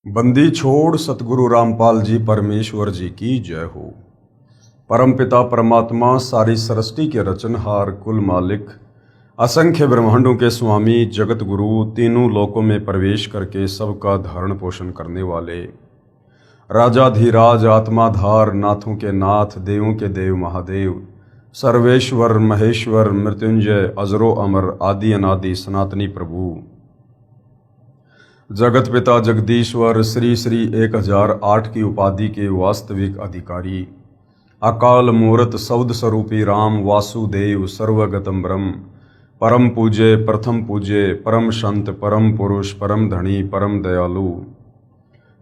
बंदी छोड़ सतगुरु रामपाल जी परमेश्वर जी की जय हो। परमपिता परमात्मा सारी सृष्टि के रचनहार कुल मालिक असंख्य ब्रह्मांडों के स्वामी जगत गुरु तीनों लोकों में प्रवेश करके सबका धारण पोषण करने वाले राजाधिराज आत्माधार नाथों के नाथ देवों के देव महादेव सर्वेश्वर महेश्वर मृत्युंजय अजरो अमर आदि अनादि सनातनी प्रभु जगत पिता जगदीश्वर श्री श्री 1008 की उपाधि के वास्तविक अधिकारी अकाल मूर्त सौद स्वरूपी राम वासुदेव सर्वगतम ब्रह्म परम पूज्य प्रथम पूज्य परम संत परम पुरुष परम धनी परम दयालु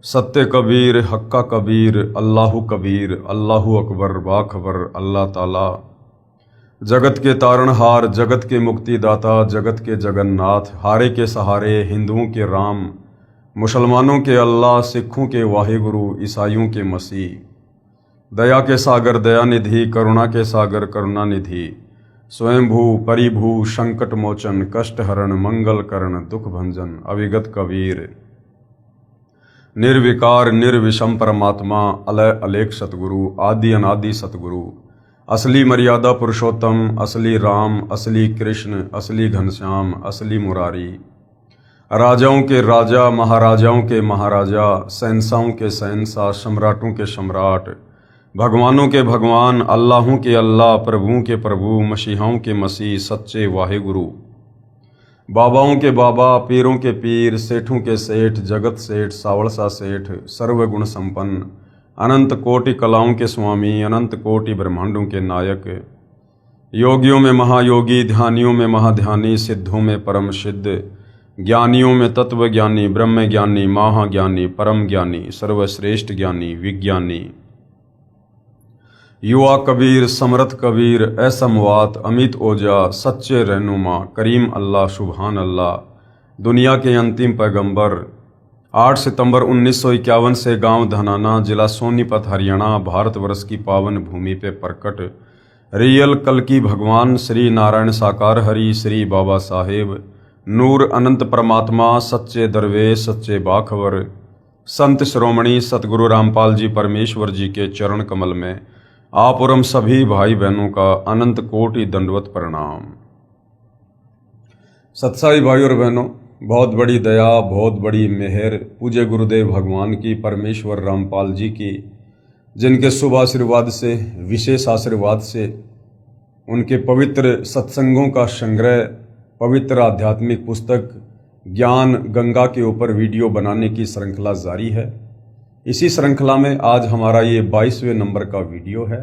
सत्य कबीर हक्का कबीर अल्लाहु कबीर अल्लाहु अकबर बाखबर अल्लाह ताला जगत के तारणहार जगत के मुक्तिदाता जगत के जगन्नाथ हारे के सहारे हिंदुओं के राम मुसलमानों के अल्लाह सिखों के वाहिगुरु ईसाइयों के मसीह दया के सागर दयानिधि करुणा के सागर करुणानिधि स्वयंभू परिभू संकट मोचन कष्ट हरण मंगल करण दुख भंजन अविगत कबीर निर्विकार निर्विषम परमात्मा अलय अलेख सतगुरु आदि अनादि सतगुरु असली मर्यादा पुरुषोत्तम असली राम असली कृष्ण असली घनश्याम असली मुरारी राजाओं के राजा महाराजाओं के महाराजा शहंशाहों के शहंशाह सम्राटों के सम्राट भगवानों के भगवान अल्लाहों के अल्लाह प्रभुओं के प्रभु मसीहाओं के मसीह सच्चे वाहिगुरु बाबाओं के बाबा पीरों के पीर सेठों के सेठ जगत सेठ सावलसा सेठ सर्वगुण संपन्न अनंत कोटि कलाओं के स्वामी अनंत कोटि ब्रह्मांडों के नायक योगियों में महायोगी ध्यानियों में महाध्यानी सिद्धों में परम सिद्ध ज्ञानियों में तत्व ज्ञानी ब्रह्म ज्ञानी महाज्ञानी परम ज्ञानी सर्वश्रेष्ठ ज्ञानी विज्ञानी युवा कबीर समर्थ कबीर असमवात अमित ओजा सच्चे रहनुमा करीम अल्लाह सुभान अल्लाह दुनिया के अंतिम पैगंबर 8 सितंबर 1951 से गांव धनाना जिला सोनीपत हरियाणा भारतवर्ष की पावन भूमि पे प्रकट रियल कल की भगवान श्री नारायण साकार हरि श्री बाबा साहेब नूर अनंत परमात्मा सच्चे दरवेश सच्चे बाखबर संत श्रोमणी सतगुरु रामपाल जी परमेश्वर जी के चरण कमल में आप और हम सभी भाई बहनों का अनंत कोटि दंडवत प्रणाम। सत्साई भाई और बहनों, बहुत बड़ी दया बहुत बड़ी मेहर पूज्य गुरुदेव भगवान की परमेश्वर रामपाल जी की, जिनके शुभ आशीर्वाद से विशेष आशीर्वाद से उनके पवित्र सत्संगों का संग्रह पवित्र आध्यात्मिक पुस्तक ज्ञान गंगा के ऊपर वीडियो बनाने की श्रृंखला जारी है। इसी श्रृंखला में आज हमारा ये 22वें नंबर का वीडियो है।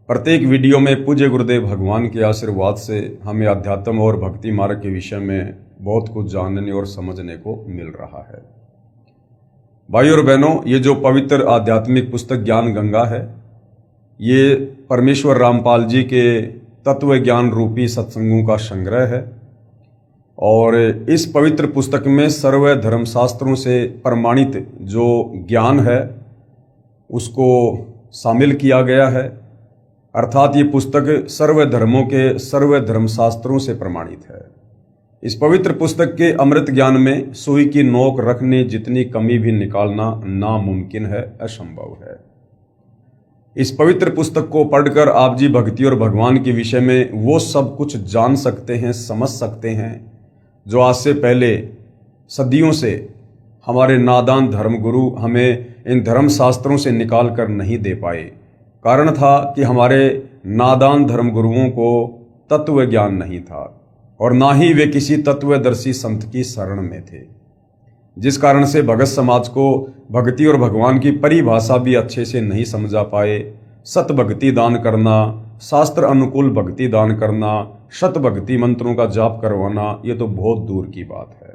प्रत्येक वीडियो में पूज्य गुरुदेव भगवान के आशीर्वाद से हमें अध्यात्म और भक्ति मार्ग के विषय में बहुत कुछ जानने और समझने को मिल रहा है। भाई और बहनों, ये जो पवित्र आध्यात्मिक पुस्तक ज्ञान गंगा है, ये परमेश्वर रामपाल जी के तत्व ज्ञान रूपी सत्संगों का संग्रह है और इस पवित्र पुस्तक में सर्व धर्मशास्त्रों से प्रमाणित जो ज्ञान है उसको शामिल किया गया है। अर्थात ये पुस्तक सर्व धर्मों के सर्व धर्मशास्त्रों से प्रमाणित है। इस पवित्र पुस्तक के अमृत ज्ञान में सुई की नोक रखने जितनी कमी भी निकालना नामुमकिन है, असंभव है। इस पवित्र पुस्तक को पढ़कर आप जी भक्ति और भगवान के विषय में वो सब कुछ जान सकते हैं, समझ सकते हैं जो आज से पहले सदियों से हमारे नादान धर्मगुरु हमें इन धर्म शास्त्रों से निकाल कर नहीं दे पाए। कारण था कि हमारे नादान धर्मगुरुओं को तत्व ज्ञान नहीं था और ना ही वे किसी तत्वदर्शी संत की शरण में थे, जिस कारण से भगत समाज को भक्ति और भगवान की परिभाषा भी अच्छे से नहीं समझा पाए। सत भक्ति दान करना, शास्त्र अनुकूल भक्ति दान करना, शत भक्ति मंत्रों का जाप करवाना, ये तो बहुत दूर की बात है।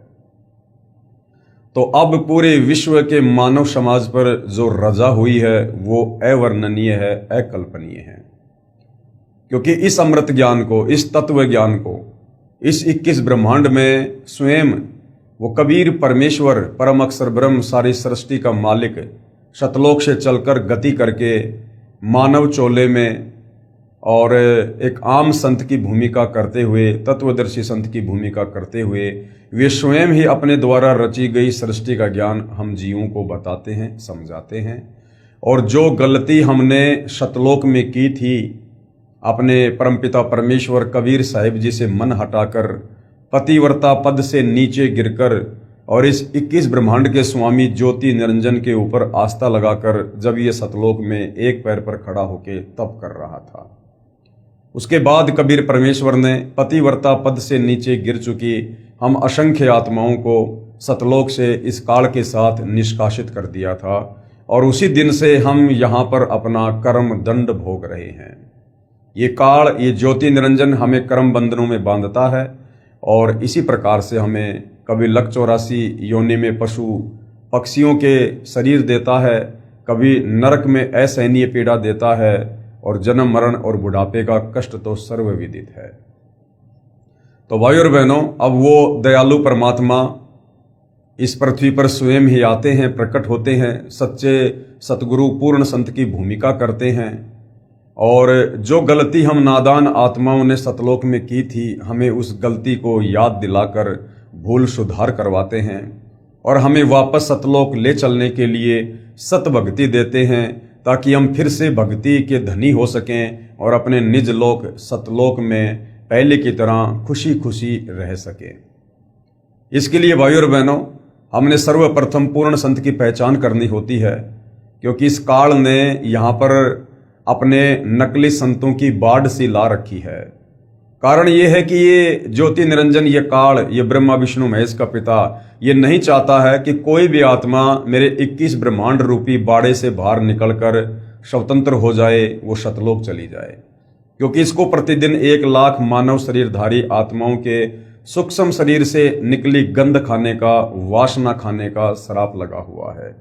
तो अब पूरे विश्व के मानव समाज पर जो रजा हुई है वो अवर्णनीय है, अकल्पनीय है। क्योंकि इस अमृत ज्ञान को, इस तत्व ज्ञान को, इस 21 ब्रह्मांड में स्वयं वो कबीर परमेश्वर परम अक्षर ब्रह्म सारी सृष्टि का मालिक शतलोक से चलकर गति करके मानव चोले में और एक आम संत की भूमिका करते हुए, तत्वदर्शी संत की भूमिका करते हुए वे स्वयं ही अपने द्वारा रची गई सृष्टि का ज्ञान हम जीवों को बताते हैं, समझाते हैं। और जो गलती हमने सतलोक में की थी, अपने परमपिता परमेश्वर कबीर साहिब जी से मन हटाकर पतिव्रता पद से नीचे गिरकर और इस 21 ब्रह्मांड के स्वामी ज्योति निरंजन के ऊपर आस्था लगाकर जब ये सतलोक में एक पैर पर खड़ा होकर तप कर रहा था, उसके बाद कबीर परमेश्वर ने पतिव्रता पद से नीचे गिर चुकी हम असंख्य आत्माओं को सतलोक से इस काल के साथ निष्कासित कर दिया था। और उसी दिन से हम यहाँ पर अपना कर्म दंड भोग रहे हैं। ये काल, ये ज्योति निरंजन हमें कर्म बंधनों में बांधता है और इसी प्रकार से हमें कभी लक 84 योनि में पशु पक्षियों के शरीर देता है, कभी नरक में असहनीय पीड़ा देता है और जन्म मरण और बुढ़ापे का कष्ट तो सर्वविदित है। तो भाइयों और बहनों, अब वो दयालु परमात्मा इस पृथ्वी पर स्वयं ही आते हैं, प्रकट होते हैं, सच्चे सतगुरु पूर्ण संत की भूमिका करते हैं। और जो गलती हम नादान आत्माओं ने सतलोक में की थी, हमें उस गलती को याद दिलाकर भूल सुधार करवाते हैं और हमें वापस सतलोक ले चलने के लिए सत भक्ति देते हैं, ताकि हम फिर से भक्ति के धनी हो सकें और अपने निज लोक सतलोक में पहले की तरह खुशी खुशी रह सकें। इसके लिए भाइयों और बहनों, हमने सर्वप्रथम पूर्ण संत की पहचान करनी होती है, क्योंकि इस काल ने यहाँ पर अपने नकली संतों की बाढ़ सी ला रखी है। कारण ये है कि ये ज्योति निरंजन, ये काल, ये ब्रह्मा विष्णु महेश का पिता, ये नहीं चाहता है कि कोई भी आत्मा मेरे 21 ब्रह्मांड रूपी बाड़े से बाहर निकलकर स्वतंत्र हो जाए, वो सतलोक चली जाए। क्योंकि इसको प्रतिदिन 1 लाख मानव शरीरधारी आत्माओं के सूक्ष्म शरीर से निकली गंध खाने का, वासना खाने का श्राप लगा हुआ है।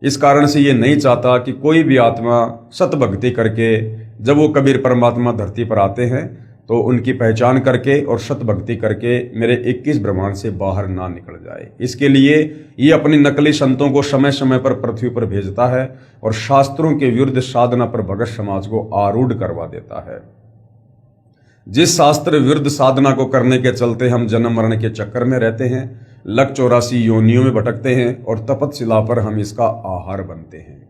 इस कारण से ये नहीं चाहता कि कोई भी आत्मा सत भक्ति करके, जब वो कबीर परमात्मा धरती पर आते हैं तो उनकी पहचान करके और सत भक्ति करके मेरे 21 ब्रह्मांड से बाहर ना निकल जाए। इसके लिए ये अपनी नकली संतों को समय समय पर पृथ्वी पर भेजता है और शास्त्रों के विरुद्ध साधना पर भगत समाज को आरूढ़ करवा देता है। जिस शास्त्र विरुद्ध साधना को करने के चलते हम जन्म मरण के चक्कर में रहते हैं, लक 84 योनियों में भटकते हैं और तपतशिला पर हम इसका आहार बनते हैं।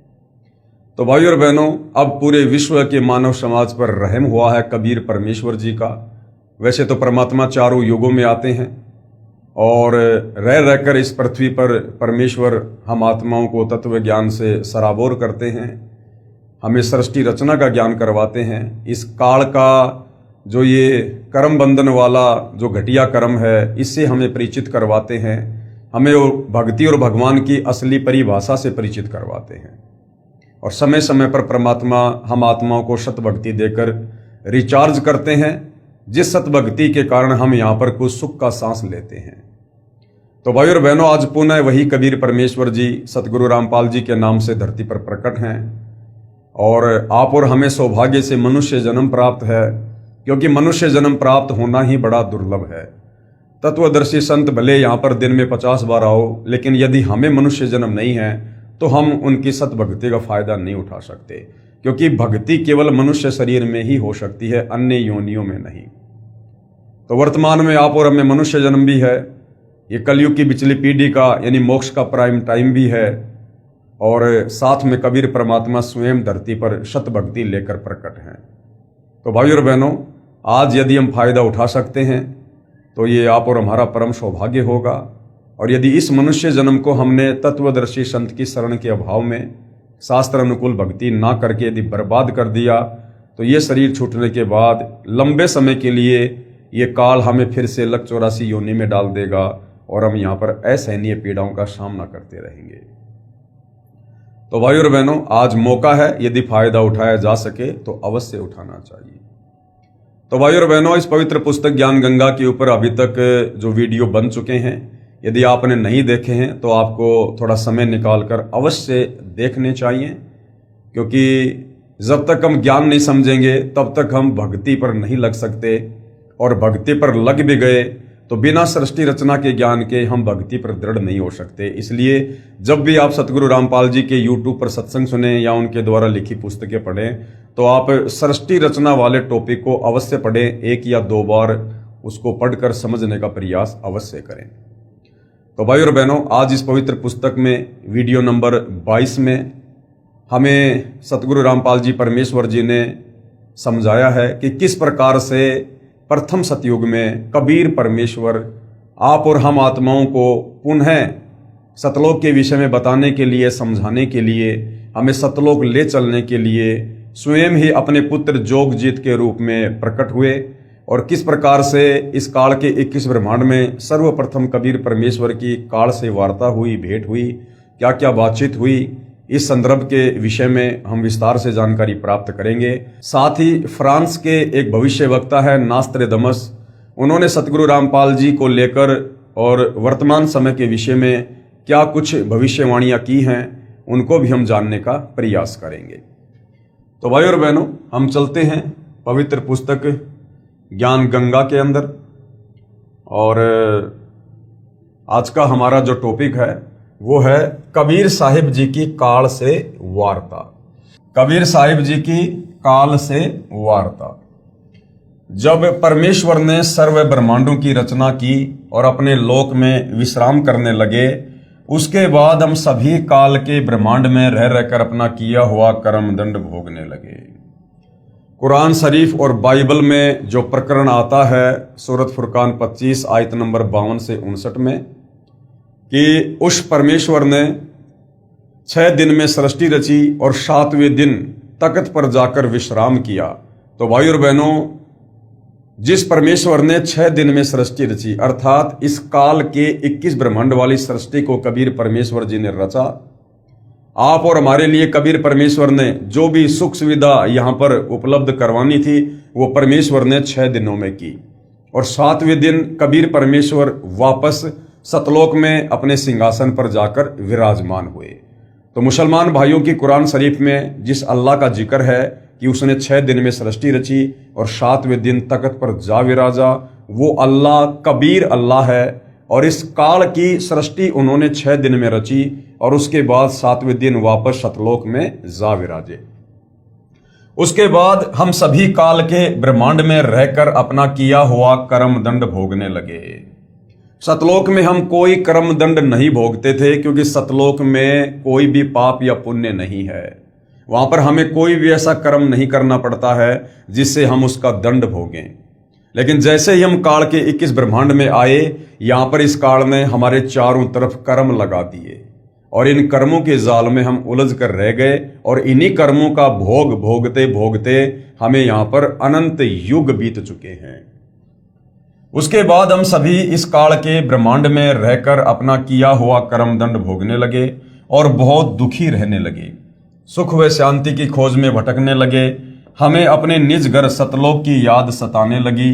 तो भाइयों और बहनों, अब पूरे विश्व के मानव समाज पर रहम हुआ है कबीर परमेश्वर जी का। वैसे तो परमात्मा चारों युगों में आते हैं और रह रहकर इस पृथ्वी पर परमेश्वर हम आत्माओं को तत्व ज्ञान से सराबोर करते हैं, हमें सृष्टि रचना का ज्ञान करवाते हैं। इस काल का जो ये कर्म बंधन वाला जो घटिया कर्म है, इससे हमें परिचित करवाते हैं, हमें भक्ति और भगवान की असली परिभाषा से परिचित करवाते हैं। और समय समय पर परमात्मा हम आत्माओं को सत भक्ति देकर रिचार्ज करते हैं, जिस सत भक्ति के कारण हम यहाँ पर कुछ सुख का सांस लेते हैं। तो भाइयों और बहनों, आज पुनः वही कबीर परमेश्वर जी सतगुरु रामपाल जी के नाम से धरती पर प्रकट हैं और आप और हमें सौभाग्य से मनुष्य जन्म प्राप्त है, क्योंकि मनुष्य जन्म प्राप्त होना ही बड़ा दुर्लभ है। तत्वदर्शी संत भले यहाँ पर दिन में 50 बार आओ, लेकिन यदि हमें मनुष्य जन्म नहीं है तो हम उनकी सत भक्ति का फायदा नहीं उठा सकते, क्योंकि भक्ति केवल मनुष्य शरीर में ही हो सकती है, अन्य योनियों में नहीं। तो वर्तमान में आप और हमें मनुष्य जन्म भी है, ये कलयुग की पिछली पीढ़ी का यानी मोक्ष का प्राइम टाइम भी है, और साथ में कबीर परमात्मा स्वयं धरती पर सत भक्ति लेकर प्रकट हैं। तो भाइयों और बहनों, आज यदि हम फायदा उठा सकते हैं तो ये आप और हमारा परम सौभाग्य होगा। और यदि इस मनुष्य जन्म को हमने तत्वदर्शी संत की शरण के अभाव में शास्त्र अनुकूल भक्ति ना करके यदि बर्बाद कर दिया, तो ये शरीर छूटने के बाद लंबे समय के लिए ये काल हमें फिर से लक 84 योनि में डाल देगा और हम यहाँ पर असहनीय पीड़ाओं का सामना करते रहेंगे। तो भाइयों और बहनों, आज मौका है, यदि फायदा उठाया जा सके तो अवश्य उठाना चाहिए। तो भाइयों और बहनों, इस पवित्र पुस्तक ज्ञान गंगा के ऊपर अभी तक जो वीडियो बन चुके हैं, यदि आपने नहीं देखे हैं तो आपको थोड़ा समय निकालकर अवश्य देखने चाहिए, क्योंकि जब तक हम ज्ञान नहीं समझेंगे तब तक हम भक्ति पर नहीं लग सकते, और भक्ति पर लग भी गए तो बिना सृष्टि रचना के ज्ञान के हम भक्ति पर दृढ़ नहीं हो सकते। इसलिए जब भी आप सतगुरु रामपाल जी के YouTube पर सत्संग सुने या उनके द्वारा लिखी पुस्तकें पढ़ें, तो आप सृष्टि रचना वाले टॉपिक को अवश्य पढ़ें। 1 या 2 बार उसको पढ़कर समझने का प्रयास अवश्य करें। तो भाई और बहनों, आज इस पवित्र पुस्तक में वीडियो नंबर 22 में हमें सतगुरु रामपाल जी परमेश्वर जी ने समझाया है कि किस प्रकार से प्रथम सतयुग में कबीर परमेश्वर आप और हम आत्माओं को पुनः सतलोक के विषय में बताने के लिए, समझाने के लिए, हमें सतलोक ले चलने के लिए स्वयं ही अपने पुत्र जोगजीत के रूप में प्रकट हुए, और किस प्रकार से इस काल के 21 ब्रह्मांड में सर्वप्रथम कबीर परमेश्वर की काल से वार्ता हुई, भेंट हुई, क्या क्या बातचीत हुई, इस संदर्भ के विषय में हम विस्तार से जानकारी प्राप्त करेंगे। साथ ही फ्रांस के एक भविष्य वक्ता है नास्त्रैदमस, उन्होंने सतगुरु रामपाल जी को लेकर और वर्तमान समय के विषय में क्या कुछ भविष्यवाणियां की हैं, उनको भी हम जानने का प्रयास करेंगे। तो भाई और बहनों, हम चलते हैं पवित्र पुस्तक ज्ञान गंगा के अंदर, और आज का हमारा जो टॉपिक है वो है कबीर साहिब जी की काल से वार्ता। कबीर साहिब जी की काल से वार्ता। जब परमेश्वर ने सर्व ब्रह्मांडों की रचना की और अपने लोक में विश्राम करने लगे, उसके बाद हम सभी काल के ब्रह्मांड में रह रहकर अपना किया हुआ कर्म दंड भोगने लगे। कुरान शरीफ और बाइबल में जो प्रकरण आता है सूरत फुरकान 25 आयत नंबर 52 से 59 में, कि उस परमेश्वर ने 6 दिन में सृष्टि रची और 7वें दिन तख्त पर जाकर विश्राम किया। तो भाई और बहनों, जिस परमेश्वर ने 6 दिन में सृष्टि रची, अर्थात इस काल के 21 ब्रह्मांड वाली सृष्टि को कबीर परमेश्वर जी ने रचा। आप और हमारे लिए कबीर परमेश्वर ने जो भी सुख सुविधा यहां पर उपलब्ध करवानी थी, वो परमेश्वर ने 6 दिनों में की, और 7वें दिन कबीर परमेश्वर वापस सतलोक में अपने सिंहासन पर जाकर विराजमान हुए। तो मुसलमान भाइयों की कुरान शरीफ में जिस अल्लाह का जिक्र है कि उसने 6 दिन में सृष्टि रची और 7वें दिन तख्त पर जा विराजा, वो अल्लाह कबीर अल्लाह है। और इस काल की सृष्टि उन्होंने 6 दिन में रची और उसके बाद 7वें दिन वापस सतलोक में जा विराजे। उसके बाद हम सभी काल के ब्रह्मांड में रहकर अपना किया हुआ कर्म दंड भोगने लगे। सतलोक में हम कोई कर्म दंड नहीं भोगते थे, क्योंकि सतलोक में कोई भी पाप या पुण्य नहीं है। वहां पर हमें कोई भी ऐसा कर्म नहीं करना पड़ता है जिससे हम उसका दंड भोगें। लेकिन जैसे ही हम काल के 21 ब्रह्मांड में आए, यहां पर इस काल ने हमारे चारों तरफ कर्म लगा दिए और इन कर्मों के जाल में हम उलझ कर रह गए, और इन्हीं कर्मों का भोग भोगते भोगते हमें यहां पर अनंत युग बीत चुके हैं। उसके बाद हम सभी इस काल के ब्रह्मांड में रहकर अपना किया हुआ कर्म दंड भोगने लगे और बहुत दुखी रहने लगे, सुख व शांति की खोज में भटकने लगे। हमें अपने निज घर सतलोक की याद सताने लगी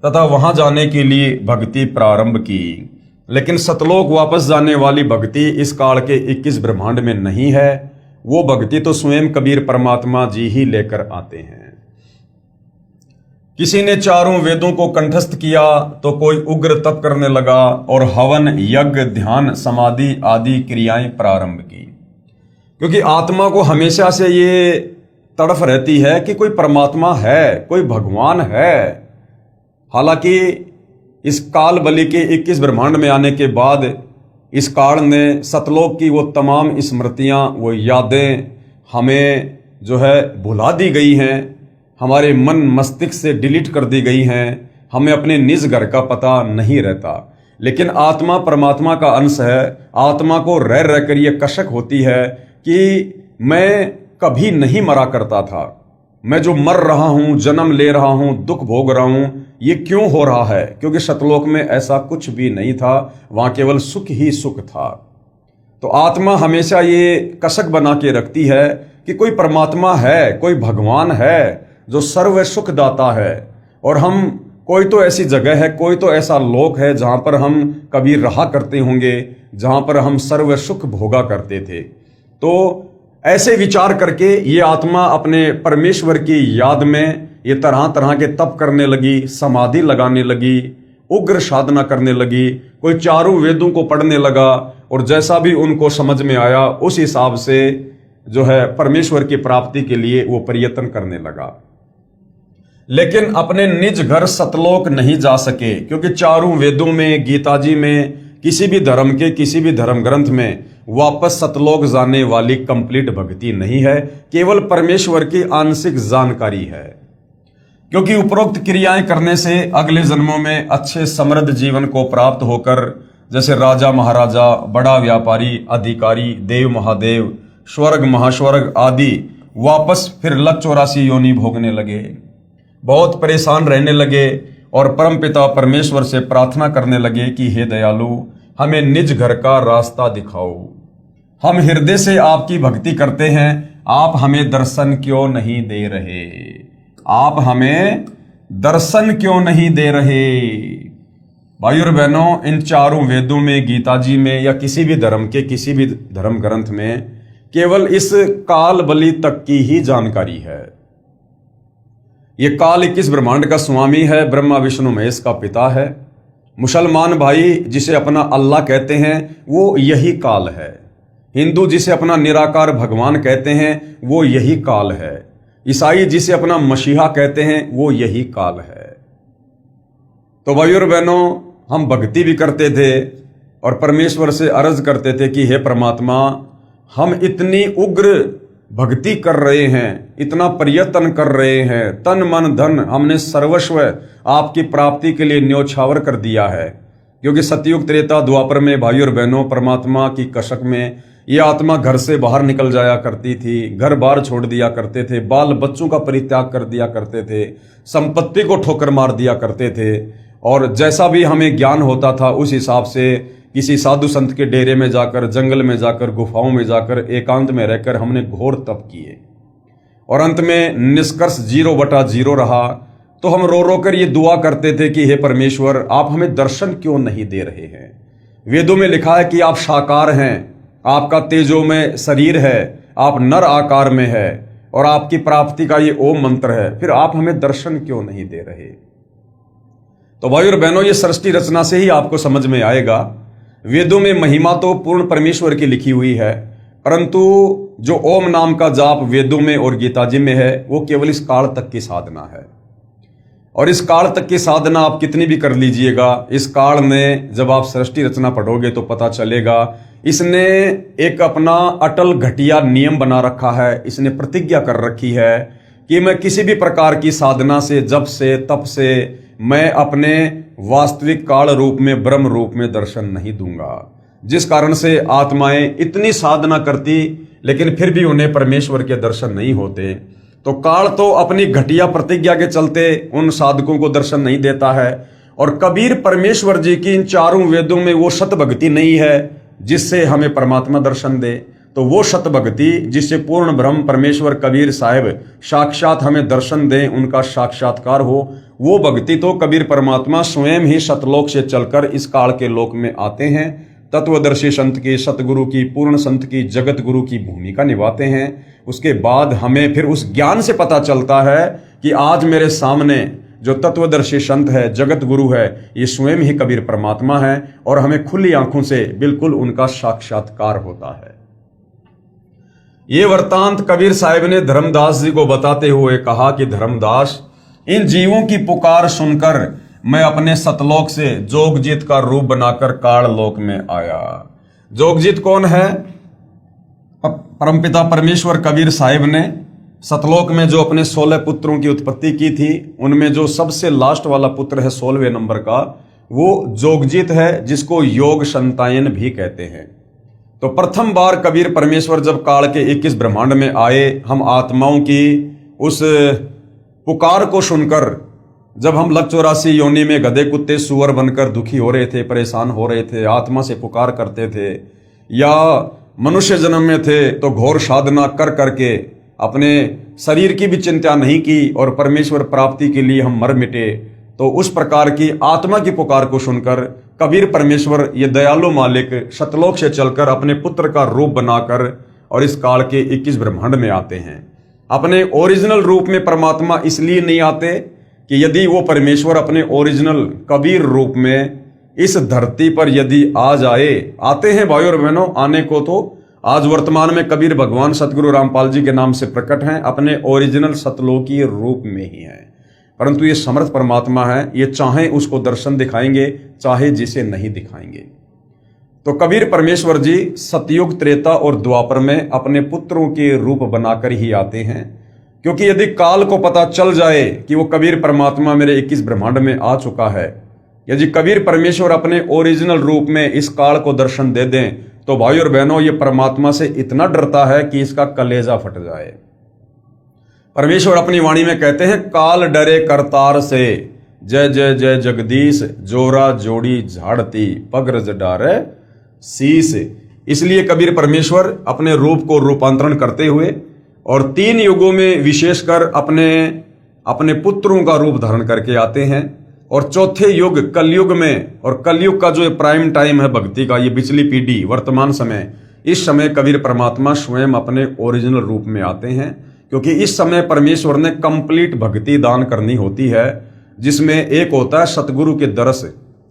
तथा वहां जाने के लिए भक्ति प्रारंभ की। लेकिन सतलोक वापस जाने वाली भक्ति इस काल के 21 ब्रह्मांड में नहीं है। वो भक्ति तो स्वयं कबीर परमात्मा जी ही लेकर आते हैं। किसी ने चारों वेदों को कंठस्थ किया तो कोई उग्र तप करने लगा और हवन, यज्ञ, ध्यान, समाधि आदि क्रियाएं प्रारंभ की, क्योंकि आत्मा को हमेशा से ये तड़फ रहती है कि कोई परमात्मा है, कोई भगवान है। हालांकि इस काल बलि के 21 ब्रह्मांड में आने के बाद इस काल ने सतलोक की वो तमाम स्मृतियां, वो यादें हमें जो है भुला दी गई हैं, हमारे मन मस्तिष्क से डिलीट कर दी गई हैं। हमें अपने निज घर का पता नहीं रहता। लेकिन आत्मा परमात्मा का अंश है। आत्मा को रह रहकर ये कशक होती है कि मैं कभी नहीं मरा करता था, मैं जो मर रहा हूं, जन्म ले रहा हूं, दुख भोग रहा हूं, ये क्यों हो रहा है? क्योंकि सतलोक में ऐसा कुछ भी नहीं था, वहां केवल सुख ही सुख था। तो आत्मा हमेशा ये कसक बना के रखती है कि कोई परमात्मा है, कोई भगवान है जो सर्व सुख दाता है, और हम कोई तो ऐसी जगह है, कोई तो ऐसा लोक है जहां पर हम कभी रहा करते होंगे, जहां पर हम सर्व सुख भोगा करते थे। तो ऐसे विचार करके ये आत्मा अपने परमेश्वर की याद में ये तरह तरह के तप करने लगी, समाधि लगाने लगी, उग्र साधना करने लगी, कोई चारों वेदों को पढ़ने लगा और जैसा भी उनको समझ में आया उस हिसाब से जो है परमेश्वर की प्राप्ति के लिए वो प्रयत्न करने लगा। लेकिन अपने निज घर सतलोक नहीं जा सके, क्योंकि चारों वेदों में, गीता जी में, किसी भी धर्म के किसी भी धर्म ग्रंथ में वापस सतलोक जाने वाली कंप्लीट भक्ति नहीं है, केवल परमेश्वर की आंशिक जानकारी है। क्योंकि उपरोक्त क्रियाएं करने से अगले जन्मों में अच्छे समृद्ध जीवन को प्राप्त होकर जैसे राजा महाराजा, बड़ा व्यापारी, अधिकारी, देव महादेव, स्वर्ग महास्वर्ग आदि वापस फिर लक 84 योनि भोगने लगे, बहुत परेशान रहने लगे और परमपिता परमेश्वर से प्रार्थना करने लगे कि हे दयालु, हमें निज घर का रास्ता दिखाओ। हम हृदय से आपकी भक्ति करते हैं, आप हमें दर्शन क्यों नहीं दे रहे? आप हमें दर्शन क्यों नहीं दे रहे? भाइयों और बहनों, इन चारों वेदों में, गीता जी में या किसी भी धर्म के किसी भी धर्म ग्रंथ में केवल इस काल बलि तक की ही जानकारी है। ये काल 21 ब्रह्मांड का स्वामी है, ब्रह्मा विष्णु महेश का पिता है। मुसलमान भाई जिसे अपना अल्लाह कहते हैं वो यही काल है। हिंदू जिसे अपना निराकार भगवान कहते हैं वो यही काल है। ईसाई जिसे अपना मसीहा कहते हैं वो यही काल है। तो भाइयों और बहनों, हम भक्ति भी करते थे और परमेश्वर से अर्ज करते थे कि हे परमात्मा, हम इतनी उग्र भक्ति कर रहे हैं, इतना प्रयत्न कर रहे हैं, तन मन धन हमने सर्वस्व आपकी प्राप्ति के लिए न्योछावर कर दिया है। क्योंकि सतयुग त्रेता द्वापर में भाइयों और बहनों, परमात्मा की कसक में ये आत्मा घर से बाहर निकल जाया करती थी, घर बार छोड़ दिया करते थे, बाल बच्चों का परित्याग कर दिया करते थे, संपत्ति को ठोकर मार दिया करते थे और जैसा भी हमें ज्ञान होता था उस हिसाब से किसी साधु संत के डेरे में जाकर, जंगल में जाकर, गुफाओं में जाकर, एकांत में रहकर हमने घोर तप किए और अंत में निष्कर्ष 0/0 रहा। तो हम रो रो कर ये दुआ करते थे कि हे परमेश्वर, आप हमें दर्शन क्यों नहीं दे रहे हैं? वेदों में लिखा है कि आप साकार हैं, आपका तेजोमय शरीर है, आप नर आकार में है और आपकी प्राप्ति का ये ओम मंत्र है, फिर आप हमें दर्शन क्यों नहीं दे रहे? तो भाइयों और बहनों, ये सृष्टि रचना से ही आपको समझ में आएगा। वेदों में महिमा तो पूर्ण परमेश्वर की लिखी हुई है, परंतु जो ओम नाम का जाप वेदों में और गीता जी में है वो केवल इस काल तक की साधना है। और इस काल तक की साधना आप कितनी भी कर लीजिएगा, इस काल में जब आप सृष्टि रचना पढ़ोगे तो पता चलेगा इसने एक अपना अटल घटिया नियम बना रखा है। इसने प्रतिज्ञा कर रखी है कि मैं किसी भी प्रकार की साधना से, जप से, तप से मैं अपने वास्तविक काल रूप में, ब्रह्म रूप में दर्शन नहीं दूंगा। जिस कारण से आत्माएं इतनी साधना करती लेकिन फिर भी उन्हें परमेश्वर के दर्शन नहीं होते। तो काल तो अपनी घटिया प्रतिज्ञा के चलते उन साधकों को दर्शन नहीं देता है। और कबीर परमेश्वर जी की इन चारों वेदों में वो सत भक्ति नहीं है जिससे हमें परमात्मा दर्शन दे। तो वो सत भक्ति जिससे पूर्ण ब्रह्म परमेश्वर कबीर साहिब साक्षात हमें दर्शन दें, उनका साक्षात्कार हो, वो भक्ति तो कबीर परमात्मा स्वयं ही सतलोक से चलकर इस काल के लोक में आते हैं, तत्वदर्शी संत की, सतगुरु की, पूर्ण संत की, जगत गुरु की भूमिका निभाते हैं। उसके बाद हमें फिर उस ज्ञान से पता चलता है कि आज मेरे सामने जो तत्वदर्शी संत है, जगत गुरु है, ये स्वयं ही कबीर परमात्मा है और हमें खुली आंखों से बिल्कुल उनका साक्षात्कार होता है। ये वृत्तांत कबीर साहिब ने धर्मदास जी को बताते हुए कहा कि धर्मदास, इन जीवों की पुकार सुनकर मैं अपने सतलोक से जोगजीत का रूप बनाकर काल लोक में आया। जोगजीत कौन है? परमपिता परमेश्वर कबीर साहिब ने सतलोक में जो अपने 16 पुत्रों की उत्पत्ति की थी, उनमें जो सबसे लास्ट वाला पुत्र है 16वें नंबर का, वो जोगजीत है, जिसको योग संतायन भी कहते हैं। तो प्रथम बार कबीर परमेश्वर जब काल के 21 ब्रह्मांड में आए, हम आत्माओं की उस पुकार को सुनकर, जब हम लक 84 योनि में गधे कुत्ते सुअर बनकर दुखी हो रहे थे, परेशान हो रहे थे, आत्मा से पुकार करते थे, या मनुष्य जन्म में थे तो घोर साधना कर करके अपने शरीर की भी चिंता नहीं की और परमेश्वर प्राप्ति के लिए हम मर मिटे, तो उस प्रकार की आत्मा की पुकार को सुनकर कबीर परमेश्वर ये दयालु मालिक सतलोक से चलकर अपने पुत्र का रूप बनाकर और इस काल के 21 ब्रह्मांड में आते हैं। अपने ओरिजिनल रूप में परमात्मा इसलिए नहीं आते कि यदि वो परमेश्वर अपने ओरिजिनल कबीर रूप में इस धरती पर यदि आ जाए, आते हैं भाइयों और बहनों, आने को तो आज वर्तमान में कबीर भगवान सतगुरु रामपाल जी के नाम से प्रकट हैं, अपने ओरिजिनल सतलोकी रूप में ही हैं। परंतु ये समर्थ परमात्मा है, ये चाहे उसको दर्शन दिखाएंगे, चाहे जिसे नहीं दिखाएंगे। तो कबीर परमेश्वर जी सतयुग, त्रेता और द्वापर में अपने पुत्रों के रूप बनाकर ही आते हैं, क्योंकि यदि काल को पता चल जाए कि वो कबीर परमात्मा मेरे 21 ब्रह्मांड में आ चुका है, यदि कबीर परमेश्वर अपने ओरिजिनल रूप में इस काल को दर्शन दे दें, तो भाई और बहनों ये परमात्मा से इतना डरता है कि इसका कलेजा फट जाए। परमेश्वर अपनी वाणी में कहते हैं, काल डरे करतार से, जय जय जय जगदीश, जोरा जोड़ी झाड़ती, पगरज डारे शीस। इसलिए कबीर परमेश्वर अपने रूप को रूपांतरण करते हुए और 3 युगों में विशेषकर अपने पुत्रों का रूप धारण करके आते हैं। और चौथे युग कलयुग में, और कलयुग का जो प्राइम टाइम है भक्ति का, ये पिछली पीढ़ी वर्तमान समय, इस समय कबीर परमात्मा स्वयं अपने ओरिजिनल रूप में आते हैं, क्योंकि इस समय परमेश्वर ने कंप्लीट भक्ति दान करनी होती है, जिसमें एक होता है सतगुरु के दर्श,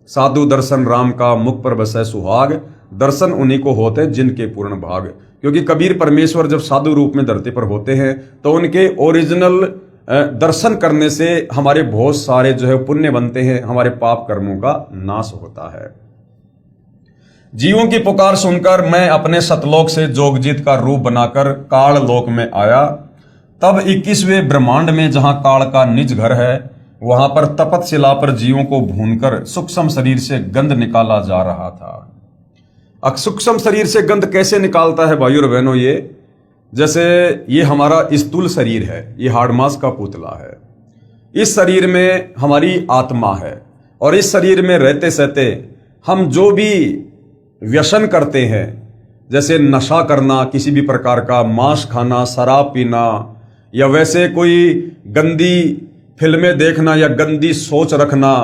साधु दर्शन राम का मुख पर बसे सुहाग, दर्शन उन्हीं को होते जिनके पूर्ण भाग। क्योंकि कबीर परमेश्वर जब साधु रूप में धरती पर होते हैं तो उनके ओरिजिनल दर्शन करने से हमारे बहुत सारे जो है पुण्य बनते हैं, हमारे पाप कर्मों का नाश होता है। जीवों की पुकार सुनकर मैं अपने सतलोक से जोगजीत का रूप बनाकर काल लोक में आया। तब 21वें ब्रह्मांड में जहां काल का निज घर है, वहां पर तपत शिला पर जीवों को भूनकर सूक्ष्म शरीर से गंध निकाला जा रहा था। सूक्ष्म शरीर से गंध कैसे निकालता है भाइयों और बहनों? ये जैसे ये हमारा स्थूल शरीर है, ये हाड़मास का पुतला है, इस शरीर में हमारी आत्मा है, और इस शरीर में रहते सहते हम जो भी व्यसन करते हैं, जैसे नशा करना, किसी भी प्रकार का मांस खाना, शराब पीना, या वैसे कोई गंदी फिल्में देखना या गंदी सोच रखना,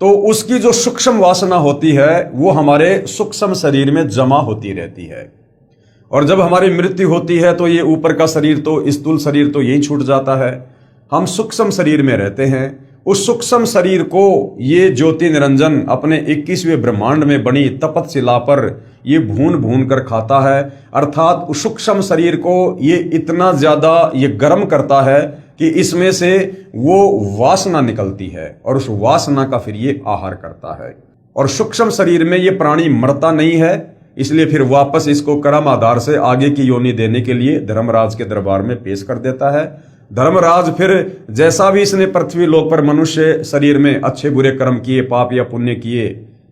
तो उसकी जो सूक्ष्म वासना होती है वो हमारे सूक्ष्म शरीर में जमा होती रहती है। और जब हमारी मृत्यु होती है तो ये ऊपर का शरीर तो, स्थूल शरीर तो यही छूट जाता है, हम सूक्ष्म शरीर में रहते हैं। उस सूक्ष्म शरीर को ये ज्योति निरंजन अपने 21वें ब्रह्मांड में बनी तपत शिला पर ये भून भून कर खाता है। अर्थात उस सूक्ष्म शरीर को ये इतना ज्यादा ये गर्म करता है कि इसमें से वो वासना निकलती है, और उस वासना का फिर ये आहार करता है। और सूक्ष्म शरीर में ये प्राणी मरता नहीं है, इसलिए फिर वापस इसको कर्म आधार से आगे की योनि देने के लिए धर्मराज के दरबार में पेश कर देता है। धर्मराज फिर जैसा भी इसने पृथ्वी लोक पर मनुष्य शरीर में अच्छे बुरे कर्म किए, पाप या पुण्य किए,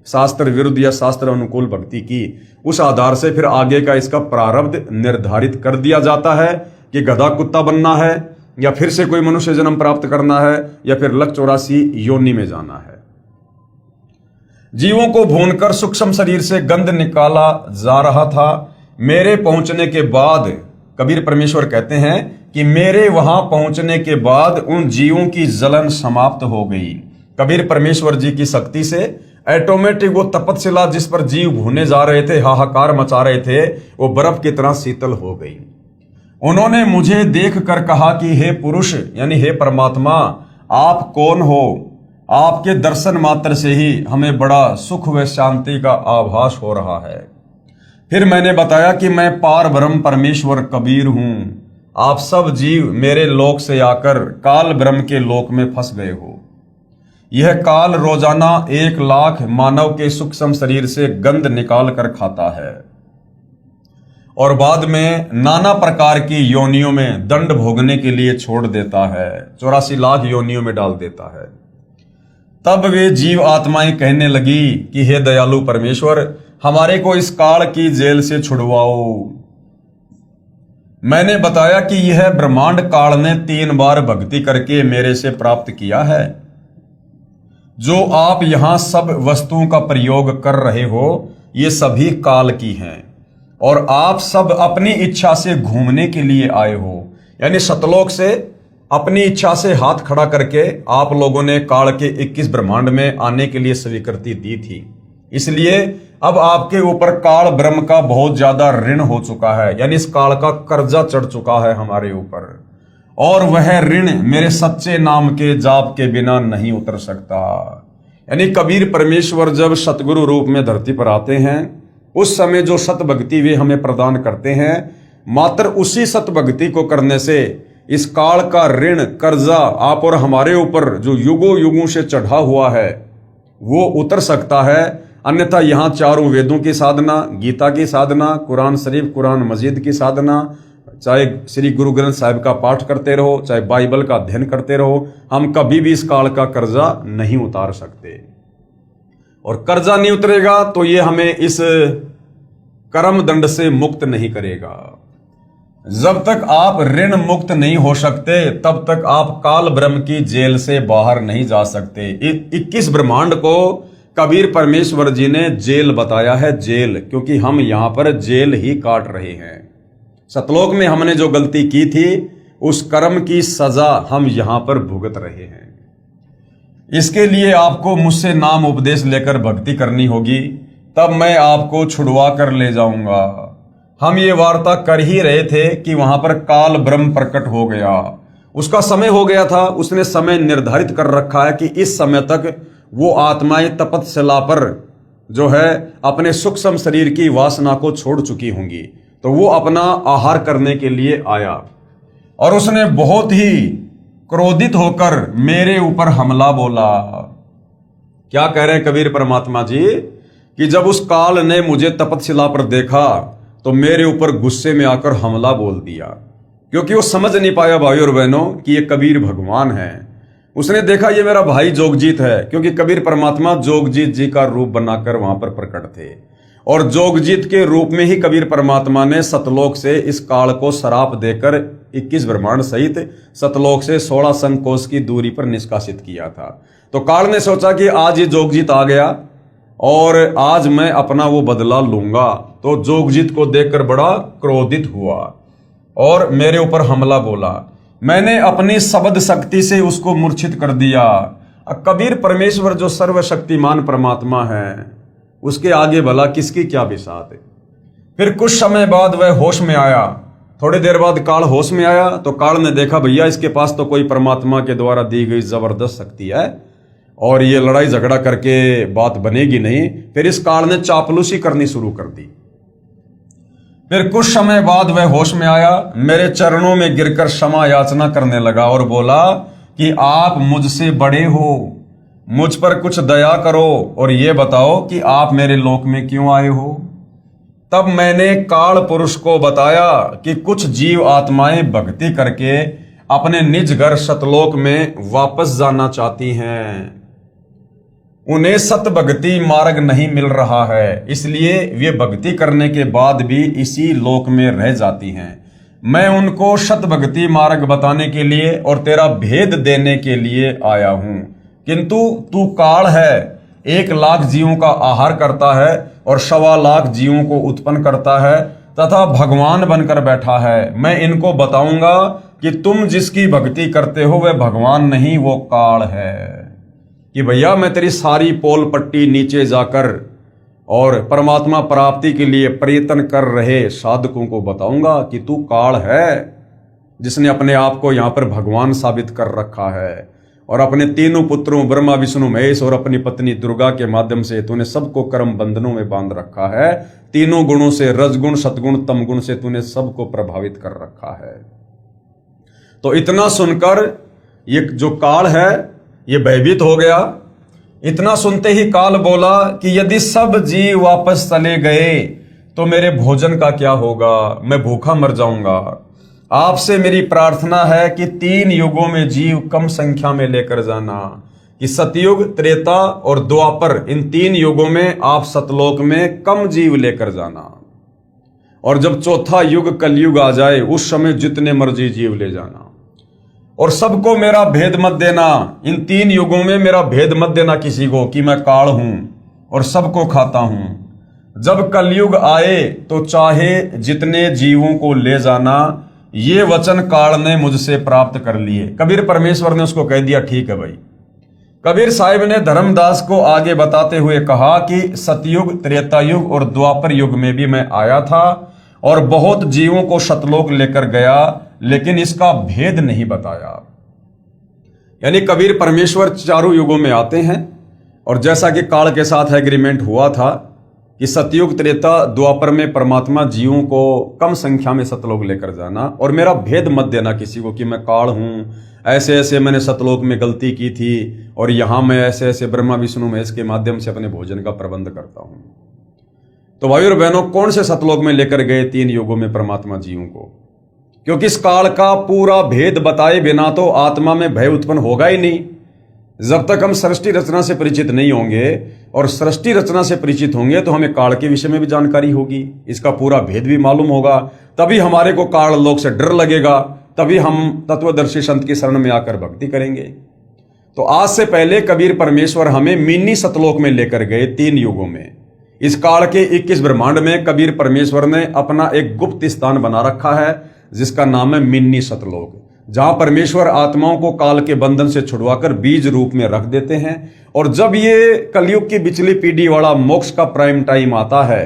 शास्त्र विरुद्ध या शास्त्र अनुकूल भक्ति की, उस आधार से फिर आगे का इसका प्रारब्ध निर्धारित कर दिया जाता है कि गधा कुत्ता बनना है, या फिर से कोई मनुष्य जन्म प्राप्त करना है, या फिर लक 84 योनि में जाना है। जीवों को भूनकर सूक्ष्म शरीर से गंध निकाला जा रहा था। मेरे पहुंचने के बाद, कबीर परमेश्वर कहते हैं कि मेरे वहां पहुंचने के बाद उन जीवों की जलन समाप्त हो गई। कबीर परमेश्वर जी की शक्ति से ऑटोमेटिक वो तपतशिला जिस पर जीव भूने जा रहे थे, हाहाकार मचा रहे थे, वो बर्फ की तरह शीतल हो गई। उन्होंने मुझे देखकर कहा कि हे पुरुष, यानी हे परमात्मा, आप कौन हो? आपके दर्शन मात्र से ही हमें बड़ा सुख व शांति का आभास हो रहा है। फिर मैंने बताया कि मैं पार ब्रह्म परमेश्वर कबीर हूं। आप सब जीव मेरे लोक से आकर काल ब्रह्म के लोक में फंस गए हो। यह काल रोजाना 1 लाख मानव के सूक्ष्म शरीर से गंध निकाल कर खाता है, और बाद में नाना प्रकार की योनियों में दंड भोगने के लिए छोड़ देता है, 84 लाख योनियों में डाल देता है। तब वे जीव आत्माएं कहने लगी कि हे दयालु परमेश्वर, हमारे को इस काल की जेल से छुड़वाओ। मैंने बताया कि यह ब्रह्मांड काल ने 3 बार भक्ति करके मेरे से प्राप्त किया है। जो आप यहां सब वस्तुओं का प्रयोग कर रहे हो, ये सभी काल की हैं, और आप सब अपनी इच्छा से घूमने के लिए आए हो। यानी सतलोक से अपनी इच्छा से हाथ खड़ा करके आप लोगों ने काल के 21 ब्रह्मांड में आने के लिए स्वीकृति दी थी। इसलिए अब आपके ऊपर काल ब्रह्म का बहुत ज्यादा ऋण हो चुका है, यानी इस काल का कर्जा चढ़ चुका है हमारे ऊपर। और वह ऋण मेरे सच्चे नाम के जाप के बिना नहीं उतर सकता। यानी कबीर परमेश्वर जब सतगुरु रूप में धरती पर आते हैं, उस समय जो सत भक्ति वे हमें प्रदान करते हैं, मात्र उसी सत भक्ति को करने से इस काल का ऋण कर्जा आप और हमारे ऊपर जो युगों युगों से चढ़ा हुआ है वो उतर सकता है। अन्यथा यहाँ चारों वेदों की साधना, गीता की साधना, कुरान शरीफ, कुरान मजीद की साधना, चाहे श्री गुरु ग्रंथ साहिब का पाठ करते रहो, चाहे बाइबल का अध्ययन करते रहो, हम कभी भी इस काल का कर्जा नहीं उतार सकते। और कर्जा नहीं उतरेगा तो ये हमें इस कर्म दंड से मुक्त नहीं करेगा। जब तक आप ऋण मुक्त नहीं हो सकते तब तक आप काल ब्रह्म की जेल से बाहर नहीं जा सकते। 21 ब्रह्मांड को कबीर परमेश्वर जी ने जेल बताया है, जेल, क्योंकि हम यहां पर जेल ही काट रहे हैं। सतलोक में हमने जो गलती की थी उस कर्म की सजा हम यहां पर भुगत रहे हैं। इसके लिए आपको मुझसे नाम उपदेश लेकर भक्ति करनी होगी, तब मैं आपको छुड़वा कर ले जाऊंगा। हम ये वार्ता कर ही रहे थे कि वहां पर काल ब्रह्म प्रकट हो गया, उसका समय हो गया था। उसने समय निर्धारित कर रखा है कि इस समय तक वो आत्माएं तपस्या पर जो है अपने सूक्ष्म शरीर की वासना को छोड़ चुकी होंगी, तो वो अपना आहार करने के लिए आया और उसने बहुत ही क्रोधित होकर मेरे ऊपर हमला बोला। क्या कह रहे हैं कबीर परमात्मा जी कि जब उस काल ने मुझे तपस्या पर देखा तो मेरे ऊपर गुस्से में आकर हमला बोल दिया, क्योंकि वो समझ नहीं पाया भाई और बहनों कि ये कबीर भगवान है। उसने देखा ये मेरा भाई जोगजीत है, क्योंकि कबीर परमात्मा जोगजीत जी का रूप बनाकर वहां पर प्रकट थे और जोगजीत के रूप में ही कबीर परमात्मा ने सतलोक से इस काल को श्राप देकर 21 ब्रह्मांड सहित सतलोक से 16 संकोश की दूरी पर निष्कासित किया था। तो काल ने सोचा कि आज ये जोगजीत आ गया और आज मैं अपना वो बदला लूंगा। तो जोगजीत को देखकर बड़ा क्रोधित हुआ और मेरे ऊपर हमला बोला। मैंने अपनी शब्द शक्ति से उसको मूर्छित कर दिया। कबीर परमेश्वर जो सर्वशक्तिमान परमात्मा है, उसके आगे भला किसकी क्या बिसात है। फिर कुछ समय बाद वह होश में आया। थोड़ी देर बाद काल होश में आया तो काल ने देखा भैया इसके पास तो कोई परमात्मा के द्वारा दी गई जबरदस्त शक्ति है और ये लड़ाई झगड़ा करके बात बनेगी नहीं। फिर इस काल ने चापलूसी करनी शुरू कर दी। फिर कुछ समय बाद वह होश में आया, मेरे चरणों में गिरकर क्षमा याचना करने लगा और बोला कि आप मुझसे बड़े हो, मुझ पर कुछ दया करो और ये बताओ कि आप मेरे लोक में क्यों आए हो। तब मैंने काल पुरुष को बताया कि कुछ जीव आत्माएं भक्ति करके अपने निज घर सतलोक में वापस जाना चाहती हैं। उन्हें सत भक्ति मार्ग नहीं मिल रहा है, इसलिए वे भक्ति करने के बाद भी इसी लोक में रह जाती हैं। मैं उनको सत भक्ति मार्ग बताने के लिए और तेरा भेद देने के लिए आया हूं, किंतु तू काल है, 1 लाख जीवों का आहार करता है और 1.25 लाख जीवों को उत्पन्न करता है तथा भगवान बनकर बैठा है। मैं इनको बताऊंगा कि तुम जिसकी भक्ति करते हो वह भगवान नहीं, वो काल है। कि भैया मैं तेरी सारी पोल पट्टी नीचे जाकर और परमात्मा प्राप्ति के लिए प्रयत्न कर रहे साधकों को बताऊंगा कि तू काल है, जिसने अपने आप को यहाँ पर भगवान साबित कर रखा है और अपने तीनों पुत्रों ब्रह्मा विष्णु महेश और अपनी पत्नी दुर्गा के माध्यम से तूने सबको कर्म बंधनों में बांध रखा है। तीनों गुणों से, रजगुण सतगुण तमगुण से तूने सबको प्रभावित कर रखा है। तो इतना सुनकर ये जो काल है ये भयभीत हो गया। इतना सुनते ही काल बोला कि यदि सब जीव वापस चले गए तो मेरे भोजन का क्या होगा, मैं भूखा मर जाऊंगा। आपसे मेरी प्रार्थना है कि 3 युगों में जीव कम संख्या में लेकर जाना, कि सतयुग, त्रेता और द्वापर, इन 3 युगों में आप सतलोक में कम जीव लेकर जाना और जब चौथा युग कलयुग आ जाए उस समय जितने मर्जी जीव ले जाना और सबको मेरा भेद मत देना। इन 3 युगों में मेरा भेद मत देना किसी को कि मैं काल हूं और सबको खाता हूं। जब कलयुग आए तो चाहे जितने जीवों को ले जाना। ये वचन काल ने मुझसे प्राप्त कर लिए। कबीर परमेश्वर ने उसको कह दिया ठीक है भाई। कबीर साहिब ने धर्मदास को आगे बताते हुए कहा कि सतयुग, त्रेता युग और द्वापर युग में भी मैं आया था और बहुत जीवों को सतलोक लेकर गया, लेकिन इसका भेद नहीं बताया। यानी कबीर परमेश्वर चारों युगों में आते हैं, और जैसा कि काल के साथ एग्रीमेंट हुआ था कि सतयुग त्रेता द्वापर में परमात्मा जीवों को कम संख्या में सतलोक लेकर जाना, और मेरा भेद मत देना किसी को कि मैं काल हूं, ऐसे ऐसे मैंने सतलोक में गलती की थी और यहां मैं ऐसे ऐसे ब्रह्मा विष्णु महेश के माध्यम से अपने भोजन का प्रबंध करता हूं। तो भाई और बहनों, कौन से सतलोक में लेकर गए 3 युगों में परमात्मा जीवों को? क्योंकि इस काल का पूरा भेद बताए बिना तो आत्मा में भय उत्पन्न होगा ही नहीं। जब तक हम सृष्टि रचना से परिचित नहीं होंगे, और सृष्टि रचना से परिचित होंगे तो हमें काल के विषय में भी जानकारी होगी, इसका पूरा भेद भी मालूम होगा, तभी हमारे को काल लोक से डर लगेगा, तभी हम तत्वदर्शी संत की शरण में आकर भक्ति करेंगे। तो आज से पहले कबीर परमेश्वर हमें मिनी सतलोक में लेकर गए 3 युगों में। इस काल के 21 ब्रह्मांड में कबीर परमेश्वर ने अपना एक गुप्त स्थान बना रखा है, जिसका नाम है मिनी सतलोक, जहां परमेश्वर आत्माओं को काल के बंधन से छुड़वाकर बीज रूप में रख देते हैं। और जब ये कलयुग की बिचली पीढ़ी वाला मोक्ष का प्राइम टाइम आता है,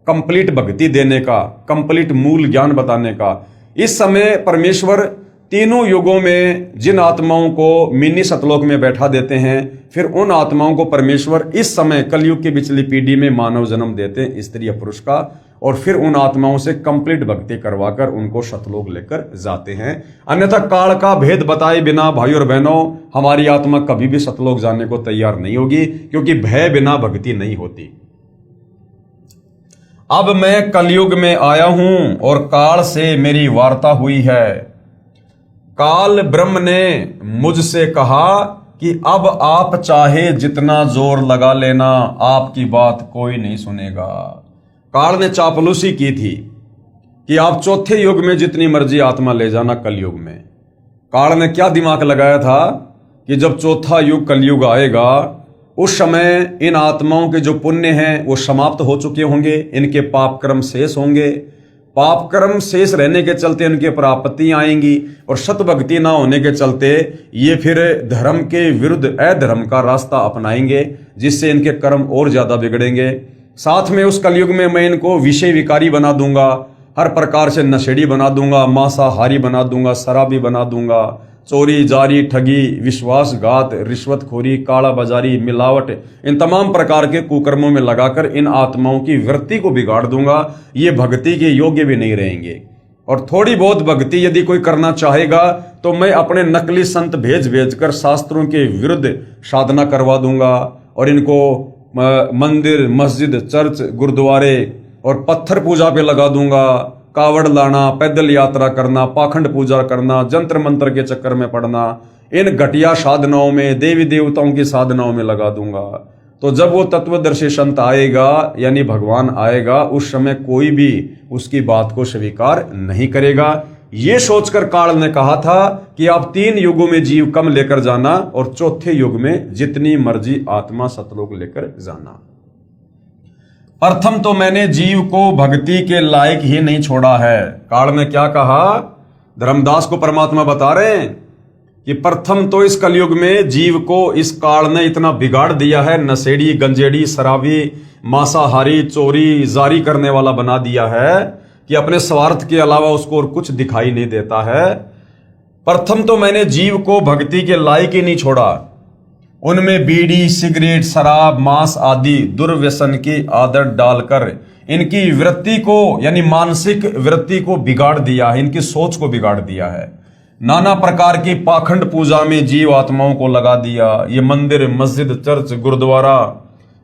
कंप्लीट भक्ति देने का, कंप्लीट मूल ज्ञान बताने का, इस समय परमेश्वर तीनों युगों में जिन आत्माओं को मिनी सतलोक में बैठा देते हैं, फिर उन आत्माओं को परमेश्वर इस समय कलयुग की बिचली पीढ़ी में मानव जन्म देते हैं, स्त्री या पुरुष का, और फिर उन आत्माओं से कंप्लीट भक्ति करवाकर उनको सतलोक लेकर जाते हैं। अन्यथा काल का भेद बताए बिना भाई और बहनों हमारी आत्मा कभी भी सतलोक जाने को तैयार नहीं होगी, क्योंकि भय बिना भक्ति नहीं होती। अब मैं कलयुग में आया हूं और काल से मेरी वार्ता हुई है। काल ब्रह्म ने मुझसे कहा कि अब आप चाहे जितना जोर लगा लेना, आपकी बात कोई नहीं सुनेगा। काल ने चापलूसी की थी कि आप चौथे युग में जितनी मर्जी आत्मा ले जाना कलयुग में। काल ने क्या दिमाग लगाया था कि जब चौथा युग कलयुग आएगा, उस समय इन आत्माओं के जो पुण्य हैं वो समाप्त हो चुके होंगे, इनके पाप कर्म शेष होंगे। पाप कर्म शेष रहने के चलते इनके पर आपत्तियां आएंगी, और सतभक्ति ना होने के चलते ये फिर धर्म के विरुद्ध अधर्म का रास्ता अपनाएंगे, जिससे इनके कर्म और ज्यादा बिगड़ेंगे। साथ में उस कलयुग में मैं इनको विषय विकारी बना दूंगा, हर प्रकार से नशेड़ी बना दूंगा, मांसाहारी बना दूंगा, शराबी बना दूंगा, चोरी जारी ठगी विश्वासघात रिश्वतखोरी काला बाजारी मिलावट इन तमाम प्रकार के कुकर्मों में लगाकर इन आत्माओं की वृत्ति को बिगाड़ दूंगा। ये भक्ति के योग्य भी नहीं रहेंगे। और थोड़ी बहुत भक्ति यदि कोई करना चाहेगा तो मैं अपने नकली संत भेज भेज कर शास्त्रों के विरुद्ध साधना करवा दूंगा, और इनको मंदिर मस्जिद चर्च गुरुद्वारे और पत्थर पूजा पे लगा दूंगा। कावड़ लाना, पैदल यात्रा करना, पाखंड पूजा करना, जंत्र मंत्र के चक्कर में पड़ना, इन घटिया साधनाओं में, देवी देवताओं की साधनाओं में लगा दूंगा। तो जब वो तत्वदर्शी संत आएगा, यानी भगवान आएगा, उस समय कोई भी उसकी बात को स्वीकार नहीं करेगा। ये सोचकर काल ने कहा था कि आप 3 युगों में जीव कम लेकर जाना, और चौथे युग में जितनी मर्जी आत्मा सतलोक लेकर जाना। प्रथम तो मैंने जीव को भक्ति के लायक ही नहीं छोड़ा है। काल ने क्या कहा? धर्मदास को परमात्मा बता रहे हैं कि प्रथम तो इस कलयुग में जीव को इस काल ने इतना बिगाड़ दिया है, नशेड़ी गंजेड़ी शराबी मांसाहारी चोरी जारी करने वाला बना दिया है कि अपने स्वार्थ के अलावा उसको और कुछ दिखाई नहीं देता है। प्रथम तो मैंने जीव को भक्ति के लायक ही नहीं छोड़ा, उनमें बीड़ी सिगरेट शराब मांस आदि दुर्व्यसन की आदत डालकर इनकी वृत्ति को, यानी मानसिक वृत्ति को बिगाड़ दिया है, इनकी सोच को बिगाड़ दिया है। नाना प्रकार की पाखंड पूजा में जीव आत्माओं को लगा दिया। ये मंदिर मस्जिद चर्च गुरुद्वारा,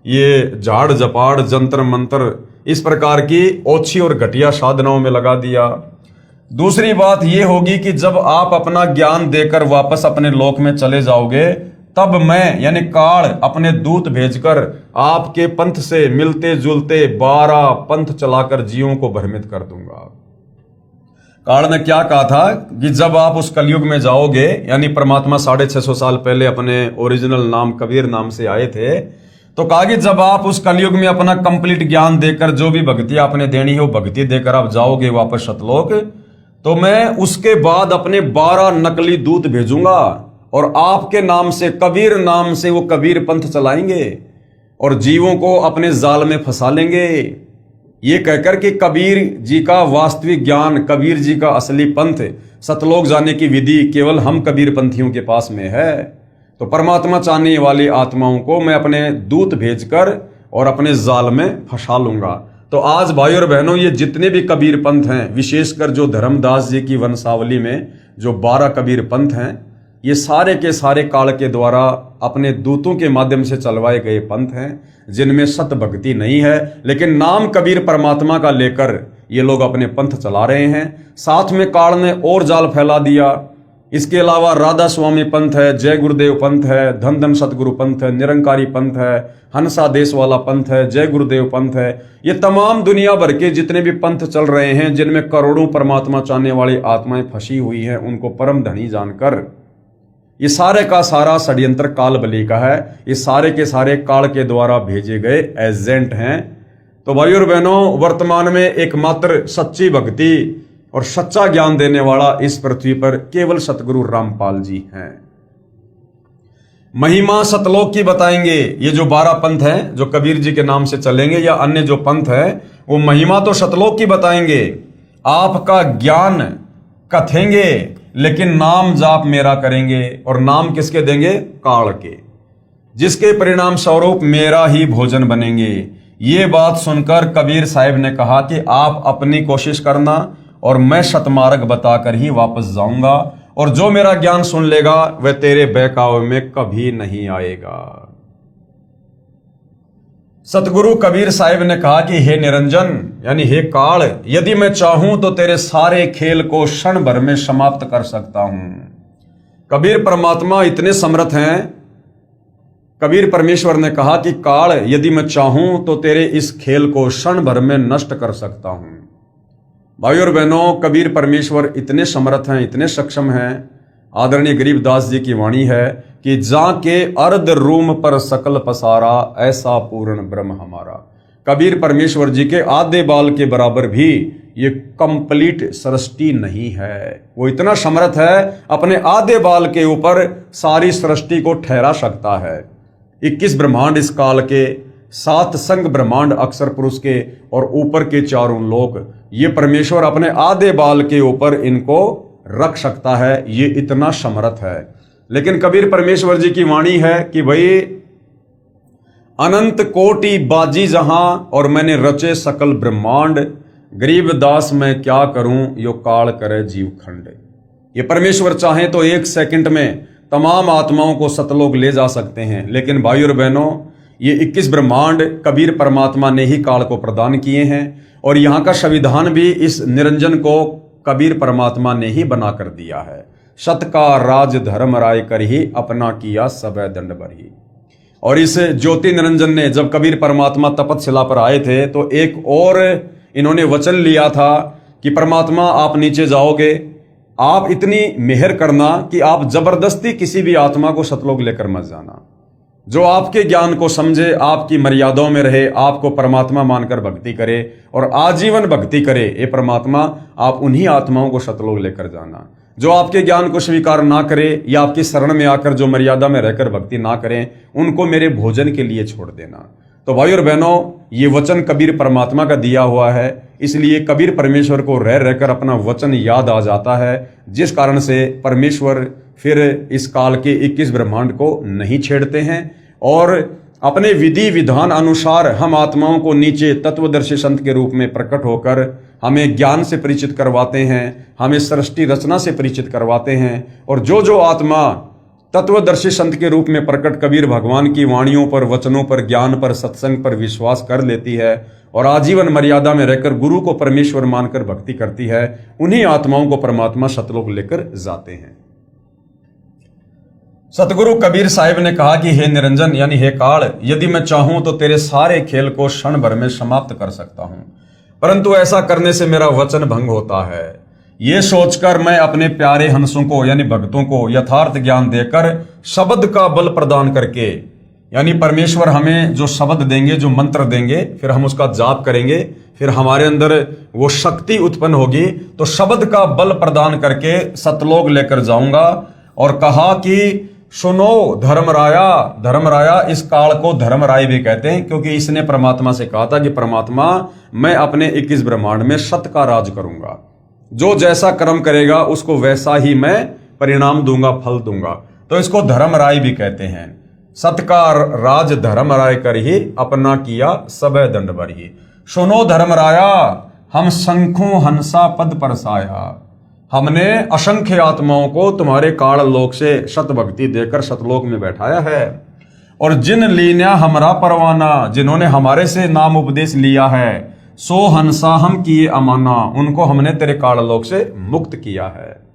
ये झाड़ जपाड़ जंतर मंत्र, इस प्रकार की ओछी और घटिया साधनाओं में लगा दिया। दूसरी बात यह होगी कि जब आप अपना ज्ञान देकर वापस अपने लोक में चले जाओगे, तब मैं यानी काल अपने दूत भेजकर आपके पंथ से मिलते जुलते 12 पंथ चलाकर जीवों को भ्रमित कर दूंगा। काल ने क्या कहा था कि जब आप उस कलयुग में जाओगे, यानी परमात्मा 650 साल पहले अपने ओरिजिनल नाम कबीर नाम से आए थे, तो कहा कि जब आप उस कलयुग में अपना कंप्लीट ज्ञान देकर जो भी भक्ति आपने देनी है वो भक्ति देकर आप जाओगे वापस सतलोक, तो मैं उसके बाद अपने 12 नकली दूत भेजूंगा और आपके नाम से कबीर नाम से वो कबीर पंथ चलाएंगे और जीवों को अपने जाल में फंसा लेंगे। ये कहकर कि कबीर जी का वास्तविक ज्ञान, कबीर जी का असली पंथ, सतलोक जाने की विधि केवल हम कबीर पंथियों के पास में है। तो परमात्मा चाहने वाली आत्माओं को मैं अपने दूत भेजकर और अपने जाल में फंसा लूंगा। तो आज भाई और बहनों, ये जितने भी कबीर पंथ हैं, विशेषकर जो धर्मदास जी की वंशावली में जो 12 कबीर पंथ हैं, ये सारे के सारे काल के द्वारा अपने दूतों के माध्यम से चलवाए गए पंथ हैं, जिनमें सत भक्ति नहीं है, लेकिन नाम कबीर परमात्मा का लेकर ये लोग अपने पंथ चला रहे हैं। साथ में काल ने और जाल फैला दिया। इसके अलावा राधा स्वामी पंथ है, जय गुरुदेव पंथ है, धन धन सतगुरु पंथ है, निरंकारी पंथ है, हंसा देश वाला पंथ है, जय गुरुदेव पंथ है। ये तमाम दुनिया भर के जितने भी पंथ चल रहे हैं, जिनमें करोड़ों परमात्मा चाहने वाली आत्माएं फंसी हुई हैं, उनको परम धनी जानकर ये सारे का सारा षड्यंत्र काल बली का है। ये सारे के सारे काल के द्वारा भेजे गए एजेंट हैं। तो भाई और बहनों, वर्तमान में एकमात्र सच्ची भक्ति और सच्चा ज्ञान देने वाला इस पृथ्वी पर केवल सतगुरु रामपाल जी हैं। महिमा सतलोक की बताएंगे। ये जो 12 पंथ हैं जो कबीर जी के नाम से चलेंगे या अन्य जो पंथ है, वो महिमा तो सतलोक की बताएंगे। आपका ज्ञान कथेंगे, लेकिन नाम जाप मेरा करेंगे। और नाम किसके देंगे? काल के, जिसके परिणाम स्वरूप मेरा ही भोजन बनेंगे। ये बात सुनकर कबीर साहिब ने कहा कि आप अपनी कोशिश करना और मैं सतमार्ग बताकर ही वापस जाऊंगा, और जो मेरा ज्ञान सुन लेगा वह तेरे बहकावे में कभी नहीं आएगा। सतगुरु कबीर साहिब ने कहा कि हे निरंजन, यानी हे काल, यदि मैं चाहूं तो तेरे सारे खेल को क्षण भर में समाप्त कर सकता हूं। कबीर परमात्मा इतने समर्थ हैं। कबीर परमेश्वर ने कहा कि काल, यदि मैं चाहूं तो तेरे इस खेल को क्षण भर में नष्ट कर सकता हूं। भाई और बहनों, कबीर परमेश्वर इतने समर्थ हैं, इतने सक्षम हैं। आदरणीय गरीबदास जी की वाणी है कि जाके अर्ध रूम पर सकल पसारा, ऐसा पूर्ण ब्रह्म हमारा। कबीर परमेश्वर जी के आधे बाल के बराबर भी ये कंप्लीट सृष्टि नहीं है। वो इतना समर्थ है, अपने आधे बाल के ऊपर सारी सृष्टि को ठहरा सकता है। 21 ब्रह्मांड इस काल के, 7 संग ब्रह्मांड अक्षर पुरुष के, और ऊपर के चारों लोक, ये परमेश्वर अपने आधे बाल के ऊपर इनको रख सकता है। ये इतना समर्थ है। लेकिन कबीर परमेश्वर जी की वाणी है कि भाई, अनंत कोटि बाजी जहां और मैंने रचे सकल ब्रह्मांड, गरीबदास मैं क्या करूं यो काल करे जीव खंड। ये परमेश्वर चाहे तो 1 सेकंड में तमाम आत्माओं को सतलोक ले जा सकते हैं। लेकिन भाई और बहनों, ये 21 ब्रह्मांड कबीर परमात्मा ने ही काल को प्रदान किए हैं, और यहाँ का संविधान भी इस निरंजन को कबीर परमात्मा ने ही बना कर दिया है। सत का राज धर्म राय कर ही अपना किया सबे दंड बरही। और इस ज्योति निरंजन ने जब कबीर परमात्मा तपतशिला पर आए थे, तो एक और इन्होंने वचन लिया था कि परमात्मा आप नीचे जाओगे, आप इतनी मेहर करना कि आप जबरदस्ती किसी भी आत्मा को सतलोक लेकर मत जाना। जो आपके ज्ञान को समझे, आपकी मर्यादाओं में रहे, आपको परमात्मा मानकर भक्ति करे और आजीवन भक्ति करे, ये परमात्मा आप उन्हीं आत्माओं को सतलोक लेकर जाना। जो आपके ज्ञान को स्वीकार ना करे या आपकी शरण में आकर जो मर्यादा में रहकर भक्ति ना करें, उनको मेरे भोजन के लिए छोड़ देना। तो भाई और बहनों, ये वचन कबीर परमात्मा का दिया हुआ है, इसलिए कबीर परमेश्वर को रह रहकर अपना वचन याद आ जाता है, जिस कारण से परमेश्वर फिर इस काल के 21 ब्रह्मांड को नहीं छेड़ते हैं, और अपने विधि विधान अनुसार हम आत्माओं को नीचे तत्वदर्शी संत के रूप में प्रकट होकर हमें ज्ञान से परिचित करवाते हैं, हमें सृष्टि रचना से परिचित करवाते हैं। और जो जो आत्मा तत्वदर्शी संत के रूप में प्रकट कबीर भगवान की वाणियों पर, वचनों पर, ज्ञान पर, सत्संग पर विश्वास कर लेती है और आजीवन मर्यादा में रहकर गुरु को परमेश्वर मानकर भक्ति करती है, उन्हीं आत्माओं को परमात्मा सतलोक लेकर जाते हैं। सतगुरु कबीर साहिब ने कहा कि हे निरंजन, यानी हे काल, यदि मैं चाहूं तो तेरे सारे खेल को क्षण भर में समाप्त कर सकता हूं, परंतु ऐसा करने से मेरा वचन भंग होता है। ये सोचकर मैं अपने प्यारे हंसों को यानी भक्तों को यथार्थ ज्ञान देकर शब्द का बल प्रदान करके, यानी परमेश्वर हमें जो शब्द देंगे, जो मंत्र देंगे, फिर हम उसका जाप करेंगे, फिर हमारे अंदर वो शक्ति उत्पन्न होगी, तो शब्द का बल प्रदान करके सतलोक लेकर जाऊंगा। और कहा कि सुनो धर्मराया। धर्मराया, इस काल को धर्मराय भी कहते हैं क्योंकि इसने परमात्मा से कहा था कि परमात्मा मैं अपने 21 ब्रह्मांड में सत का राज करूंगा, जो जैसा कर्म करेगा उसको वैसा ही मैं परिणाम दूंगा, फल दूंगा। तो इसको धर्मराय भी कहते हैं। सत का राज धर्मराय कर ही अपना किया सबे दंड बरही। सुनो धर्मराया, हम शंखों हंसा पद परसाया। हमने असंख्य आत्माओं को तुम्हारे काल लोक से सत भक्ति देकर सतलोक में बैठाया है। और जिन लीना हमरा परवाना, जिन्होंने हमारे से नाम उपदेश लिया है, सो हंसा हम किए अमाना, उनको हमने तेरे काल लोक से मुक्त किया है।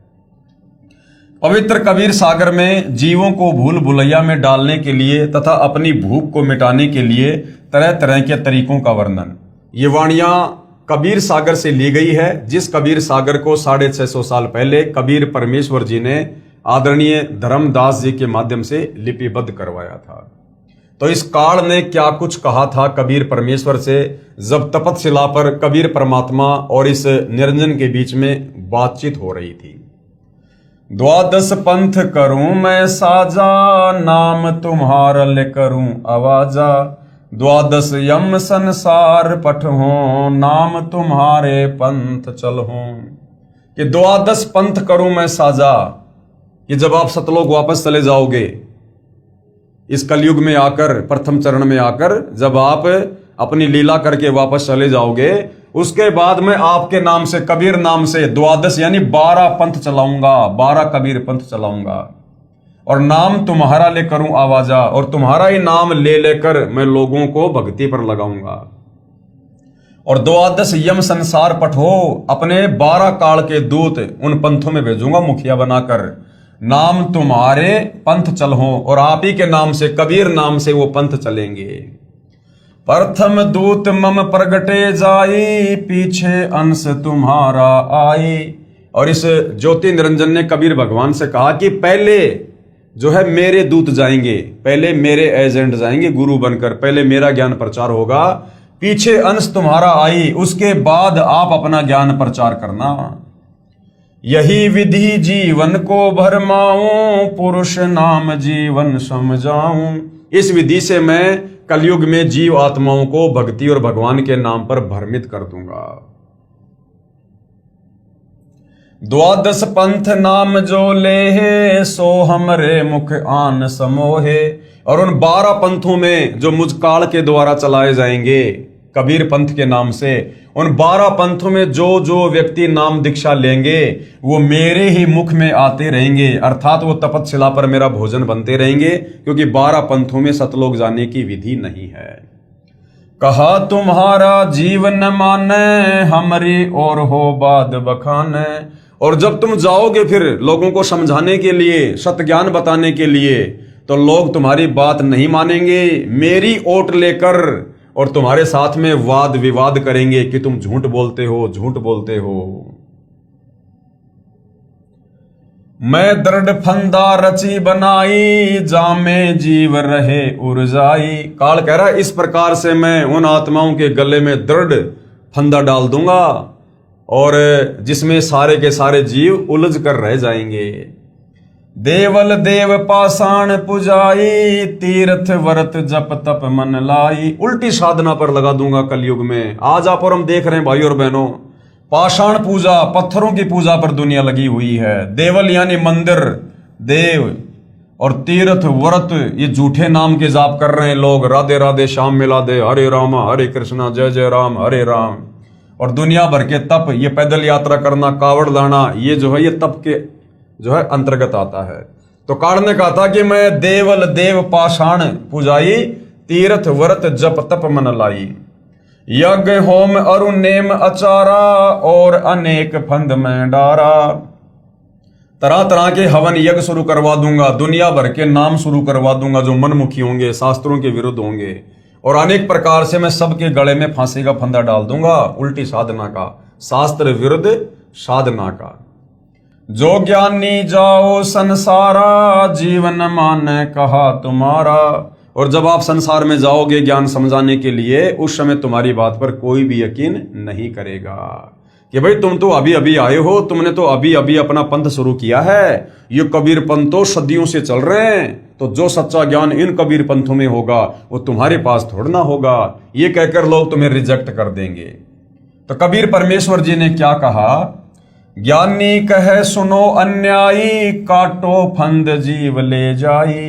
पवित्र कबीर सागर में जीवों को भूल भुलैया में डालने के लिए तथा अपनी भूख को मिटाने के लिए तरह तरह के तरीकों का वर्णन, ये वाणियां कबीर सागर से ली गई है, जिस कबीर सागर को 650 साल पहले कबीर परमेश्वर जी ने आदरणीय धर्मदास जी के माध्यम से लिपिबद्ध करवाया था। तो इस काल ने क्या कुछ कहा था कबीर परमेश्वर से, जब तपतशिला पर कबीर परमात्मा और इस निरंजन के बीच में बातचीत हो रही थी। द्वादश पंथ करूं मैं साजा, नाम तुम्हारा ले करूं आवाजा। द्वादश यम संसार पठो, नाम तुम्हारे पंथ चलहो। कि द्वादश पंथ करूं मैं साजा, कि जब आप सतलोक वापस चले जाओगे, इस कलयुग में आकर, प्रथम चरण में आकर जब आप अपनी लीला करके वापस चले जाओगे, उसके बाद मैं आपके नाम से, कबीर नाम से द्वादश यानी 12 पंथ चलाऊंगा, 12 कबीर पंथ चलाऊंगा। और नाम तुम्हारा ले करूं आवाजा, और तुम्हारा ही नाम ले लेकर मैं लोगों को भक्ति पर लगाऊंगा। और द्वादश यम संसार पठो, अपने 12 काल के दूत उन पंथों में भेजूंगा मुखिया बनाकर। नाम तुम्हारे पंथ चलहो, और आप ही के नाम से, कबीर नाम से वो पंथ चलेंगे। प्रथम दूत मम प्रगटे जाई, पीछे अंश तुम्हारा आई। और इस ज्योति निरंजन ने कबीर भगवान से कहा कि पहले जो है मेरे दूत जाएंगे, पहले मेरे एजेंट जाएंगे गुरु बनकर, पहले मेरा ज्ञान प्रचार होगा, पीछे अंश तुम्हारा आई, उसके बाद आप अपना ज्ञान प्रचार करना। यही विधि जीवन को भरमाऊं, पुरुष नाम जीवन समझाऊं। इस विधि से मैं कलयुग में जीव आत्माओं को भक्ति और भगवान के नाम पर भ्रमित कर दूंगा। द्वादश पंथ नाम जो ले है, सो हमरे मुख आन समोहे। और उन 12 पंथों में जो मुझ काल के द्वारा चलाए जाएंगे कबीर पंथ के नाम से, उन 12 पंथों में जो जो व्यक्ति नाम दीक्षा लेंगे वो मेरे ही मुख में आते रहेंगे, अर्थात वो तपतशिला पर मेरा भोजन बनते रहेंगे, क्योंकि 12 पंथों में सतलोक जाने की विधि नहीं है। कहा तुम्हारा जीवन माने, हमरी और हो बाद बखाने। और जब तुम जाओगे फिर लोगों को समझाने के लिए, सत ज्ञान बताने के लिए, तो लोग तुम्हारी बात नहीं मानेंगे, मेरी ओट लेकर और तुम्हारे साथ में वाद विवाद करेंगे कि तुम झूठ बोलते हो, झूठ बोलते हो। मैं दृढ़ फंदा रची बनाई, जामे जीव रहे उर्जाई। काल कह रहा है इस प्रकार से मैं उन आत्माओं के गले में दृढ़ फंदा डाल दूंगा और जिसमें सारे के सारे जीव उलझ कर रह जाएंगे। देवल देव पाषाण पुजाई, तीर्थ व्रत जप तप मन लाई। उल्टी साधना पर लगा दूंगा कलयुग में। आज आप और हम देख रहे हैं भाई और बहनों, पाषाण पूजा, पत्थरों की पूजा पर दुनिया लगी हुई है। देवल यानी मंदिर, देव, और तीर्थ व्रत ये झूठे नाम के जाप कर रहे हैं लोग। राधे राधे श्याम मिला दे, हरे राम हरे कृष्णा जय जय राम हरे राम। और दुनिया भर के तप, ये पैदल यात्रा करना, कावड़ लाना, ये जो है ये तप के जो है अंतर्गत आता है। तो काल ने कहा था कि मैं देवल देव पाषाण पुजाई, तीर्थ व्रत जप तप मन लाई। यज्ञ होम अरु नेम अचारा, और अनेक फंद में डारा। तरह तरह के हवन यज्ञ शुरू करवा दूंगा, दुनिया भर के नाम शुरू करवा दूंगा जो मनमुखी होंगे, शास्त्रों के विरुद्ध होंगे, और अनेक प्रकार से मैं सबके गले में फांसी का फंदा डाल दूंगा, उल्टी साधना का, शास्त्र विरुद्ध साधना का। जो ज्ञानी जाओ संसारा, जीवन माने कहा तुम्हारा। और जब आप संसार में जाओगे ज्ञान समझाने के लिए, उस समय तुम्हारी बात पर कोई भी यकीन नहीं करेगा, कि भाई तुम तो अभी अभी आए हो, तुमने तो अभी अभी अपना पंथ शुरू किया है, ये कबीर पंथ तो सदियों से चल रहे हैं, तो जो सच्चा ज्ञान इन कबीर पंथों में होगा वो तुम्हारे पास थोड़ा ना होगा। ये कहकर लोग तुम्हें रिजेक्ट कर देंगे। तो कबीर परमेश्वर जी ने क्या कहा, ज्ञानी कहे सुनो अन्यायी, काटो फंद जीव ले जाई।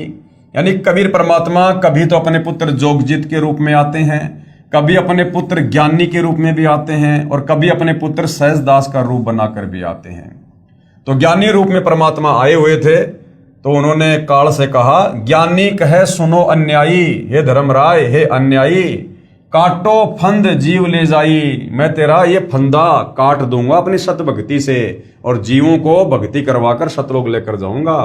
यानी कबीर परमात्मा कभी तो अपने पुत्र जोगजीत के रूप में आते हैं, कभी अपने पुत्र ज्ञानी के रूप में भी आते हैं, और कभी अपने पुत्र सहजदास का रूप बनाकर भी आते हैं। तो ज्ञानी रूप में परमात्मा आए हुए थे, तो उन्होंने काल से कहा, ज्ञानी कहे सुनो अन्यायी, हे धर्मराय, हे अन्यायी, काटो फंद जीव ले जाई। मैं तेरा ये फंदा काट दूंगा अपनी सत भक्ति से, और जीवों को भक्ति करवाकर सतलोक लेकर जाऊंगा।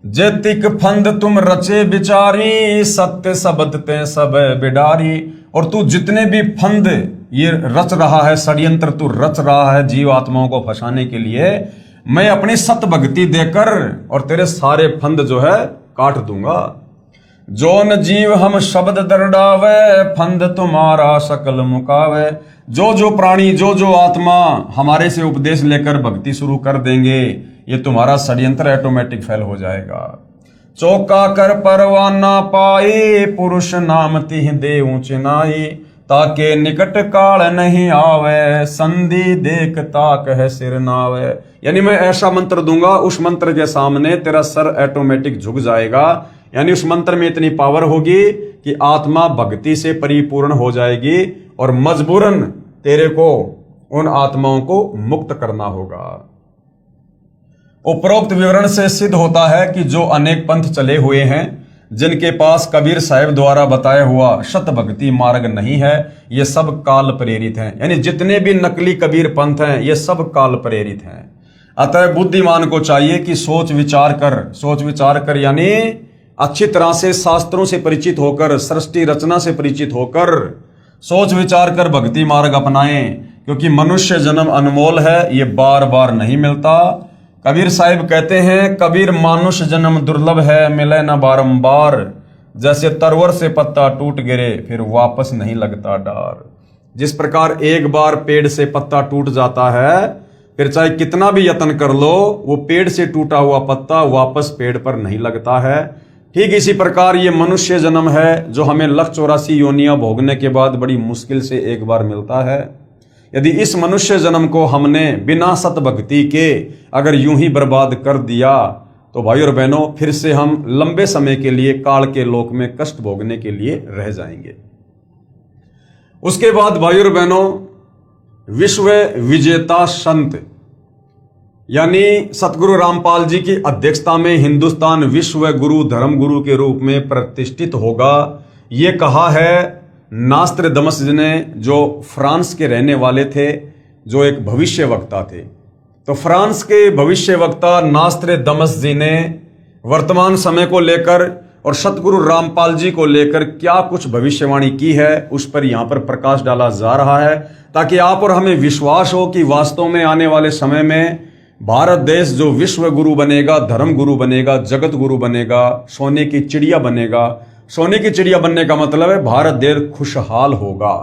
जैतिक फंद तुम रचे बिचारी, सत्य शब्द ते सब बिडारी। और तू जितने भी फंद ये रच रहा है, षड्यंत्र तू रच रहा है जीव आत्माओं को फंसाने के लिए, मैं अपनी सत भक्ति देकर और तेरे सारे फंद जो है काट दूंगा। जोन जीव हम शब्द दरडावे, फंद तुम्हारा सकल मुकावे। जो जो प्राणी, जो जो आत्मा हमारे से उपदेश लेकर भक्ति शुरू कर देंगे, ये तुम्हारा षड्यंत्र ऑटोमेटिक फेल हो जाएगा। चौका कर परवाना पाए, पुरुष नाम तिह दे ऊंचनाई। ताके निकट काल नहीं आवे, संधि देख ताक है सिर नावे। यानी मैं ऐसा मंत्र दूंगा, उस मंत्र के सामने तेरा सर ऑटोमेटिक झुक जाएगा। यानी उस मंत्र में इतनी पावर होगी कि आत्मा भक्ति से परिपूर्ण हो जाएगी, और मजबूरन तेरे को उन आत्माओं को मुक्त करना होगा। उपरोक्त विवरण से सिद्ध होता है कि जो अनेक पंथ चले हुए हैं, जिनके पास कबीर साहब द्वारा बताया हुआ शत भक्ति मार्ग नहीं है, ये सब काल प्रेरित हैं। यानी जितने भी नकली कबीर पंथ हैं, ये सब काल प्रेरित हैं। अतः बुद्धिमान को चाहिए कि सोच विचार कर यानी अच्छी तरह से शास्त्रों से परिचित होकर, सृष्टि रचना से परिचित होकर, सोच विचार कर भक्ति मार्ग अपनाएं। क्योंकि मनुष्य जन्म अनमोल है, ये बार बार नहीं मिलता। कबीर साहिब कहते हैं, कबीर मानुष जन्म दुर्लभ है, मिले न बारंबार। जैसे तरवर से पत्ता टूट गिरे, फिर वापस नहीं लगता डार। जिस प्रकार एक बार पेड़ से पत्ता टूट जाता है, फिर चाहे कितना भी यत्न कर लो, वो पेड़ से टूटा हुआ पत्ता वापस पेड़ पर नहीं लगता है। ठीक इसी प्रकार ये मनुष्य जन्म है, जो हमें 184 योनियां भोगने के बाद बड़ी मुश्किल से एक बार मिलता है। यदि इस मनुष्य जन्म को हमने बिना सत भक्ति के अगर यूं ही बर्बाद कर दिया, तो भाई और बहनों, फिर से हम लंबे समय के लिए काल के लोक में कष्ट भोगने के लिए रह जाएंगे। उसके बाद भाई और बहनों, विश्व विजेता संत यानी सतगुरु रामपाल जी की अध्यक्षता में हिंदुस्तान विश्व गुरु धर्म गुरु के रूप में प्रतिष्ठित होगा, ये कहा है नास्त्रदमस ने, जो फ्रांस के रहने वाले थे, जो एक भविष्य वक्ता थे। तो फ्रांस के भविष्य वक्ता नास्त्रदमस जी ने वर्तमान समय को लेकर और सतगुरु रामपाल जी को लेकर क्या कुछ भविष्यवाणी की है, उस पर यहां पर प्रकाश डाला जा रहा है, ताकि आप और हमें विश्वास हो कि वास्तव में आने वाले समय में भारत देश जो विश्व गुरु बनेगा, धर्म गुरु बनेगा, जगत गुरु बनेगा, सोने की चिड़िया बनेगा। सोने की चिड़िया बनने का मतलब है भारत देश खुशहाल होगा।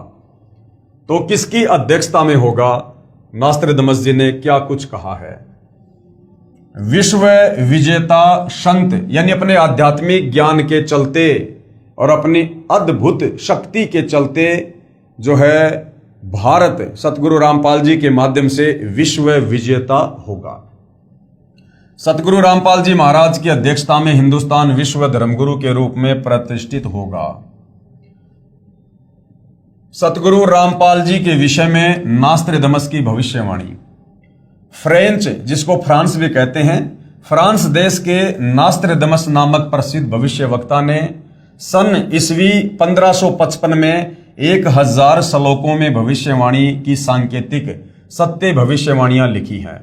तो किसकी अध्यक्षता में होगा? नास्त्रदमस जी ने क्या कुछ कहा है। विश्व विजेता संत यानी अपने आध्यात्मिक ज्ञान के चलते और अपनी अद्भुत शक्ति के चलते जो है भारत सतगुरु रामपाल जी के माध्यम से विश्व विजेता होगा। सतगुरु रामपाल जी महाराज की अध्यक्षता में हिंदुस्तान विश्व धर्मगुरु के रूप में प्रतिष्ठित होगा। सतगुरु रामपाल जी के विषय में नास्त्रदमस की भविष्यवाणी। फ्रेंच, जिसको फ्रांस भी कहते हैं, फ्रांस देश के नास्त्रदमस नामक प्रसिद्ध भविष्य वक्ता ने सन ईस्वी 1555 में 1000 श्लोकों में भविष्यवाणी की सांकेतिक सत्य भविष्यवाणियां लिखी हैं।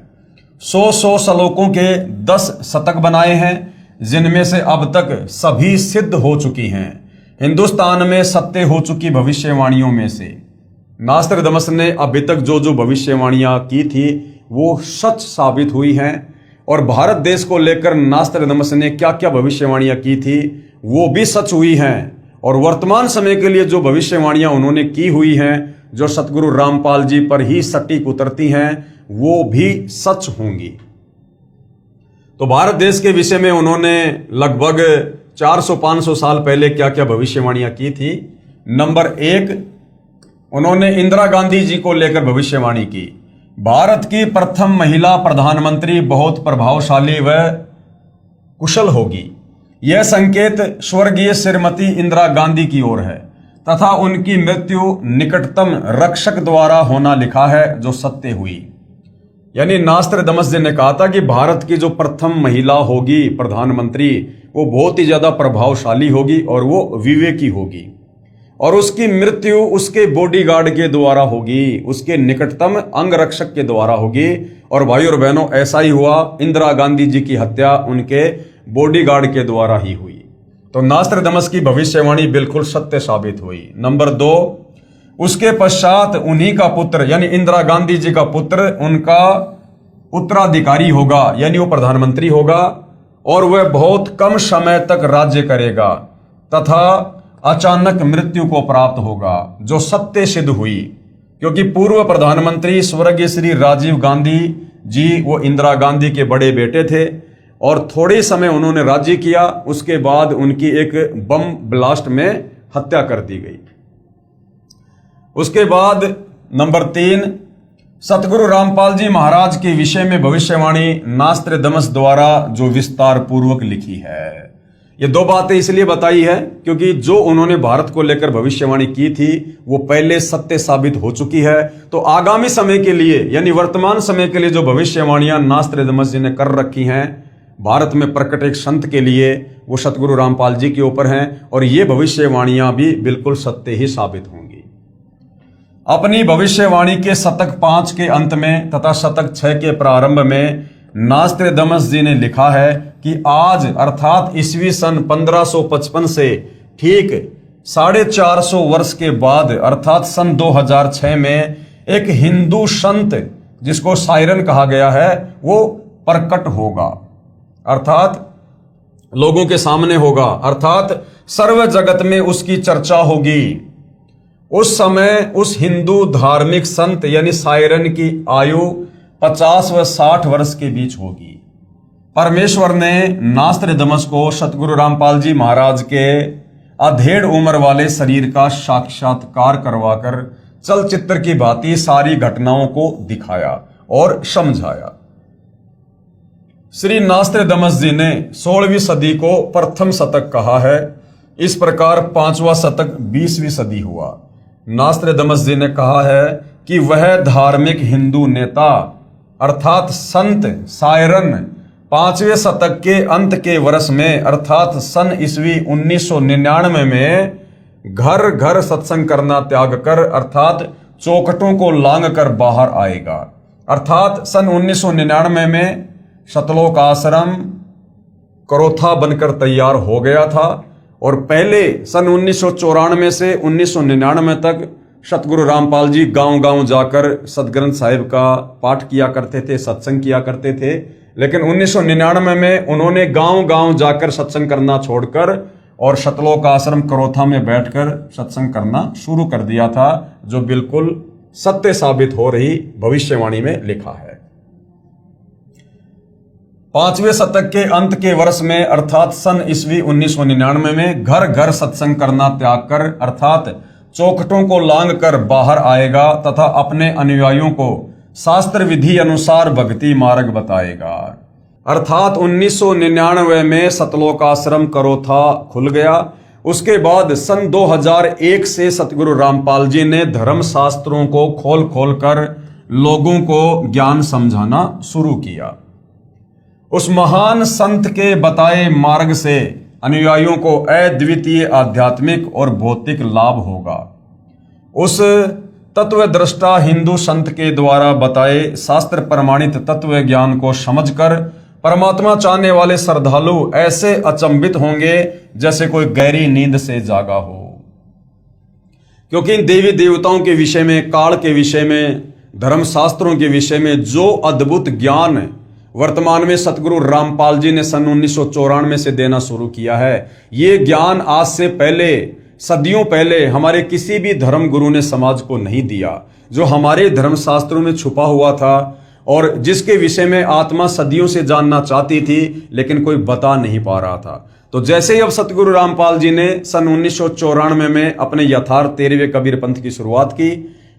100 श्लोकों के 10 शतक बनाए हैं, जिनमें से अब तक सभी सिद्ध हो चुकी हैं। हिंदुस्तान में सत्य हो चुकी भविष्यवाणियों में से नास्त्रदमस ने अभी तक जो जो भविष्यवाणियां की थी वो सच साबित हुई हैं, और भारत देश को लेकर नास्त्रदमस ने क्या क्या भविष्यवाणियां की थी वो भी सच हुई हैं। और वर्तमान समय के लिए जो भविष्यवाणियां उन्होंने की हुई हैं जो सतगुरु रामपाल जी पर ही सटीक उतरती हैं वो भी सच होंगी। तो भारत देश के विषय में उन्होंने लगभग 400-500 साल पहले क्या क्या भविष्यवाणियां की थी। नंबर 1, उन्होंने इंदिरा गांधी जी को लेकर भविष्यवाणी की। भारत की प्रथम महिला प्रधानमंत्री बहुत प्रभावशाली व कुशल होगी। यह संकेत स्वर्गीय श्रीमती इंदिरा गांधी की ओर है तथा उनकी मृत्यु निकटतम रक्षक द्वारा होना लिखा है, जो सत्य हुई। यानी नास्ट्राडामस जी ने कहा था कि भारत की जो प्रथम महिला होगी प्रधानमंत्री, वो बहुत ही ज्यादा प्रभावशाली होगी और वो विवेकी होगी, और उसकी मृत्यु उसके बॉडीगार्ड के द्वारा होगी, उसके निकटतम अंगरक्षक के द्वारा होगी। और भाई और बहनों, ऐसा ही हुआ। इंदिरा गांधी जी की हत्या उनके बॉडीगार्ड के द्वारा ही हुई। तो नास्ट्राडामस की भविष्यवाणी बिल्कुल सत्य साबित हुई। नंबर 2, उसके पश्चात उन्हीं का पुत्र यानी इंदिरा गांधी जी का पुत्र उनका उत्तराधिकारी होगा, यानी वो प्रधानमंत्री होगा, और वह बहुत कम समय तक राज्य करेगा तथा अचानक मृत्यु को प्राप्त होगा, जो सत्य सिद्ध हुई। क्योंकि पूर्व प्रधानमंत्री स्वर्गीय श्री राजीव गांधी जी वो इंदिरा गांधी के बड़े बेटे थे और थोड़े समय उन्होंने राज्य किया, उसके बाद उनकी एक बम ब्लास्ट में हत्या कर दी गई। उसके बाद नंबर 3, सतगुरु रामपाल जी महाराज के विषय में भविष्यवाणी नास्ट्राडामस द्वारा जो विस्तार पूर्वक लिखी है। ये 2 बातें इसलिए बताई है क्योंकि जो उन्होंने भारत को लेकर भविष्यवाणी की थी वो पहले सत्य साबित हो चुकी है। तो आगामी समय के लिए यानी वर्तमान समय के लिए जो भविष्यवाणियां नास्ट्राडामस जी ने कर रखी हैं भारत में प्रकट एक संत के लिए, वो सतगुरु रामपाल जी के ऊपर हैं, और ये भविष्यवाणियां भी बिल्कुल सत्य ही साबित होंगी। अपनी भविष्यवाणी के शतक 5 के अंत में तथा शतक 6 के प्रारंभ में नास्ट्राडामस जी ने लिखा है कि आज अर्थात ईस्वी सन 1555 से ठीक 450 वर्ष के बाद अर्थात सन 2006 में एक हिंदू संत जिसको सायरन कहा गया है वो प्रकट होगा, अर्थात लोगों के सामने होगा, अर्थात सर्व जगत में उसकी चर्चा होगी। उस समय उस हिंदू धार्मिक संत यानी सायरन की आयु 50 व 60 वर्ष के बीच होगी। परमेश्वर ने नास्ट्राडामस को सतगुरु रामपाल जी महाराज के अधेड़ उम्र वाले शरीर का साक्षात्कार करवाकर चलचित्र की भांति सारी घटनाओं को दिखाया और समझाया। श्री नास्ट्राडामस जी ने 16वीं सदी को प्रथम शतक कहा है। इस प्रकार 5वां शतक 20वीं सदी हुआ। नास्ट्राडामस जी ने कहा है कि वह धार्मिक हिंदू नेता अर्थात संत सायरन 5वें शतक के अंत के वर्ष में अर्थात सन ईस्वी 1999 में घर घर सत्संग करना त्याग कर अर्थात चौखटों को लांग कर बाहर आएगा। अर्थात सन 1999 में सतलोक आश्रम करोथा बनकर तैयार हो गया था और पहले सन 1994 से 1999 तक सतगुरु रामपाल जी गांव-गांव जाकर सतग्रंथ साहिब का पाठ किया करते थे, सत्संग किया करते थे। लेकिन 1999 में उन्होंने गांव-गांव जाकर सत्संग करना छोड़कर और सतलोक आश्रम करोथा में बैठकर सत्संग करना शुरू कर दिया था, जो बिल्कुल सत्य साबित हो रही भविष्यवाणी में लिखा है। 5वें शतक के अंत के वर्ष में अर्थात सन ईस्वी 1999 में घर घर सत्संग करना त्याग कर अर्थात चौखटों को लांग कर बाहर आएगा तथा अपने अनुयायियों को शास्त्र विधि अनुसार भक्ति मार्ग बताएगा। अर्थात 1999 में सतलोक आश्रम करोथा खुल गया। उसके बाद सन 2001 से सतगुरु रामपाल जी ने धर्म शास्त्रों को खोल खोल कर लोगों को ज्ञान समझाना शुरू किया। उस महान संत के बताए मार्ग से अनुयायियों को अद्वितीय आध्यात्मिक और भौतिक लाभ होगा। उस तत्व दृष्टा हिंदू संत के द्वारा बताए शास्त्र प्रमाणित तत्व ज्ञान को समझकर परमात्मा चाहने वाले श्रद्धालु ऐसे अचंभित होंगे जैसे कोई गहरी नींद से जागा हो। क्योंकि इन देवी देवताओं के विषय में, काल के विषय में, धर्म शास्त्रों के विषय में जो अद्भुत ज्ञान वर्तमान में सतगुरु रामपाल जी ने सन 1994 से देना शुरू किया है, ये ज्ञान आज से पहले सदियों पहले हमारे किसी भी धर्म गुरु ने समाज को नहीं दिया, जो हमारे धर्मशास्त्रों में छुपा हुआ था और जिसके विषय में आत्मा सदियों से जानना चाहती थी लेकिन कोई बता नहीं पा रहा था। तो जैसे ही अब सतगुरु रामपाल जी ने सन 1994 में अपने यथार्थ 13वें कबीर पंथ की शुरुआत की,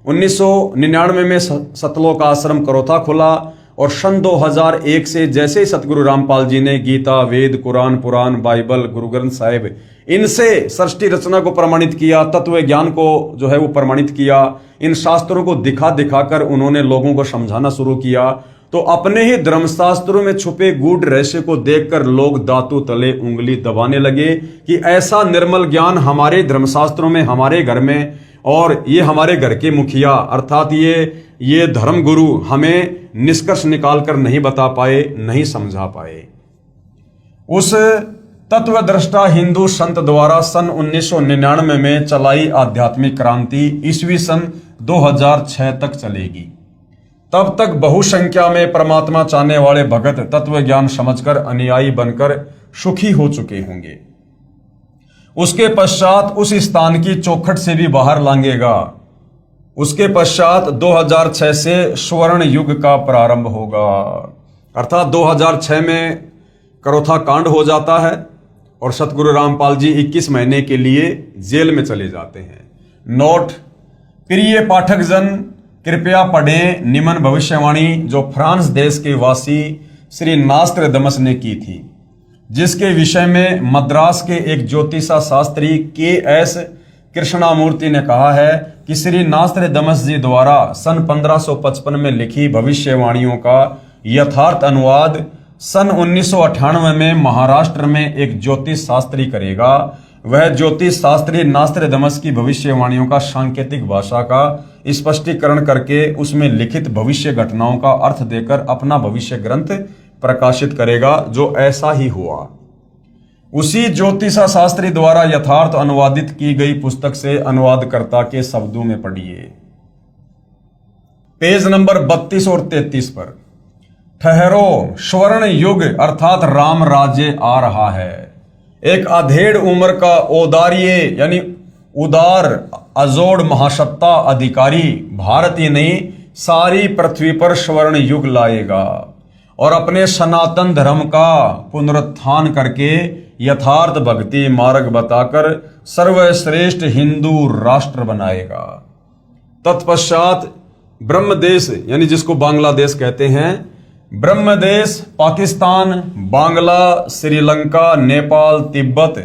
1999 में सतलोक आश्रम करोथा खुला और सन 2001 से जैसे ही सतगुरु रामपाल जी ने गीता, वेद, कुरान, पुराण, बाइबल, गुरु ग्रंथ साहिब इनसे सृष्टि रचना को प्रमाणित किया, तत्व ज्ञान को जो है वो प्रमाणित किया, इन शास्त्रों को दिखा दिखाकर उन्होंने लोगों को समझाना शुरू किया, तो अपने ही धर्मशास्त्रों में छुपे गूढ़ रहस्य को देखकर लोग दांतों तले उंगली दबाने लगे कि ऐसा निर्मल ज्ञान हमारे धर्मशास्त्रों में, हमारे घर में, और ये हमारे घर के मुखिया अर्थात ये धर्म गुरु हमें निष्कर्ष निकालकर नहीं बता पाए, नहीं समझा पाए। उस तत्वदृष्टा हिंदू संत द्वारा सन 1999 में चलाई आध्यात्मिक क्रांति ईस्वी सन 2006 तक चलेगी। तब तक बहुसंख्या में परमात्मा चाहने वाले भगत तत्व ज्ञान समझकर अनुयायी बनकर सुखी हो चुके होंगे। उसके पश्चात उस स्थान की चौखट से भी बाहर लांघेगा। उसके पश्चात 2006 से स्वर्ण युग का प्रारंभ होगा, अर्थात 2006 में करोथा कांड हो जाता है और सतगुरु रामपाल जी 21 महीने के लिए जेल में चले जाते हैं। नोट: प्रिय पाठक जन, कृपया पढ़ें निम्न भविष्यवाणी जो फ्रांस देश के वासी श्री नास्त्रदमस ने की थी, जिसके विषय में मद्रास के एक ज्योतिषा शास्त्री के.एस. कृष्णामूर्ति ने कहा है कि श्री नास्त्रदमस जी द्वारा सन 1555 में लिखी भविष्यवाणियों का यथार्थ अनुवाद सन 1998 में महाराष्ट्र में एक ज्योतिष शास्त्री करेगा। वह ज्योतिष शास्त्री नास्त्रदमस की भविष्यवाणियों का सांकेतिक भाषा का स्पष्टीकरण करके उसमें लिखित भविष्य घटनाओं का अर्थ देकर अपना भविष्य ग्रंथ प्रकाशित करेगा, जो ऐसा ही हुआ। उसी ज्योतिषा शास्त्री द्वारा यथार्थ अनुवादित की गई पुस्तक से अनुवादकर्ता के शब्दों में पढ़िए। पेज नंबर 32 और 33 पर, ठहरो, स्वर्ण युग अर्थात राम राज्य आ रहा है। एक अधेड़ उम्र का औदार्य यानी उदार अजोड़ महासत्ता अधिकारी भारत ही नहीं सारी पृथ्वी पर स्वर्ण युग लाएगा और अपने सनातन धर्म का पुनरुत्थान करके यथार्थ भक्ति मार्ग बताकर सर्वश्रेष्ठ हिंदू राष्ट्र बनाएगा। तत्पश्चात ब्रह्मदेश यानी जिसको बांग्लादेश कहते हैं, ब्रह्मदेश पाकिस्तान, बांग्ला, श्रीलंका, नेपाल, तिब्बत,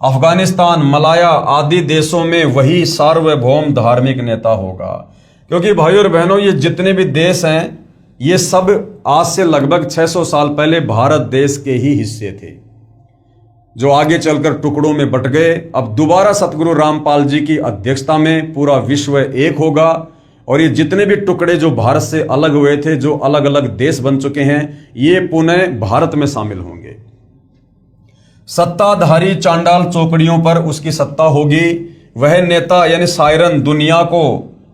अफगानिस्तान, मलाया आदि देशों में वही सार्वभौम धार्मिक नेता होगा। क्योंकि भाइयों और बहनों, ये जितने भी देश हैं ये सब आज से लगभग 600 साल पहले भारत देश के ही हिस्से थे, जो आगे चलकर टुकड़ों में बट गए। अब दोबारा सतगुरु रामपाल जी की अध्यक्षता में पूरा विश्व एक होगा और ये जितने भी टुकड़े जो भारत से अलग हुए थे, जो अलग अलग देश बन चुके हैं, ये पुनः भारत में शामिल होंगे। सत्ताधारी चांडाल चौकड़ियों पर उसकी सत्ता होगी। वह नेता यानी सायरन दुनिया को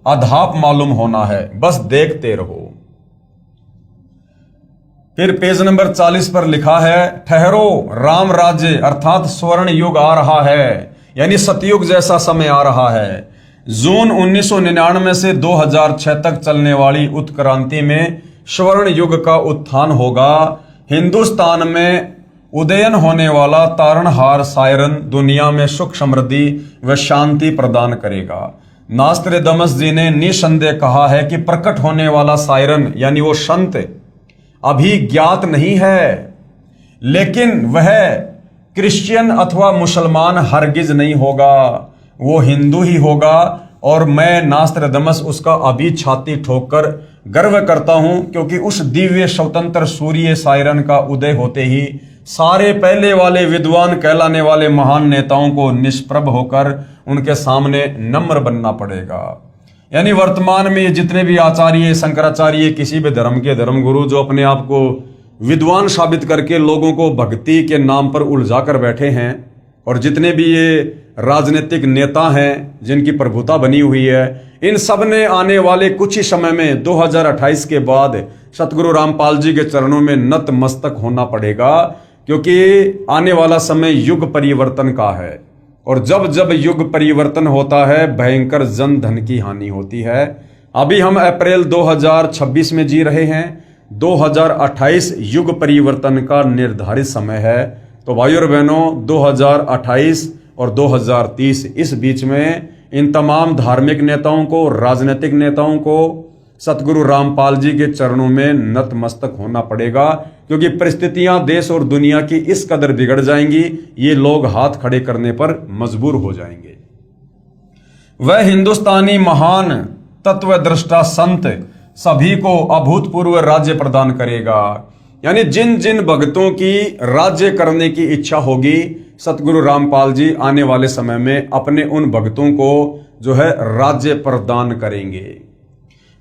अधाप मालूम होना है, बस देखते रहो। फिर पेज नंबर 40 पर लिखा है, ठहरो, राम राज्य अर्थात स्वर्ण युग आ रहा है, यानी सतयुग जैसा समय आ रहा है। जून 1999 से 2006 तक चलने वाली उत्क्रांति में स्वर्ण युग का उत्थान होगा। हिंदुस्तान में उदयन होने वाला तारणहार सायरन दुनिया में सुख समृद्धि व शांति प्रदान करेगा। नास्त्रदमस जी ने निसंदेह कहा है कि प्रकट होने वाला सायरन यानी वो संत अभी ज्ञात नहीं है, लेकिन वह क्रिश्चियन अथवा मुसलमान हरगिज नहीं होगा, वो हिंदू ही होगा। और मैं नास्त्रदमस उसका अभी छाती ठोककर गर्व करता हूं, क्योंकि उस दिव्य स्वतंत्र सूर्य सायरन का उदय होते ही सारे पहले वाले विद्वान कहलाने वाले महान नेताओं को निष्प्रभ होकर उनके सामने नम्र बनना पड़ेगा। यानी वर्तमान में जितने भी आचार्य, शंकराचार्य, किसी भी धर्म के धर्मगुरु जो अपने आप को विद्वान साबित करके लोगों को भक्ति के नाम पर उलझा कर बैठे हैं, और जितने भी ये राजनीतिक नेता हैं जिनकी प्रभुता बनी हुई है, इन सब ने आने वाले कुछ ही समय में 2028 के बाद सतगुरु रामपाल जी के चरणों में नतमस्तक होना पड़ेगा, क्योंकि आने वाला समय युग परिवर्तन का है। और जब जब युग परिवर्तन होता है भयंकर जन धन की हानि होती है। अभी हम अप्रैल 2026 में जी रहे हैं। 2028 युग परिवर्तन का निर्धारित समय है। तो भाइयों और बहनों, 2028 और 2030 इस बीच में इन तमाम धार्मिक नेताओं को, राजनीतिक नेताओं को सतगुरु रामपाल जी के चरणों में नतमस्तक होना पड़ेगा, क्योंकि परिस्थितियां देश और दुनिया की इस कदर बिगड़ जाएंगी, ये लोग हाथ खड़े करने पर मजबूर हो जाएंगे। वह हिंदुस्तानी महान तत्वदृष्टा संत सभी को अभूतपूर्व राज्य प्रदान करेगा। यानी जिन जिन भक्तों की राज्य करने की इच्छा होगी, सतगुरु रामपाल जी आने वाले समय में अपने उन भक्तों को जो है राज्य प्रदान करेंगे।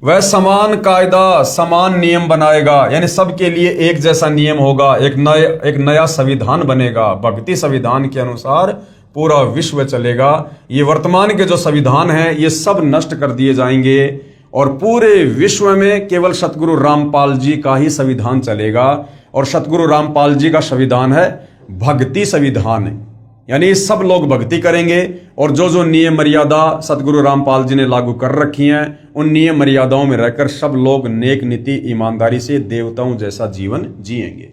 वह समान कायदा, समान नियम बनाएगा, यानी सबके लिए एक जैसा नियम होगा। एक नया संविधान बनेगा, भक्ति संविधान के अनुसार पूरा विश्व चलेगा। ये वर्तमान के जो संविधान है ये सब नष्ट कर दिए जाएंगे और पूरे विश्व में केवल सतगुरु रामपाल जी का ही संविधान चलेगा। और सतगुरु रामपाल जी का संविधान है भक्ति संविधान, यानी सब लोग भक्ति करेंगे और जो जो नियम मर्यादा सतगुरु रामपाल जी ने लागू कर रखी हैं उन नियम मर्यादाओं में रहकर सब लोग नेक नीति ईमानदारी से देवताओं जैसा जीवन जिएंगे।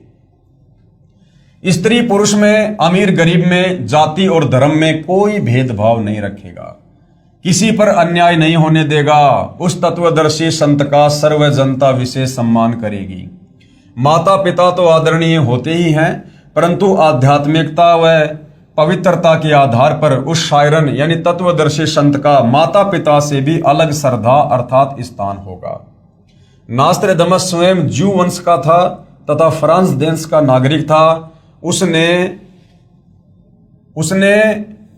स्त्री पुरुष में, अमीर गरीब में, जाति और धर्म में कोई भेदभाव नहीं रखेगा, किसी पर अन्याय नहीं होने देगा। उस तत्वदर्शी संत का सर्व जनता विशेष सम्मान करेगी। माता पिता तो आदरणीय होते ही हैं, परंतु आध्यात्मिकता व पवित्रता के आधार पर उस शायरन यानी तत्वदर्शी संत का माता पिता से भी अलग श्रद्धा अर्थात स्थान होगा। नास्त्रदामस स्वयं ज्यू वंश का था तथा फ्रांस देश का नागरिक था। उसने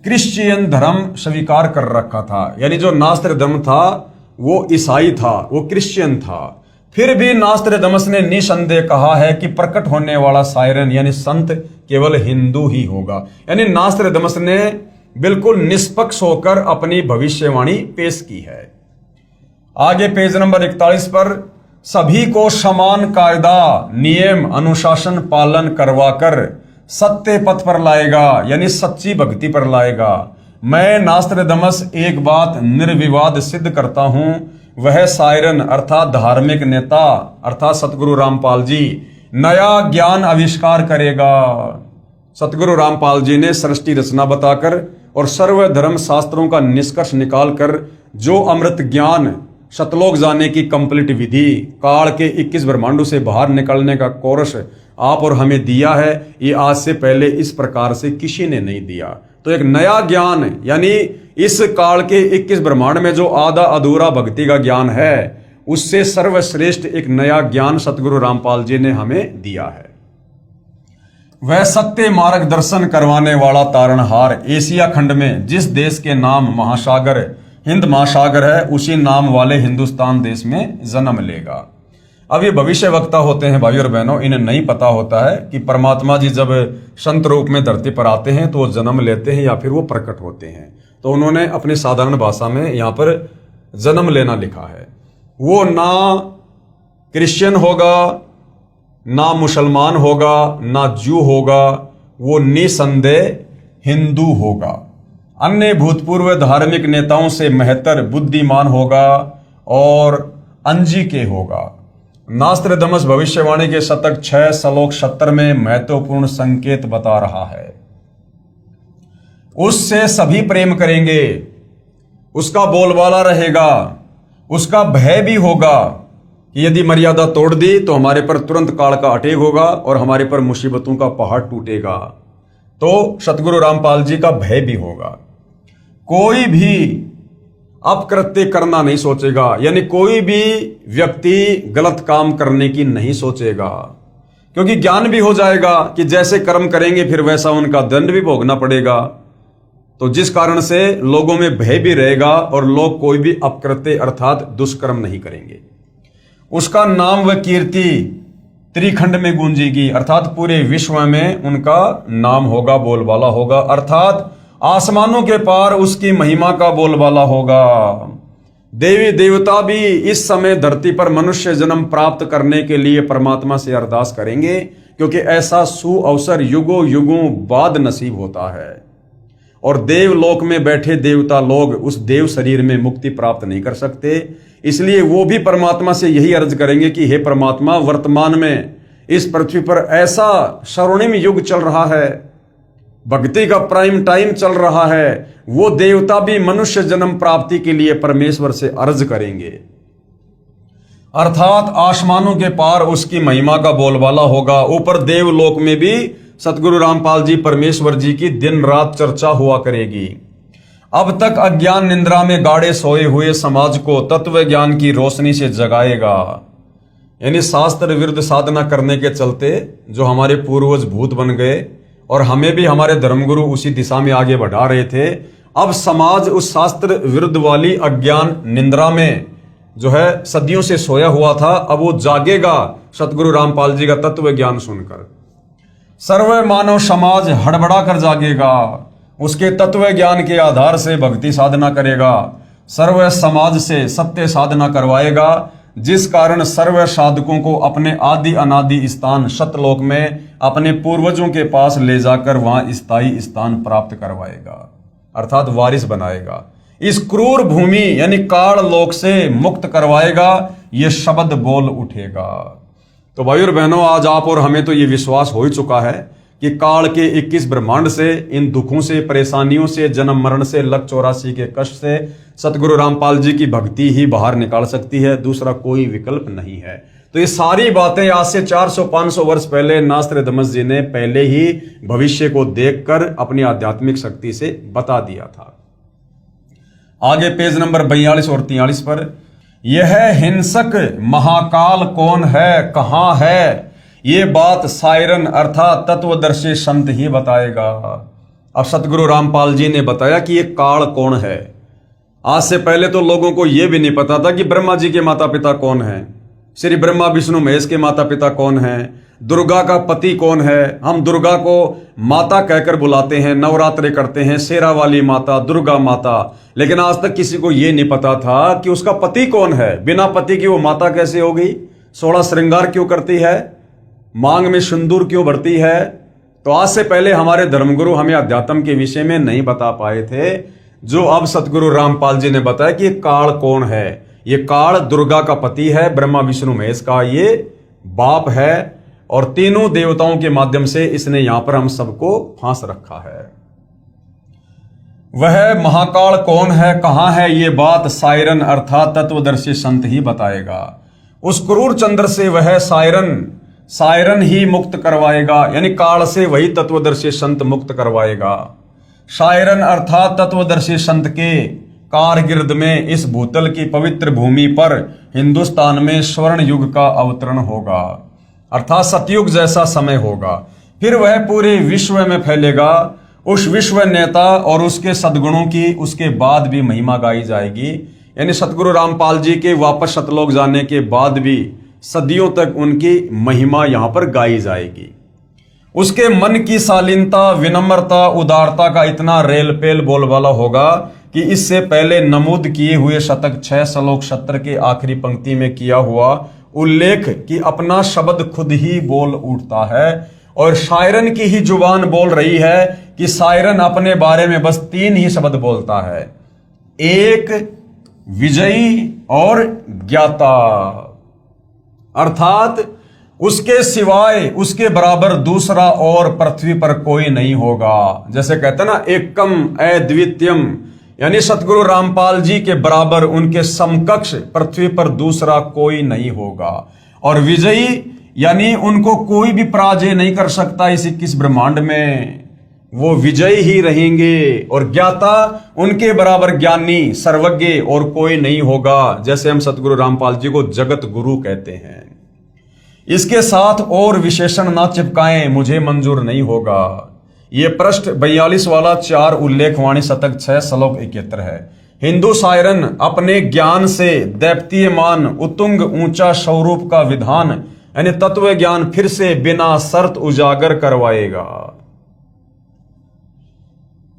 क्रिश्चियन धर्म स्वीकार कर रखा था, यानी जो नास्त्रदामस था वो ईसाई था, वो क्रिश्चियन था। फिर भी नास्त्रदामस ने निसंदेह कहा है कि प्रकट होने वाला शायरन यानी संत केवल हिंदू ही होगा। यानी नास्त्रदामस ने बिल्कुल निष्पक्ष होकर अपनी भविष्यवाणी पेश की है। आगे पेज नंबर 41 पर सभी को समान कायदा, नियम, अनुशासन पालन करवाकर सत्य पथ पर लाएगा, यानी सच्ची भक्ति पर लाएगा। मैं नास्त्रदामस एक बात निर्विवाद सिद्ध करता हूं, वह शायरन अर्थात धार्मिक नेता अर्थात सतगुरु रामपाल जी नया ज्ञान आविष्कार करेगा। सतगुरु रामपाल जी ने सृष्टि रचना बताकर और सर्व धर्म शास्त्रों का निष्कर्ष निकालकर जो अमृत ज्ञान, शतलोक जाने की कंप्लीट विधि, काल के 21 ब्रह्मांडों से बाहर निकलने का कोर्स आप और हमें दिया है, ये आज से पहले इस प्रकार से किसी ने नहीं दिया। तो एक नया ज्ञान, यानी इस काल के 21 ब्रह्मांड में जो आधा अधूरा भक्ति का ज्ञान है उससे सर्वश्रेष्ठ एक नया ज्ञान सतगुरु रामपाल जी ने हमें दिया है। वह सत्य मार्गदर्शन करवाने वाला तारणहार एशिया खंड में जिस देश के नाम महासागर हिंद महासागर है उसी नाम वाले हिंदुस्तान देश में जन्म लेगा। अब ये भविष्य वक्ता होते हैं भाइयों और बहनों, इन्हें नहीं पता होता है कि परमात्मा जी जब संत रूप में धरती पर आते हैं तो वो जन्म लेते हैं या फिर वो प्रकट होते हैं। तो उन्होंने अपनी साधारण भाषा में यहाँ पर जन्म लेना लिखा है। वो ना क्रिश्चियन होगा, ना मुसलमान होगा, ना जू होगा, वो निसंदेह हिंदू होगा। अन्य भूतपूर्व धार्मिक नेताओं से महत्तर बुद्धिमान होगा और अंजिके होगा। नास्त्रदामस भविष्यवाणी के शतक 6 श्लोक 70 में महत्वपूर्ण संकेत बता रहा है। उससे सभी प्रेम करेंगे, उसका बोलबाला रहेगा, उसका भय भी होगा कि यदि मर्यादा तोड़ दी तो हमारे पर तुरंत काल का अटैक होगा और हमारे पर मुसीबतों का पहाड़ टूटेगा। तो सतगुरु रामपाल जी का भय भी होगा। कोई भी अपकृत्य करना नहीं सोचेगा, यानी कोई भी व्यक्ति गलत काम करने की नहीं सोचेगा, क्योंकि ज्ञान भी हो जाएगा कि जैसे कर्म करेंगे फिर वैसा उनका दंड भी भोगना पड़ेगा। तो जिस कारण से लोगों में भय भी रहेगा और लोग कोई भी अपकृत्य अर्थात दुष्कर्म नहीं करेंगे। उसका नाम व कीर्ति त्रिखंड में गूंजेगी, अर्थात पूरे विश्व में उनका नाम होगा, बोलबाला होगा, अर्थात आसमानों के पार उसकी महिमा का बोलबाला होगा। देवी देवता भी इस समय धरती पर मनुष्य जन्म प्राप्त करने के लिए परमात्मा से अरदास करेंगे, क्योंकि ऐसा सुअवसर युगों युगों बाद नसीब होता है। और देवलोक में बैठे देवता लोग उस देव शरीर में मुक्ति प्राप्त नहीं कर सकते। इसलिए वो भी परमात्मा से यही अर्ज करेंगे कि हे परमात्मा, वर्तमान में इस पृथ्वी पर ऐसा स्वर्णिम युग चल रहा है, भक्ति का प्राइम टाइम चल रहा है, वो देवता भी मनुष्य जन्म प्राप्ति के लिए परमेश्वर से अर्ज करेंगे। अर्थात आसमानों के पार उसकी महिमा का बोलबाला होगा। ऊपर देवलोक में भी सतगुरु रामपाल जी परमेश्वर जी की दिन रात चर्चा हुआ करेगी। अब तक अज्ञान निंद्रा में गाड़े सोए हुए समाज को तत्व ज्ञान की रोशनी से जगाएगा। यानी शास्त्र विरुद्ध साधना करने के चलते जो हमारे पूर्वज भूत बन गए और हमें भी हमारे धर्मगुरु उसी दिशा में आगे बढ़ा रहे थे, अब समाज उस शास्त्र विरुद्ध वाली अज्ञान निंद्रा में जो है सदियों से सोया हुआ था, अब वो जागेगा सतगुरु रामपाल जी का तत्व ज्ञान सुनकर। सर्व मानव समाज हड़बड़ा कर जागेगा, उसके तत्व ज्ञान के आधार से भक्ति साधना करेगा, सर्व समाज से सत्य साधना करवाएगा, जिस कारण सर्व साधकों को अपने आदि अनादि स्थान सतलोक में अपने पूर्वजों के पास ले जाकर वहां स्थायी स्थान प्राप्त करवाएगा, अर्थात वारिस बनाएगा। इस क्रूर भूमि यानी काल लोक से मुक्त करवाएगा, ये शब्द बोल उठेगा। तो भाई और बहनों, आज आप और हमें तो ये विश्वास हो ही चुका है कि काल के 21 ब्रह्मांड से, इन दुखों से, परेशानियों से, जन्म मरण से, लक 84 के कष्ट से सतगुरु रामपाल जी की भक्ति ही बाहर निकाल सकती है, दूसरा कोई विकल्प नहीं है। तो ये सारी बातें आज से 400-500 वर्ष पहले नास्त्रदमस जी ने पहले ही भविष्य को देखकर अपनी आध्यात्मिक शक्ति से बता दिया था। आगे पेज नंबर 42 और 43 पर, यह हिंसक महाकाल कौन है, कहां है, ये बात सायरन अर्थात तत्वदर्शी संत ही बताएगा। अब सतगुरु रामपाल जी ने बताया कि ये काल कौन है। आज से पहले तो लोगों को यह भी नहीं पता था कि ब्रह्मा जी के माता पिता कौन हैं, श्री ब्रह्मा विष्णु महेश के माता पिता कौन हैं, दुर्गा का पति कौन है। हम दुर्गा को माता कहकर बुलाते हैं, नवरात्रे करते हैं, शेरा वाली माता, दुर्गा माता, लेकिन आज तक किसी को यह नहीं पता था कि उसका पति कौन है। बिना पति की वो माता कैसे होगी, 16 श्रृंगार क्यों करती है, मांग में सिंदूर क्यों भरती है। तो आज से पहले हमारे धर्मगुरु हमें अध्यात्म के विषय में नहीं बता पाए थे, जो अब सतगुरु रामपाल जी ने बताया कि ये काल कौन है। ये काल दुर्गा का पति है, ब्रह्मा विष्णु महेश का ये बाप है, और तीनों देवताओं के माध्यम से इसने यहां पर हम सबको फांस रखा है। वह महाकाल कौन है, कहां है, ये बात सायरन अर्थात तत्वदर्शी संत ही बताएगा। उस क्रूर चंद्र से वह सायरन ही मुक्त करवाएगा, यानी काल से वही तत्वदर्शी संत मुक्त करवाएगा। सायरन अर्थात तत्वदर्शी संत के कारगिर्द में इस भूतल की पवित्र भूमि पर हिंदुस्तान में स्वर्ण युग का अवतरण होगा, अर्थात सतयुग जैसा समय होगा। फिर वह पूरे विश्व में फैलेगा। उस विश्व नेता और उसके सद्गुणों की उसके बाद भी महिमा गाई जाएगी, यानी सतगुरु रामपाल जी के वापस सतलोक जाने के बाद भी सदियों तक उनकी महिमा यहां पर गाई जाएगी। उसके मन की शालीनता, विनम्रता, उदारता का इतना रेलपेल बोलबाला होगा कि इससे पहले नमूद किए हुए शतक 6 श्लोक 70 के आखिरी पंक्ति में किया हुआ उल्लेख कि अपना शब्द खुद ही बोल उठता है, और शायरन की ही जुबान बोल रही है कि शायरन अपने बारे में बस 3 ही शब्द बोलता है, एक, विजयी और ज्ञाता, अर्थात उसके सिवाय उसके बराबर दूसरा और पृथ्वी पर कोई नहीं होगा। जैसे कहते हैं ना, एकम अद्वितीयम, यानी सतगुरु रामपाल जी के बराबर, उनके समकक्ष पृथ्वी पर दूसरा कोई नहीं होगा। और विजयी यानी उनको कोई भी पराजय नहीं कर सकता इस 21 ब्रह्मांड में, वो विजयी ही रहेंगे। और ज्ञाता, उनके बराबर ज्ञानी, सर्वज्ञ और कोई नहीं होगा। जैसे हम सतगुरु रामपाल जी को जगत गुरु कहते हैं। इसके साथ और विशेषण ना चिपकाएं, मुझे मंजूर नहीं होगा। ये पृष्ठ 42 वाला 4 उल्लेख वाणी शतक 6 श्लोक 71 है। हिंदू शायरन अपने ज्ञान से दैप्तीयमान उत्तुंग ऊंचा स्वरूप का विधान यानी तत्व ज्ञान फिर से बिना शर्त उजागर करवाएगा।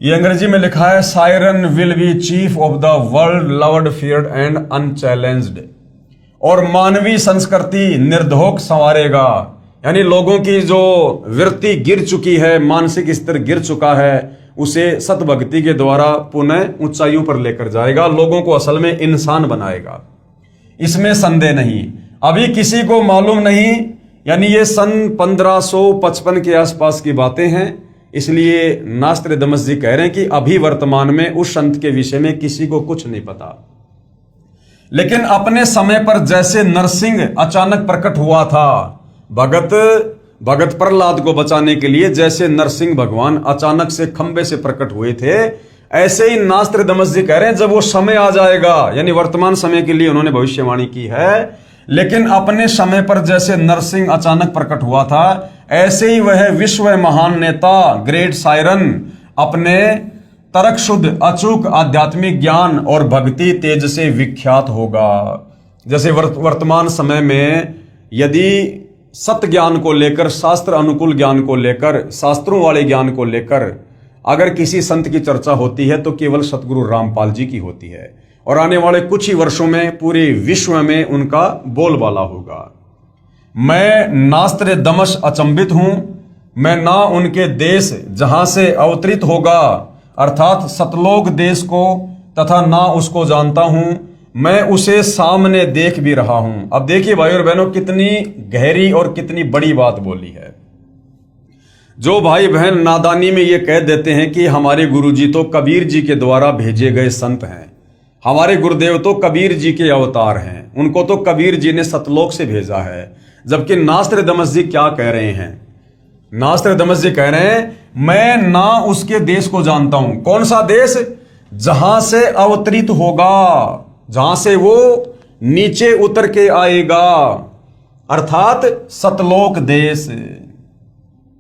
ये अंग्रेजी में लिखा है, siren will be chief of the world loved feared and unchallenged, और मानवीय संस्कृति निर्धोक संवारेगा। यानी लोगों की जो वृत्ति गिर चुकी है, मानसिक स्तर गिर चुका है, उसे सत भक्ति के द्वारा पुनः ऊंचाइयों पर लेकर जाएगा, लोगों को असल में इंसान बनाएगा, इसमें संदेह नहीं। अभी किसी को मालूम नहीं, यानी ये सन 1555 के आसपास की बातें हैं, इसलिए नास्त्रदमस जी कह रहे हैं कि अभी वर्तमान में उस संत के विषय में किसी को कुछ नहीं पता। लेकिन अपने समय पर जैसे नरसिंह अचानक प्रकट हुआ था, भगत प्रहलाद को बचाने के लिए जैसे नरसिंह भगवान अचानक से खंबे से प्रकट हुए थे, ऐसे ही नास्त्रदमस जी कह रहे हैं जब वो समय आ जाएगा, यानी वर्तमान समय के लिए उन्होंने भविष्यवाणी की है, लेकिन अपने समय पर जैसे नरसिंह अचानक प्रकट हुआ था, ऐसे ही वह विश्व महान नेता ग्रेट सायरन अपने तर्क शुद्ध अचूक आध्यात्मिक ज्ञान और भक्ति तेज से विख्यात होगा। जैसे वर्तमान समय में यदि सत्य ज्ञान को लेकर, शास्त्र अनुकूल ज्ञान को लेकर, शास्त्रों वाले ज्ञान को लेकर अगर किसी संत की चर्चा होती है तो केवल सतगुरु रामपाल जी की होती है, और आने वाले कुछ ही वर्षों में पूरे विश्व में उनका बोलबाला होगा। मैं नास्त्रदमस अचंभित हूं, मैं ना उनके देश जहां से अवतरित होगा अर्थात सतलोक देश को तथा ना उसको जानता हूं, मैं उसे सामने देख भी रहा हूं। अब देखिए भाई और बहनों, कितनी गहरी और कितनी बड़ी बात बोली है। जो भाई बहन नादानी में ये कह देते हैं कि हमारे गुरुजी तो कबीर जी के द्वारा भेजे गए संत हैं, हमारे गुरुदेव तो कबीर जी के अवतार हैं, उनको तो कबीर जी ने सतलोक से भेजा है, जबकि नास्त्रदमस जी क्या कह रहे हैं? नास्त्रदमस जी कह रहे हैं मैं ना उसके देश को जानता हूं। कौन सा देश? जहां से अवतरित होगा, जहां से वो नीचे उतर के आएगा, अर्थात सतलोक देश,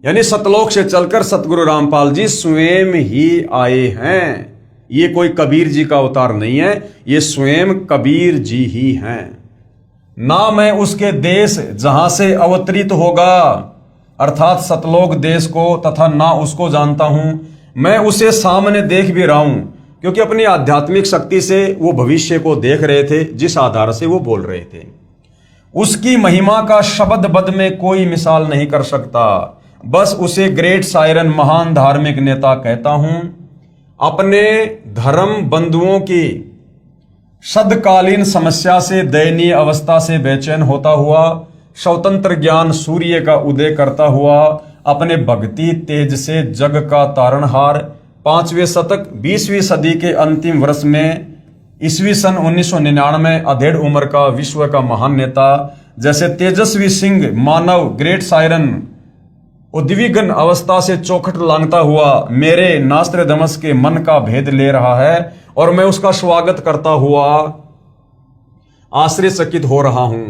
यानी सतलोक से चलकर सतगुरु रामपाल जी स्वयं ही आए हैं। ये कोई कबीर जी का अवतार नहीं है, ये स्वयं कबीर जी ही हैं। ना मैं उसके देश जहां से अवतरित होगा अर्थात सतलोक देश को तथा ना उसको जानता हूं, मैं उसे सामने देख भी रहा हूं, क्योंकि अपनी आध्यात्मिक शक्ति से वो भविष्य को देख रहे थे, जिस आधार से वो बोल रहे थे। उसकी महिमा का शब्द बद में कोई मिसाल नहीं कर सकता, बस उसे ग्रेट सायरन महान धार्मिक नेता कहता हूं। अपने धर्म बंधुओं की सदकालीन समस्या से, दयनीय अवस्था से बेचैन होता हुआ, स्वतंत्र ज्ञान सूर्य का उदय करता हुआ, अपने भक्ति तेज से जग का तारणहार, 5वें शतक 20वीं सदी के अंतिम वर्ष में ईस्वी सन 1999 अधेड़ उम्र का विश्व का महान नेता, जैसे तेजस्वी सिंह मानव ग्रेट सायरन उद्विग्न अवस्था से चौखट लांघता हुआ मेरे नास्त्रदमस के मन का भेद ले रहा है, और मैं उसका स्वागत करता हुआ आश्चर्यचकित हो रहा हूं,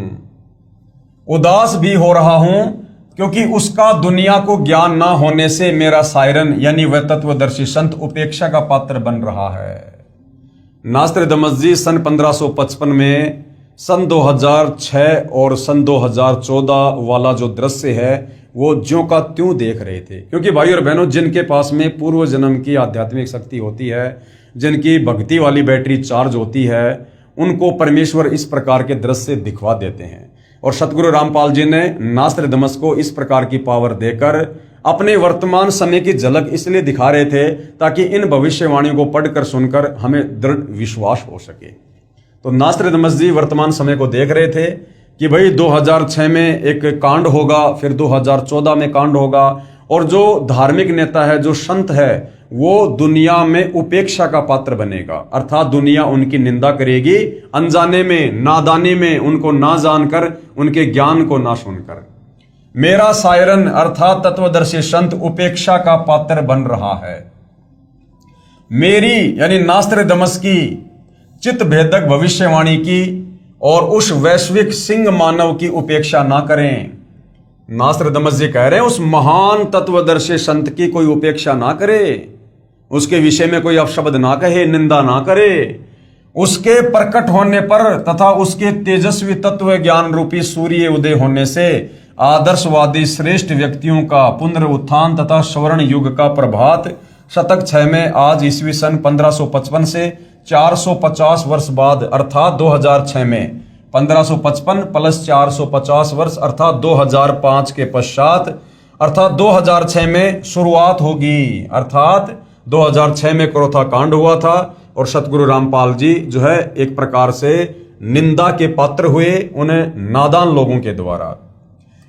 उदास भी हो रहा हूं, क्योंकि उसका दुनिया को ज्ञान ना होने से मेरा सायरन यानी वह तत्वदर्शी संत उपेक्षा का पात्र बन रहा है। नास्त्रदमस जी सन 1555 में सन 2006 और सन 2014 वाला जो दृश्य है वो ज्यों का त्यों देख रहे थे, क्योंकि भाई और बहनों जिनके पास में पूर्व जन्म की आध्यात्मिक शक्ति होती है, जिनकी भक्ति वाली बैटरी चार्ज होती है, उनको परमेश्वर इस प्रकार के दृश्य दिखवा देते हैं। और सतगुरु रामपाल जी ने नास्त्रदमस को इस प्रकार की पावर देकर अपने वर्तमान समय की झलक इसलिए दिखा रहे थे ताकि इन भविष्यवाणियों को पढ़कर सुनकर हमें दृढ़ विश्वास हो सके। तो नास्त्रदमस जी वर्तमान समय को देख रहे थे कि भाई 2006 में एक कांड होगा, फिर 2014 में कांड होगा, और जो धार्मिक नेता है, जो संत है, वो दुनिया में उपेक्षा का पात्र बनेगा, अर्थात दुनिया उनकी निंदा करेगी, अनजाने में, नादानी में, उनको ना जानकर, उनके ज्ञान को ना सुनकर। मेरा सायरन अर्थात तत्वदर्शी संत उपेक्षा का पात्र बन रहा है। मेरी यानी नास्त्रदमस की चित्त भेदक भविष्यवाणी की और उस वैश्विक सिंह मानव की उपेक्षा ना करें। नास्त्रदमस जी कह रहे हैं उस महान तत्वदर्शी संत की कोई उपेक्षा ना करे, उसके विषय में कोई अपशब्द ना कहे, निंदा ना करे। उसके प्रकट होने पर तथा उसके तेजस्वी तत्व ज्ञान रूपी सूर्य उदय होने से आदर्शवादी श्रेष्ठ व्यक्तियों का पुनरुत्थान तथा स्वर्ण युग का प्रभात शतक 6 में आज ईस्वी सन 1555 से 450 वर्ष बाद अर्थात 2006 में 1555 प्लस 450 वर्ष अर्थात 2005 के पश्चात अर्थात 2006 में शुरुआत होगी। अर्थात 2006 में क्रोथा कांड हुआ था और सतगुरु रामपाल जी जो है एक प्रकार से निंदा के पात्र हुए उन्हें नादान लोगों के द्वारा।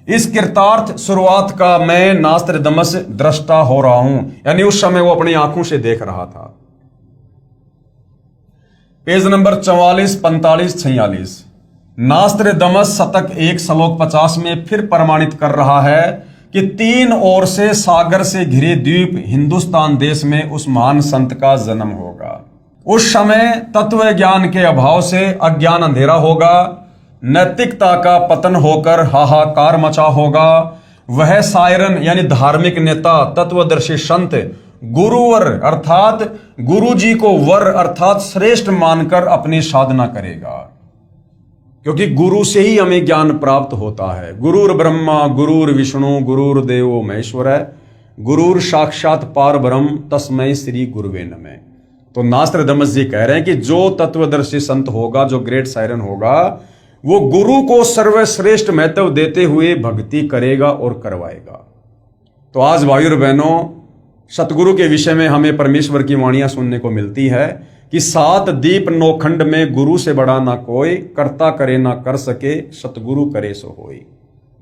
इस कृतार्थ शुरुआत का मैं नास्त्र दमस दृष्टा हो रहा हूं, यानी उस समय वो अपनी आंखों से देख रहा था। पेज नंबर 44, 45, 46 नास्त्र दमस शतक 1 श्लोक 50 में फिर प्रमाणित कर रहा है कि 3 ओर से सागर से घिरे द्वीप हिंदुस्तान देश में उस महान संत का जन्म होगा। उस समय तत्व ज्ञान के अभाव से अज्ञान अंधेरा होगा, नैतिकता का पतन होकर हाहाकार मचा होगा। वह सायरन यानी धार्मिक नेता, तत्वदर्शी संत गुरुवर अर्थात गुरु जी को वर अर्थात श्रेष्ठ मानकर अपनी साधना करेगा, क्योंकि गुरु से ही हमें ज्ञान प्राप्त होता है। गुरुर ब्रह्मा गुरुर विष्णु गुरुर देवो महेश्वर है, गुरुर साक्षात पार ब्रह्म तस्मै श्री गुरुवे नमः। तो नास्त्र दमस जी कह रहे हैं कि जो तत्वदर्शी संत होगा, जो ग्रेट सायरन होगा, वो गुरु को सर्वश्रेष्ठ महत्व देते हुए भक्ति करेगा और करवाएगा। तो आज भाइयों और बहनों, सतगुरु के विषय में हमें परमेश्वर की वाणियां सुनने को मिलती है कि 7 दीप नौखंड में गुरु से बड़ा ना कोई, करता करे ना कर सके, सतगुरु करे सो होई।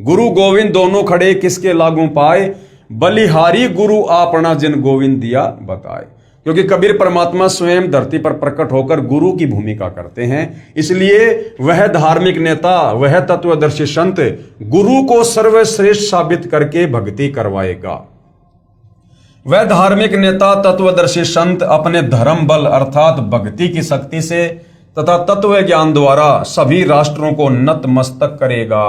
गुरु गोविंद दोनों खड़े किसके लागू पाए, बलिहारी गुरु आपना जिन गोविंद दिया बताए। क्योंकि कबीर परमात्मा स्वयं धरती पर प्रकट होकर गुरु की भूमिका करते हैं, इसलिए वह धार्मिक नेता, वह तत्वदर्शी संत गुरु को सर्वश्रेष्ठ साबित करके भक्ति करवाएगा। वह धार्मिक नेता, तत्वदर्शी संत अपने धर्म बल अर्थात भक्ति की शक्ति से तथा तत्व ज्ञान द्वारा सभी राष्ट्रों को नतमस्तक करेगा।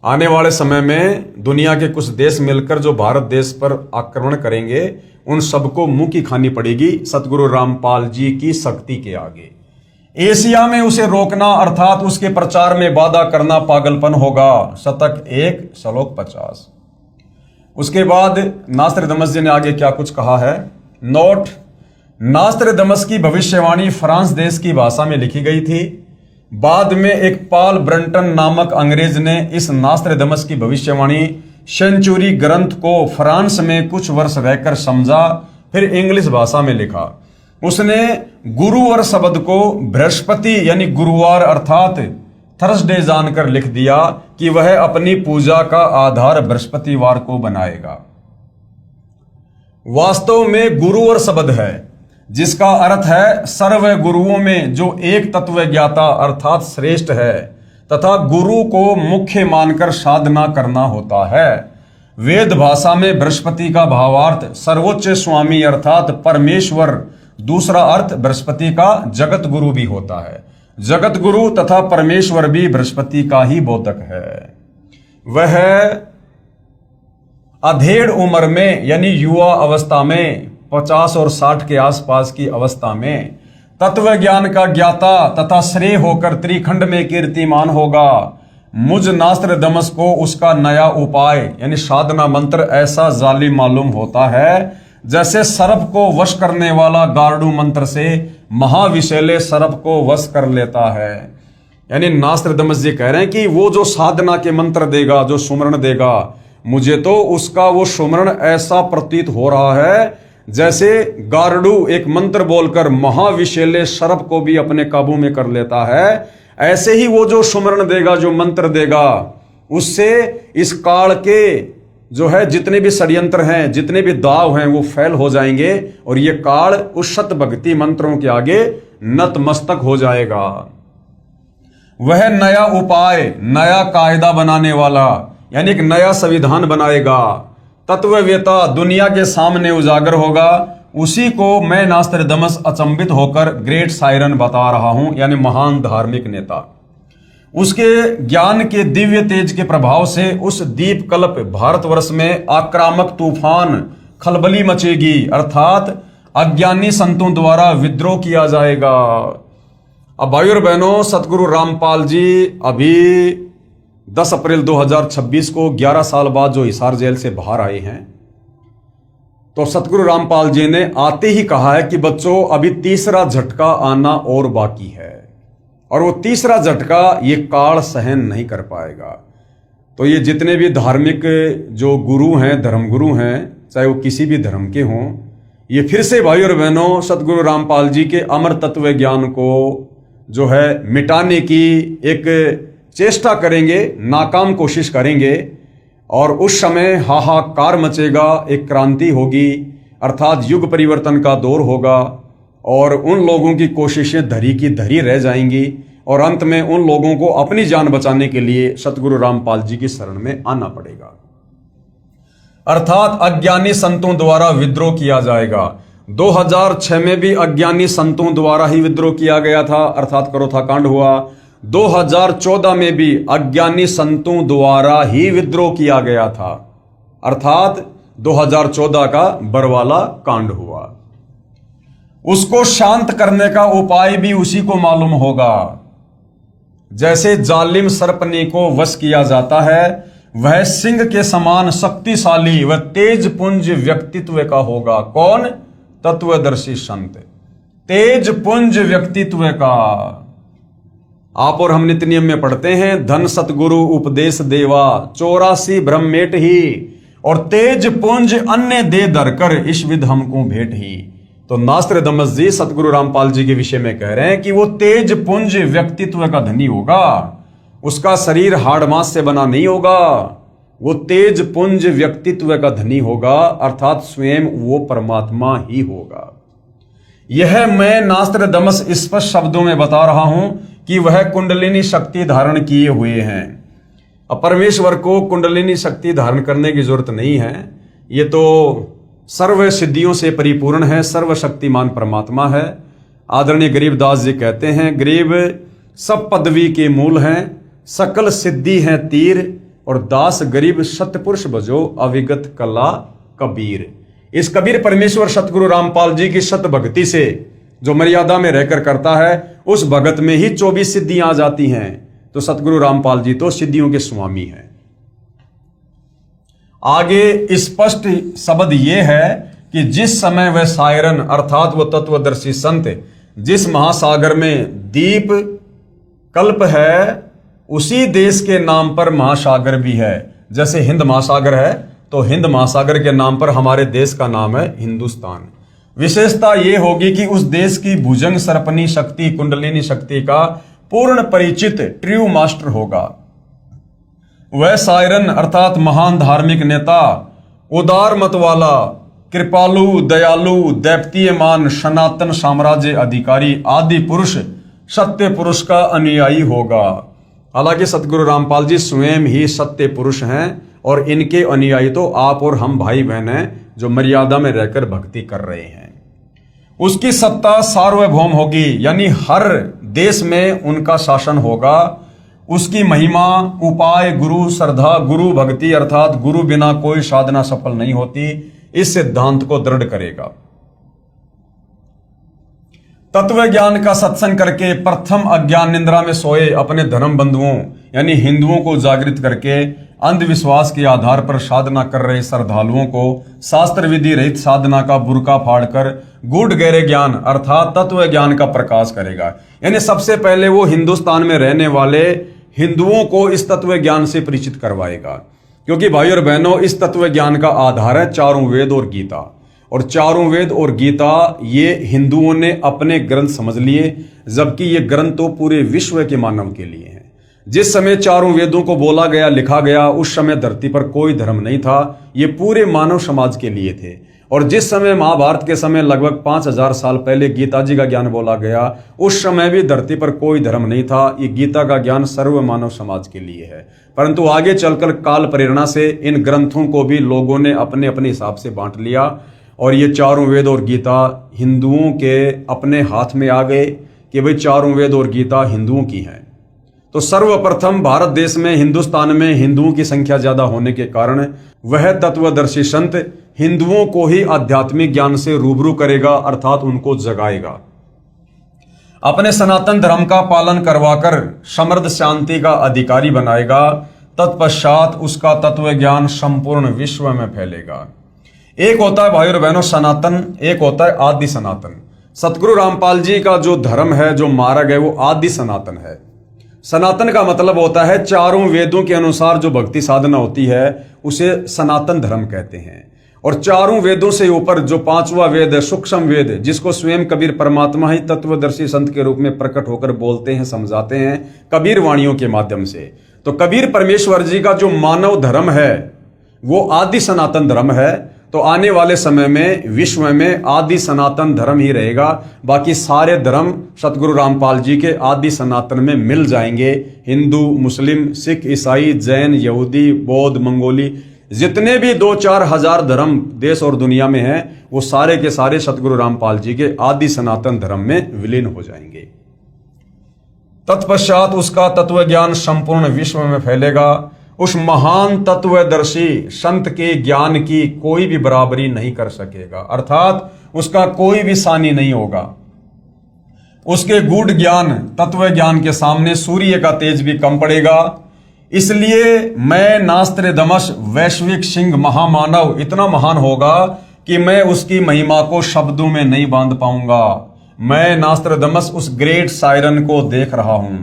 आने वाले समय में दुनिया के कुछ देश मिलकर जो भारत देश पर आक्रमण करेंगे, उन सबको मुंह की खानी पड़ेगी सतगुरु रामपाल जी की शक्ति के आगे। एशिया में उसे रोकना अर्थात उसके प्रचार में बाधा करना पागलपन होगा। शतक 1 श्लोक 50। उसके बाद नास्त्र दमस जी ने आगे क्या कुछ कहा है, नोट। नास्त्र दमस की भविष्यवाणी फ्रांस देश की भाषा में लिखी गई थी। बाद में एक पॉल ब्रंटन नामक अंग्रेज ने इस नास्त्र दमस की भविष्यवाणी सेंचुरी ग्रंथ को फ्रांस में कुछ वर्ष रहकर समझा, फिर इंग्लिश भाषा में लिखा। उसने गुरुवार शब्द को बृहस्पति यानी गुरुवार अर्थात थर्सडे जानकर लिख दिया कि वह अपनी पूजा का आधार बृहस्पतिवार को बनाएगा। वास्तव में गुरुवार शब्द है जिसका अर्थ है सर्व गुरुओं में जो एक तत्व ज्ञाता अर्थात श्रेष्ठ है तथा गुरु को मुख्य मानकर साधना करना होता है। वेद भाषा में बृहस्पति का भावार्थ सर्वोच्च स्वामी अर्थात परमेश्वर, दूसरा अर्थ बृहस्पति का जगत गुरु भी होता है। जगत गुरु तथा परमेश्वर भी बृहस्पति का ही बोधक है। वह अधेड़ उम्र में यानी युवा अवस्था में 50 और 60 के आसपास की अवस्था में तत्व ज्ञान का ज्ञाता तथा श्रेय होकर त्रिखंड में कीर्तिमान होगा। मुझ नास्त्र दमस को उसका नया उपाय यानी साधना मंत्र ऐसा जालिम मालूम होता है जैसे सर्प को वश करने वाला गार्डू मंत्र से महाविशैले सर्प को वश कर लेता है। यानी नास्त्र दमस जी कह रहे हैं कि वो जो साधना के मंत्र देगा, जो सुमरण देगा, मुझे तो उसका वो सुमरण ऐसा प्रतीत हो रहा है जैसे गार्डू एक मंत्र बोलकर महाविशैले सर्प को भी अपने काबू में कर लेता है। ऐसे ही वो जो सुमरण देगा, जो मंत्र देगा, उससे इस काल के जो है जितने भी षड्यंत्र हैं, जितने भी दाव हैं, वो फैल हो जाएंगे और ये काल उस सत भक्ति मंत्रों के आगे नतमस्तक हो जाएगा। वह नया उपाय, नया कायदा बनाने वाला यानी एक नया संविधान बनाएगा। तत्ववेता दुनिया के सामने उजागर होगा। उसी को मैं नास्त्र दमस अचंभित होकर ग्रेट सायरन बता रहा हूं, यानी महान धार्मिक नेता। उसके ज्ञान के दिव्य तेज के प्रभाव से उस दीपकल्प भारतवर्ष में आक्रामक तूफान खलबली मचेगी अर्थात अज्ञानी संतों द्वारा विद्रोह किया जाएगा। अब भाइयों और बहनों, सतगुरु रामपाल जी अभी 10 अप्रैल 2026 को 11 साल बाद जो हिसार जेल से बाहर आए हैं, तो सतगुरु रामपाल जी ने आते ही कहा है कि बच्चों अभी तीसरा झटका आना और बाकी है। और वो तीसरा झटका ये काल सहन नहीं कर पाएगा। तो ये जितने भी धार्मिक जो गुरु हैं, धर्मगुरु हैं, चाहे वो किसी भी धर्म के हों, ये फिर से भाई और बहनों सतगुरु रामपाल जी के अमर तत्व ज्ञान को जो है मिटाने की एक चेष्टा करेंगे, नाकाम कोशिश करेंगे, और उस समय हाहाकार मचेगा, एक क्रांति होगी, अर्थात युग परिवर्तन का दौर होगा, और उन लोगों की कोशिशें धरी की धरी रह जाएंगी, और अंत में उन लोगों को अपनी जान बचाने के लिए सतगुरु रामपाल जी की शरण में आना पड़ेगा। अर्थात अज्ञानी संतों द्वारा विद्रोह किया जाएगा। 2006 में भी अज्ञानी संतों द्वारा ही विद्रोह किया गया था, अर्थात करोथा कांड हुआ। 2014 में भी अज्ञानी संतों द्वारा ही विद्रोह किया गया था, अर्थात 2014 का बरवाला कांड हुआ। उसको शांत करने का उपाय भी उसी को मालूम होगा। जैसे जालिम सर्पनी को वश किया जाता है, वह सिंह के समान शक्तिशाली व तेज पुंज व्यक्तित्व का होगा। कौन? तत्वदर्शी संत, तेज पुंज व्यक्तित्व का। आप और हम नित्य नियम में पढ़ते हैं, धन सतगुरु उपदेश देवा, 84 ब्रह्मेट ही, और तेज पुंज अन्य दे धरकर इस विध हमको भेंट ही। तो नास्त्रदमस जी सतगुरु रामपाल जी के विषय में कह रहे हैं कि वो तेज पुंज व्यक्तित्व का धनी होगा, उसका शरीर हाड़ मांस से बना नहीं होगा, वो तेज पुंज व्यक्तित्व का धनी होगा, अर्थात स्वयं वो परमात्मा ही होगा। यह मैं नास्त्रदमस स्पष्ट शब्दों में बता रहा हूं कि वह कुंडलिनी शक्ति धारण किए हुए हैं। अब परमेश्वर को कुंडलिनी शक्ति धारण करने की जरूरत नहीं है, ये तो सर्व सिद्धियों से परिपूर्ण है, सर्वशक्तिमान परमात्मा है। आदरणीय गरीबदास जी कहते हैं, गरीब सब पदवी के मूल हैं, सकल सिद्धि है तीर, और दास गरीब सतपुरुष भजो अविगत कला कबीर। इस कबीर परमेश्वर सतगुरु रामपाल जी की सत भक्ति से जो मर्यादा में रहकर करता है, उस भगत में ही 24 सिद्धियां आ जाती हैं। तो सतगुरु रामपाल जी तो सिद्धियों के स्वामी हैं। आगे स्पष्ट शब्द यह है कि जिस समय वह सायरन अर्थात वो तत्वदर्शी संत जिस महासागर में दीप कल्प है, उसी देश के नाम पर महासागर भी है। जैसे हिंद महासागर है, तो हिंद महासागर के नाम पर हमारे देश का नाम है हिंदुस्तान। विशेषता यह होगी कि उस देश की भुजंग सर्पनी शक्ति, कुंडलिनी शक्ति का पूर्ण परिचित ट्रू मास्टर होगा। वह सायरन अर्थात महान धार्मिक नेता, उदार मत वाला, कृपालु, दयालु, दैप्तीयमान, सनातन साम्राज्य अधिकारी, आदि पुरुष, सत्य पुरुष का अनुयायी होगा। हालांकि सतगुरु रामपाल जी स्वयं ही सत्य पुरुष हैं, और इनके अनुयायी तो आप और हम भाई बहन हैं जो मर्यादा में रहकर भक्ति कर रहे हैं। उसकी सत्ता सार्वभौम होगी, यानी हर देश में उनका शासन होगा। उसकी महिमा, उपाय, गुरु श्रद्धा, गुरु भक्ति अर्थात गुरु बिना कोई साधना सफल नहीं होती, इस सिद्धांत को दृढ़ करेगा। तत्व ज्ञान का सत्संग करके प्रथम अज्ञान निंद्रा में सोए अपने धर्म बंधुओं यानी हिंदुओं को जागृत करके अंधविश्वास के आधार पर साधना कर रहे श्रद्धालुओं को शास्त्र विधि रहित साधना का बुर्का फाड़कर गूढ़ गहरे ज्ञान अर्थात तत्व ज्ञान का प्रकाश करेगा। यानी सबसे पहले वो हिंदुस्तान में रहने वाले हिंदुओं को इस तत्व ज्ञान से परिचित करवाएगा, क्योंकि भाई और बहनों इस तत्व ज्ञान का आधार है चारों वेद और गीता। और चारों वेद और गीता ये हिंदुओं ने अपने ग्रंथ समझ लिए, जबकि ये ग्रंथ तो पूरे विश्व के मानव के लिए हैं। जिस समय चारों वेदों को बोला गया, लिखा गया, उस समय धरती पर कोई धर्म नहीं था, ये पूरे मानव समाज के लिए थे। और जिस समय महाभारत के समय लगभग 5000 साल पहले गीता जी का ज्ञान बोला गया, उस समय भी धरती पर कोई धर्म नहीं था। ये गीता का ज्ञान सर्व मानव समाज के लिए है। परंतु आगे चलकर काल प्रेरणा से इन ग्रंथों को भी लोगों ने अपने अपने हिसाब से बांट लिया, और ये चारों वेद और गीता हिंदुओं के अपने हाथ में आ गए कि भाई चारों वेद और गीता हिंदुओं की हैं। तो सर्वप्रथम भारत देश में, हिंदुस्तान में हिंदुओं की संख्या ज्यादा होने के कारण वह तत्वदर्शी संत हिंदुओं को ही आध्यात्मिक ज्ञान से रूबरू करेगा, अर्थात उनको जगाएगा। अपने सनातन धर्म का पालन करवाकर समृद्ध शांति का अधिकारी बनाएगा। तत्पश्चात उसका तत्व ज्ञान संपूर्ण विश्व में फैलेगा। एक होता है भाई और बहनों सनातन, एक होता है आदि सनातन। सतगुरु रामपाल जी का जो धर्म है, जो मार्ग है, वो आदि सनातन है। सनातन का मतलब होता है चारों वेदों के अनुसार जो भक्ति साधना होती है उसे सनातन धर्म कहते हैं। और चारों वेदों से ऊपर जो पांचवा वेद है, सूक्ष्म वेद, जिसको स्वयं कबीर परमात्मा ही तत्वदर्शी संत के रूप में प्रकट होकर बोलते हैं, समझाते हैं कबीर वाणियों के माध्यम से। तो कबीर परमेश्वर जी का जो मानव धर्म है वो आदि सनातन धर्म है। तो आने वाले समय में विश्व में आदि सनातन धर्म ही रहेगा, बाकी सारे धर्म सतगुरु रामपाल जी के आदि सनातन में मिल जाएंगे। हिंदू, मुस्लिम, सिख, ईसाई, जैन, यहूदी, बौद्ध, मंगोली, जितने भी 2-4 हजार धर्म देश और दुनिया में हैं, वो सारे के सारे सतगुरु रामपाल जी के आदि सनातन धर्म में विलीन हो जाएंगे। तत्पश्चात उसका तत्व ज्ञान संपूर्ण विश्व में फैलेगा। उस महान तत्वदर्शी संत के ज्ञान की कोई भी बराबरी नहीं कर सकेगा, अर्थात उसका कोई भी सानी नहीं होगा। उसके गूढ़ ज्ञान, तत्व ज्ञान के सामने सूर्य का तेज भी कम पड़ेगा। इसलिए मैं नास्त्रदमस वैश्विक सिंह महामानव इतना महान होगा कि मैं उसकी महिमा को शब्दों में नहीं बांध पाऊंगा। मैं नास्त्रदमस उस ग्रेट सायरन को देख रहा हूं।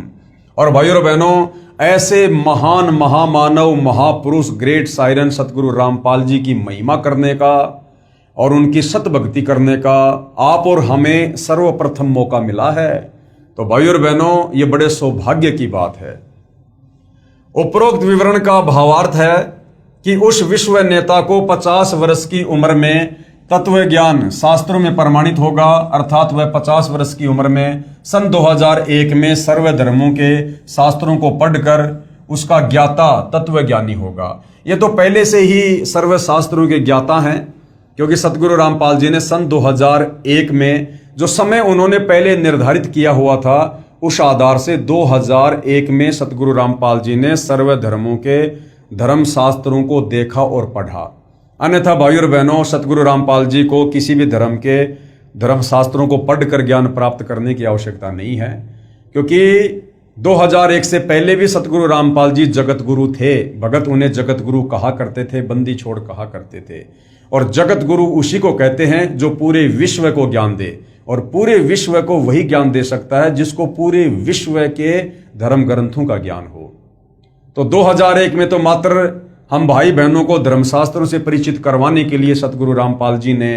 और भाइयों और बहनों, ऐसे महान महामानव महापुरुष ग्रेट सायरन सतगुरु रामपाल जी की महिमा करने का और उनकी सत भक्ति करने का आप और हमें सर्वप्रथम मौका मिला है। तो भाइयों और बहनों, ये बड़े सौभाग्य की बात है। उपरोक्त विवरण का भावार्थ है कि उस विश्व नेता को 50 वर्ष की उम्र में तत्व ज्ञान शास्त्रों में प्रमाणित होगा, अर्थात वह 50 वर्ष की उम्र में सन 2001 में सर्व धर्मों के शास्त्रों को पढ़कर उसका ज्ञाता तत्व ज्ञानी होगा। ये तो पहले से ही सर्व शास्त्रों के ज्ञाता हैं, क्योंकि सतगुरु रामपाल जी ने सन 2001 में जो समय उन्होंने पहले निर्धारित किया हुआ था, उस आधार से 2001 में सतगुरु रामपाल जी ने सर्व धर्मों के धर्म शास्त्रों को देखा और पढ़ा। अन्यथा भाइयों और बहनों, सतगुरु रामपाल जी को किसी भी धर्म के धर्म शास्त्रों को पढ़कर ज्ञान प्राप्त करने की आवश्यकता नहीं है, क्योंकि 2001 से पहले भी सतगुरु रामपाल जी जगत गुरु थे। भगत उन्हें जगत गुरु कहा करते थे, बंदी छोड़ कहा करते थे। और जगत गुरु उसी को कहते हैं जो पूरे विश्व को ज्ञान दे, और पूरे विश्व को वही ज्ञान दे सकता है जिसको पूरे विश्व के धर्म ग्रंथों का ज्ञान हो। तो 2001 में तो मात्र हम भाई बहनों को धर्मशास्त्रों से परिचित करवाने के लिए सतगुरु रामपाल जी ने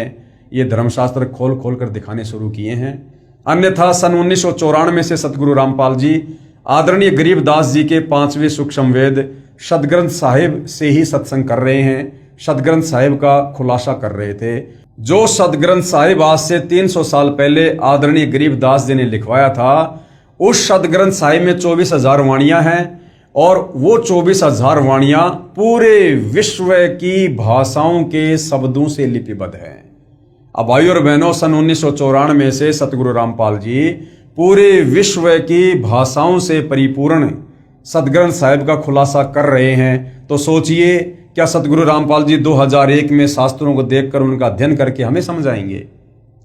ये धर्मशास्त्र खोल खोल कर दिखाने शुरू किए हैं। अन्यथा सन 1994 से सतगुरु रामपाल जी आदरणीय गरीबदास जी के 5वें सूक्ष्म वेद सदग्रंथ साहिब से ही सत्संग कर रहे हैं, सदग्रंथ साहिब का खुलासा कर रहे थे। जो सदग्रंथ साहिब आज से 300 साल पहले आदरणीय गरीबदास जी ने लिखवाया था, उस सदग्रंथ साहिब में 24,000 वाणियां हैं, और वो 24,000 वाणियां पूरे विश्व की भाषाओं के शब्दों से लिपिबद्ध हैं। अब भाइयों और बहनों, सन 1994 से सतगुरु रामपाल जी पूरे विश्व की भाषाओं से परिपूर्ण सदग्रंथ साहिब का खुलासा कर रहे हैं। तो सोचिए, क्या सतगुरु रामपाल जी 2001 में शास्त्रों को देखकर उनका अध्ययन करके हमें समझाएंगे?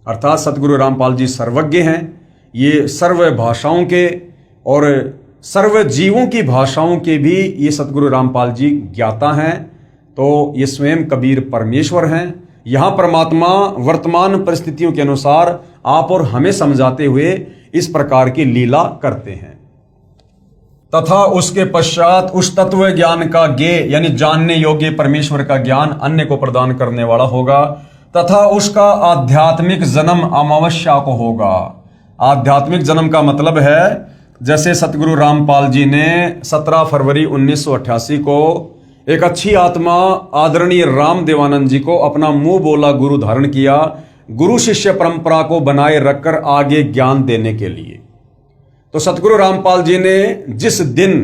अर्थात सतगुरु रामपाल जी सर्वज्ञ हैं। ये सर्व भाषाओं के और सर्व जीवों की भाषाओं के भी ये सतगुरु रामपाल जी ज्ञाता हैं। तो ये स्वयं कबीर परमेश्वर हैं। यहाँ परमात्मा वर्तमान परिस्थितियों के अनुसार आप और हमें समझाते हुए इस प्रकार की लीला करते हैं। तथा उसके पश्चात उस तत्व ज्ञान का ज्ञेय यानी जानने योग्य परमेश्वर का ज्ञान अन्य को प्रदान करने वाला होगा, तथा उसका आध्यात्मिक जन्म अमावस्या को होगा। आध्यात्मिक जन्म का मतलब है, जैसे सतगुरु रामपाल जी ने 17 फरवरी 1988 को एक अच्छी आत्मा आदरणीय राम देवानंद जी को अपना मुंह बोला गुरु धारण किया, गुरु शिष्य परंपरा को बनाए रखकर आगे ज्ञान देने के लिए। तो सतगुरु रामपाल जी ने जिस दिन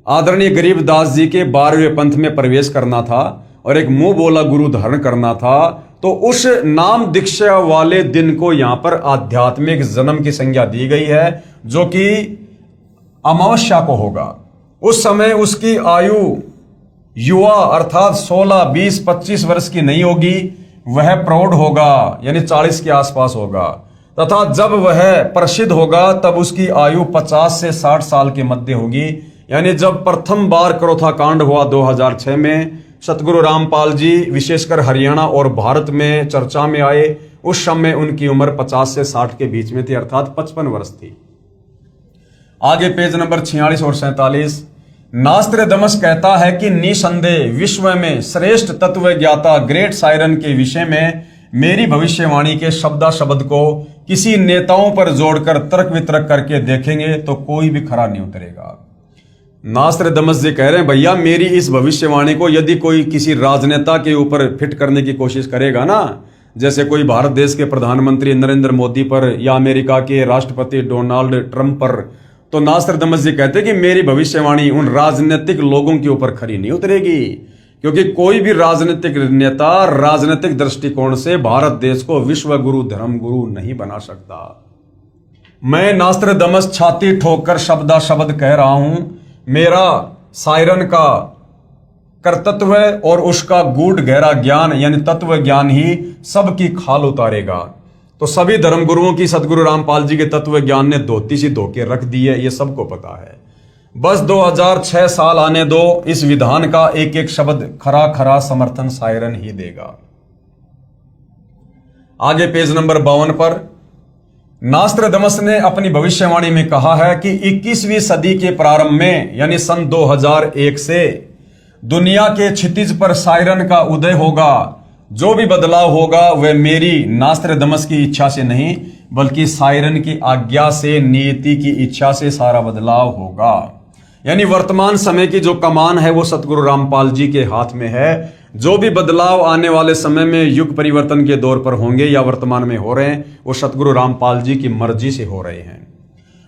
आदरणीय गरीबदास जी के 12वें पंथ में प्रवेश करना था और एक मुंह बोला गुरु धारण करना था, तो उस नाम दीक्षा वाले दिन को यहां पर आध्यात्मिक जन्म की संज्ञा दी गई है, जो कि अमावस्या को होगा। उस समय उसकी आयु युवा अर्थात 16, 20, 25 वर्ष की नहीं होगी, वह प्रौढ़ होगा, यानी 40 के आसपास होगा। तथा जब वह प्रसिद्ध होगा तब उसकी आयु 50 से 60 साल के मध्य होगी। यानी जब प्रथम बार करोथा कांड हुआ 2006 में, सतगुरु रामपाल जी विशेषकर हरियाणा और भारत में चर्चा में आए। उस समय उनकी उम्र 50 से 60 के बीच में थी, अर्थात 55 वर्ष थी। आगे पेज नंबर 46 और 47। नास्त्रदमस कहता है कि निसंदेह विश्व में श्रेष्ठ तत्व ज्ञाता ग्रेट सायरन के विषय में मेरी भविष्यवाणी के शब्दा शब्द को किसी नेताओं पर जोड़कर तर्क वितर्क करके देखेंगे तो कोई भी खरा नहीं उतरेगा। नास्त्रदमस जी कह रहे हैं, भैया मेरी इस भविष्यवाणी को यदि कोई किसी राजनेता के ऊपर फिट करने की कोशिश करेगा ना, जैसे कोई भारत देश के प्रधानमंत्री नरेंद्र मोदी पर या अमेरिका के राष्ट्रपति डोनाल्ड ट्रंप पर, तो नास्त्रदमस जी कहते हैं कि मेरी भविष्यवाणी उन राजनीतिक लोगों के ऊपर खरी नहीं उतरेगी, क्योंकि कोई भी राजनीतिक नेता राजनीतिक दृष्टिकोण से भारत देश को विश्व गुरु धर्म गुरु नहीं बना सकता। मैं नास्त्रदमस छाती ठोककर शब्दा शब्द कह रहा हूं, मेरा सायरन का कर्तृत्व और उसका गूढ़ गहरा ज्ञान यानी तत्व ज्ञान ही सबकी खाल उतारेगा। तो सभी धर्मगुरुओं की सदगुरु रामपाल जी के तत्व ज्ञान ने धोती सी धोके रख दी है, ये सबको पता है। बस 2006 साल आने दो, इस विधान का एक एक शब्द खरा खरा समर्थन सायरन ही देगा। आगे पेज नंबर 52 पर नास्त्रदमस ने अपनी भविष्यवाणी में कहा है कि 21वीं सदी के प्रारंभ में यानी सन 2001 से दुनिया के क्षितिज पर सायरन का उदय होगा। जो भी बदलाव होगा वह मेरी नास्त्रदमस की इच्छा से नहीं बल्कि सायरन की आज्ञा से, नियति की इच्छा से सारा बदलाव होगा। यानी वर्तमान समय की जो कमान है वो सतगुरु रामपाल जी के हाथ में है। जो भी बदलाव आने वाले समय में युग परिवर्तन के दौर पर होंगे या वर्तमान में हो रहे हैं, वो सतगुरु रामपाल जी की मर्जी से हो रहे हैं।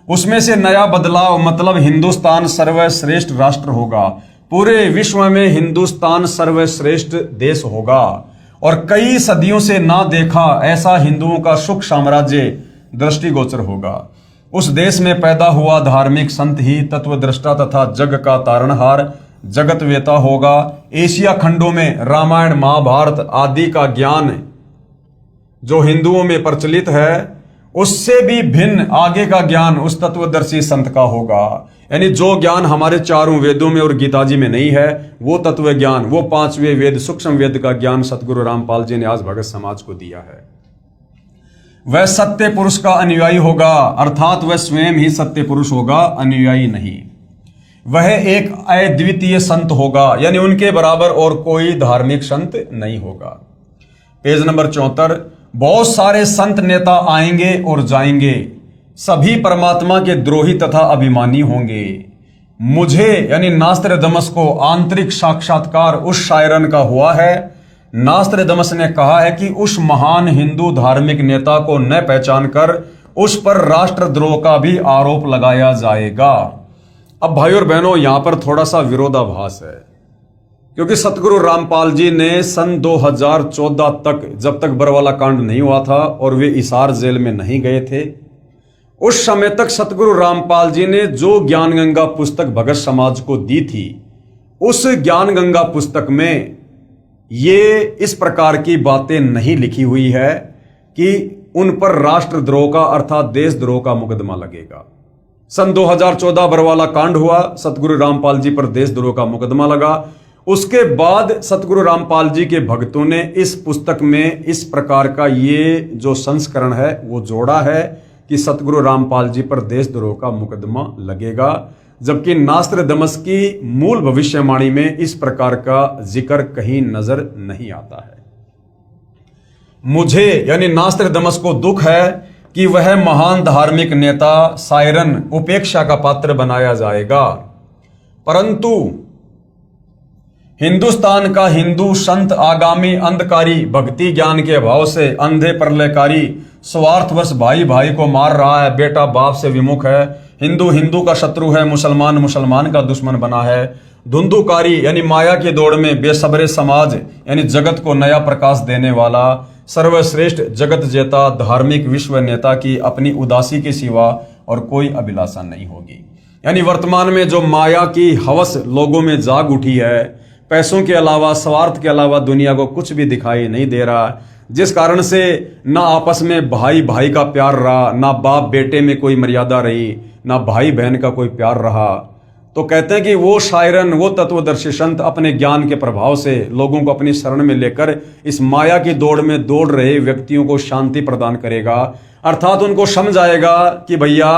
उसमें से नया बदलाव मतलब हिंदुस्तान सर्वश्रेष्ठ राष्ट्र होगा। पूरे विश्व में हिंदुस्तान सर्वश्रेष्ठ देश होगा और कई सदियों से ना देखा ऐसा हिंदुओं का सुख साम्राज्य दृष्टिगोचर होगा। उस देश में पैदा हुआ धार्मिक संत ही तत्वदृष्टा तथा जग का तारणहार जगत वेता होगा। एशिया खंडों में रामायण महाभारत आदि का ज्ञान जो हिंदुओं में प्रचलित है उससे भी भिन्न आगे का ज्ञान उस तत्वदर्शी संत का होगा। यानी जो ज्ञान हमारे चारों वेदों में और गीता जी में नहीं है, वो तत्व ज्ञान, वो 5वें वेद सूक्ष्म वेद का ज्ञान सतगुरु रामपाल जी ने आज भगत समाज को दिया है। वह सत्य पुरुष का अनुयायी होगा, अर्थात वह स्वयं ही सत्य पुरुष होगा, अनुयायी नहीं। वह एक अद्वितीय संत होगा, यानी उनके बराबर और कोई धार्मिक संत नहीं होगा। Page number 74। बहुत सारे संत नेता आएंगे और जाएंगे, सभी परमात्मा के द्रोही तथा अभिमानी होंगे। मुझे यानी नास्त्रदमस को आंतरिक साक्षात्कार उस शायरन का हुआ है। नास्त्रदमस ने कहा है कि उस महान हिंदू धार्मिक नेता को न पहचान कर उस पर राष्ट्रद्रोह का भी आरोप लगाया जाएगा। अब भाई और बहनों, यहां पर थोड़ा सा विरोधाभास है, क्योंकि सतगुरु रामपाल जी ने सन 2014 तक, जब तक बरवाला कांड नहीं हुआ था और वे हिसार जेल में नहीं गए थे, उस समय तक सतगुरु रामपाल जी ने जो ज्ञान गंगा पुस्तक भगत समाज को दी थी, उस ज्ञान गंगा पुस्तक में ये इस प्रकार की बातें नहीं लिखी हुई है कि उन पर राष्ट्रद्रोह का अर्थात देशद्रोह का मुकदमा लगेगा। सन 2014 बरवाला कांड हुआ, सतगुरु रामपाल जी पर देशद्रोह का मुकदमा लगा। उसके बाद सतगुरु रामपाल जी के भक्तों ने इस पुस्तक में इस प्रकार का ये जो संस्करण है वो जोड़ा है कि सतगुरु रामपाल जी पर देशद्रोह का मुकदमा लगेगा, जबकि नास्त्रदमस की मूल भविष्यवाणी में इस प्रकार का जिक्र कहीं नजर नहीं आता है। मुझे यानी नास्त्रदमस को दुख है कि वह महान धार्मिक नेता सायरन उपेक्षा का पात्र बनाया जाएगा, परंतु हिंदुस्तान का हिंदू संत आगामी अंधकारी भक्ति ज्ञान के अभाव से अंधे प्रलयकारी स्वार्थवश भाई भाई को मार रहा है, बेटा बाप से विमुख है, हिंदू हिंदू का शत्रु है, मुसलमान मुसलमान का दुश्मन बना है। धुंधुकारी यानी माया की दौड़ में बेसब्रे समाज यानी जगत को नया प्रकाश देने वाला सर्वश्रेष्ठ जगत जेता धार्मिक विश्व नेता की अपनी उदासी के सिवा और कोई अभिलाषा नहीं होगी। यानी वर्तमान में जो माया की हवस लोगों में जाग उठी है, पैसों के अलावा स्वार्थ के अलावा दुनिया को कुछ भी दिखाई नहीं दे रहा, जिस कारण से ना आपस में भाई भाई का प्यार रहा, ना बाप बेटे में कोई मर्यादा रही, ना भाई बहन का कोई प्यार रहा। तो कहते हैं कि वो शायरन, वो तत्वदर्शी संत अपने ज्ञान के प्रभाव से लोगों को अपनी शरण में लेकर इस माया की दौड़ में दौड़ रहे व्यक्तियों को शांति प्रदान करेगा। अर्थात उनको समझ आएगा कि भैया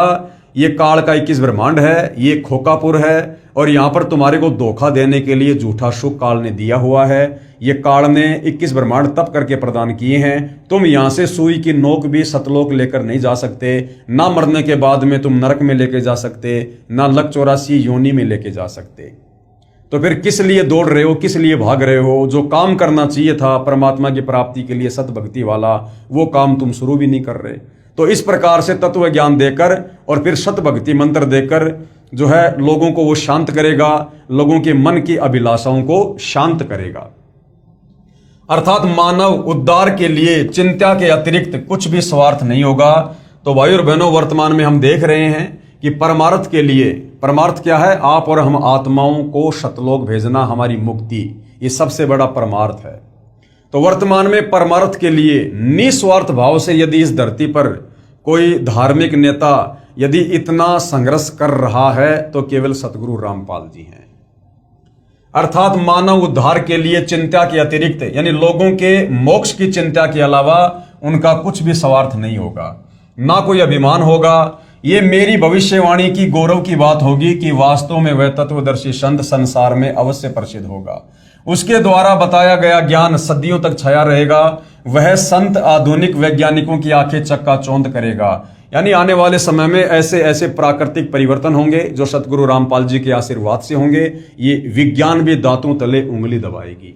ये काल का 21 ब्रह्मांड है, ये खोकापुर है, और यहाँ पर तुम्हारे को धोखा देने के लिए झूठा सुख काल ने दिया हुआ है। ये काल ने 21 ब्रह्मांड तप करके प्रदान किए हैं। तुम यहाँ से सुई की नोक भी सतलोक लेकर नहीं जा सकते, ना मरने के बाद में तुम नरक में लेके जा सकते, ना लक 84 योनि में लेके जा सकते। तो फिर किस लिए दौड़ रहे हो, किस लिए भाग रहे हो? जो काम करना चाहिए था परमात्मा की प्राप्ति के लिए सत भक्ति वाला, वो काम तुम शुरू भी नहीं कर रहे। तो इस प्रकार से तत्व ज्ञान देकर और फिर सत भक्ति मंत्र देकर जो है लोगों को वो शांत करेगा, लोगों के मन की अभिलाषाओं को शांत करेगा। अर्थात मानव उद्धार के लिए चिंता के अतिरिक्त कुछ भी स्वार्थ नहीं होगा। तो भाई और बहनों, वर्तमान में हम देख रहे हैं कि परमार्थ के लिए, परमार्थ क्या है? आप और हम आत्माओं को सतलोक भेजना, हमारी मुक्ति, ये सबसे बड़ा परमार्थ है। तो वर्तमान में परमार्थ के लिए निस्वार्थ भाव से यदि इस धरती पर कोई धार्मिक नेता यदि इतना संघर्ष कर रहा है तो केवल सतगुरु रामपाल जी हैं। अर्थात मानव उद्धार के लिए चिंता के अतिरिक्त, यानी लोगों के मोक्ष की चिंता के अलावा उनका कुछ भी स्वार्थ नहीं होगा, ना कोई अभिमान होगा। ये मेरी भविष्यवाणी की गौरव की बात होगी कि वास्तव में वह तत्वदर्शी संत संसार में अवश्य प्रसिद्ध होगा। उसके द्वारा बताया गया ज्ञान सदियों तक छाया रहेगा। वह संत आधुनिक वैज्ञानिकों की आंखें चक्काचौंध करेगा। यानी आने वाले समय में ऐसे ऐसे प्राकृतिक परिवर्तन होंगे जो सतगुरु रामपाल जी के आशीर्वाद से होंगे। ये विज्ञान भी दांतों तले उंगली दबाएगी।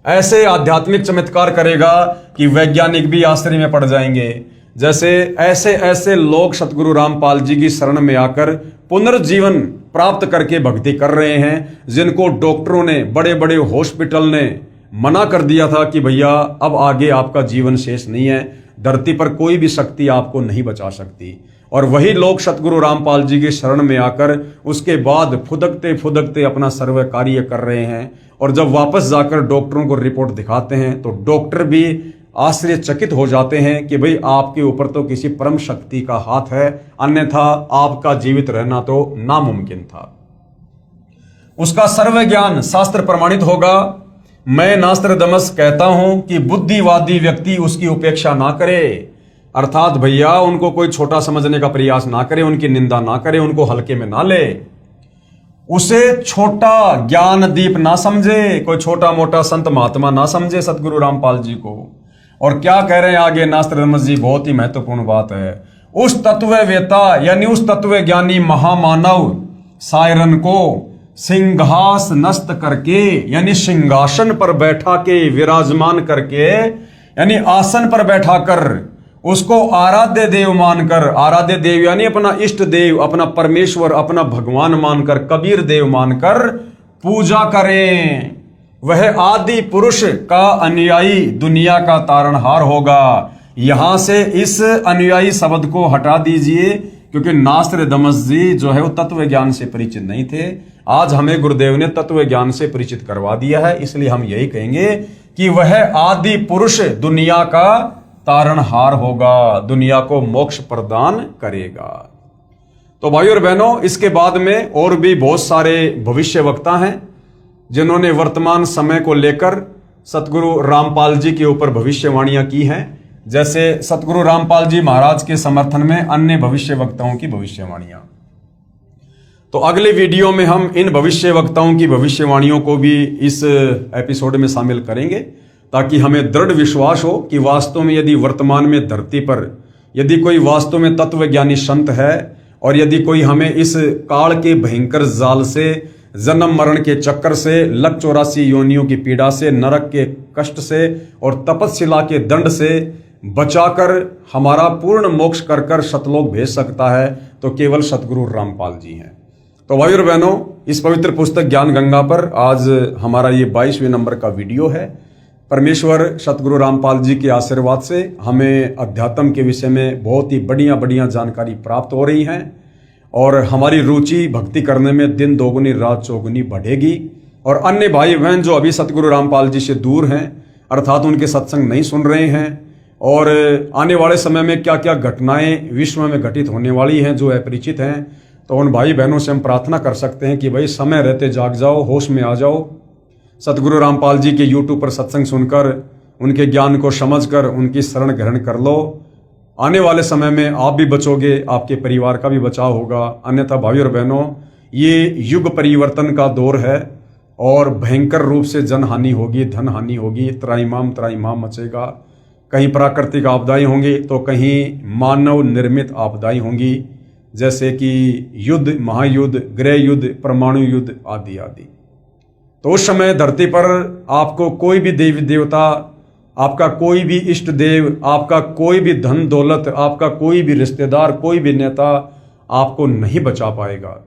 ऐसे आध्यात्मिक चमत्कार करेगा कि वैज्ञानिक भी आश्चर्य में पड़ जाएंगे। जैसे ऐसे ऐसे लोग सतगुरु रामपाल जी की शरण में आकर पुनर्जीवन प्राप्त करके भक्ति कर रहे हैं, जिनको डॉक्टरों ने, बड़े बड़े हॉस्पिटल ने मना कर दिया था कि भैया अब आगे आपका जीवन शेष नहीं है, धरती पर कोई भी शक्ति आपको नहीं बचा सकती। और वही लोग सतगुरु रामपाल जी की शरण में आकर उसके बाद फुदकते फुदकते अपना सर्व कार्य कर रहे हैं। और जब वापस जाकर डॉक्टरों को रिपोर्ट दिखाते हैं तो डॉक्टर भी आश्चर्यचकित हो जाते हैं कि भाई आपके ऊपर तो किसी परम शक्ति का हाथ है, अन्यथा आपका जीवित रहना तो नामुमकिन था। उसका सर्व ज्ञान शास्त्र प्रमाणित होगा। मैं नास्त्रदमस कहता हूं कि बुद्धिवादी व्यक्ति उसकी उपेक्षा ना करे। अर्थात भैया उनको कोई छोटा समझने का प्रयास ना करे, उनकी निंदा ना करे, उनको हल्के में ना ले, उसे छोटा ज्ञान दीप ना समझे, कोई छोटा मोटा संत महात्मा ना समझे सतगुरु रामपाल जी को। और क्या कह रहे हैं आगे नास्त्रदमस जी, बहुत ही महत्वपूर्ण बात है। उस तत्ववेता यानी उस तत्व ज्ञानी महामानव सायरन को सिंहास नस्त करके, यानी सिंहासन पर बैठा के, विराजमान करके, यानी आसन पर बैठाकर उसको आराध्य देव मानकर, आराध्य देव यानी अपना इष्ट देव, अपना परमेश्वर, अपना भगवान मानकर, कबीर देव मानकर पूजा करें। वह आदि पुरुष का अनुयायी दुनिया का तारणहार होगा। यहां से इस अनुयायी शब्द को हटा दीजिए, क्योंकि नास्त्रदमस जी जो है वो तत्व ज्ञान से परिचित नहीं थे। आज हमें गुरुदेव ने तत्व ज्ञान से परिचित करवा दिया है, इसलिए हम यही कहेंगे कि वह आदि पुरुष दुनिया का तारणहार होगा, दुनिया को मोक्ष प्रदान करेगा। तो भाई और बहनों, इसके बाद में और भी बहुत सारे भविष्य वक्ता हैं जिन्होंने वर्तमान समय को लेकर सतगुरु रामपाल जी के ऊपर भविष्यवाणियां की हैं। जैसे सतगुरु रामपाल जी महाराज के समर्थन में अन्य भविष्य वक्ताओं की भविष्यवाणियां। तो अगले वीडियो में हम इन भविष्य वक्ताओं की भविष्यवाणियों को भी इस एपिसोड में शामिल करेंगे, ताकि हमें दृढ़ विश्वास हो कि वास्तव में यदि वर्तमान में धरती पर यदि कोई वास्तव में तत्वज्ञानी संत है, और यदि कोई हमें इस काल के भयंकर जाल से, जन्म मरण के चक्कर से, लक 84 योनियों की पीड़ा से, नरक के कष्ट से और तपस्या के दंड से बचाकर हमारा पूर्ण मोक्ष कर कर सतलोक भेज सकता है, तो केवल सतगुरु रामपाल जी हैं। तो भाई और बहनों, इस पवित्र पुस्तक ज्ञान गंगा पर आज हमारा ये 22वें नंबर का वीडियो है। परमेश्वर सतगुरु रामपाल जी के आशीर्वाद से हमें अध्यात्म के विषय में बहुत ही बढ़िया बढ़िया जानकारी प्राप्त हो रही है, और हमारी रुचि भक्ति करने में दिन दोगुनी रात चौगुनी बढ़ेगी। और अन्य भाई बहन जो अभी सतगुरु रामपाल जी से दूर हैं, अर्थात उनके सत्संग नहीं सुन रहे हैं, और आने वाले समय में क्या क्या घटनाएं विश्व में घटित होने वाली हैं जो अपरिचित हैं, तो उन भाई बहनों से हम प्रार्थना कर सकते हैं कि भाई समय रहते जाग जाओ, होश में आ जाओ। सतगुरु रामपाल जी के यूट्यूब पर सत्संग सुनकर उनके ज्ञान को समझकर उनकी शरण ग्रहण कर लो। आने वाले समय में आप भी बचोगे, आपके परिवार का भी बचाव होगा। अन्यथा भाई और बहनों, ये युग परिवर्तन का दौर है और भयंकर रूप से जन हानि होगी, धन हानि होगी, त्राहिमाम मचेगा। कहीं प्राकृतिक आपदाएं होंगी तो कहीं मानव निर्मित आपदाएं होंगी, जैसे कि युद्ध, महायुद्ध, गृह युद्ध, परमाणु युद्ध आदि आदि। तो उस समय धरती पर आपको कोई भी देवी देवता, आपका कोई भी इष्ट देव, आपका कोई भी धन दौलत, आपका कोई भी रिश्तेदार, कोई भी नेता आपको नहीं बचा पाएगा।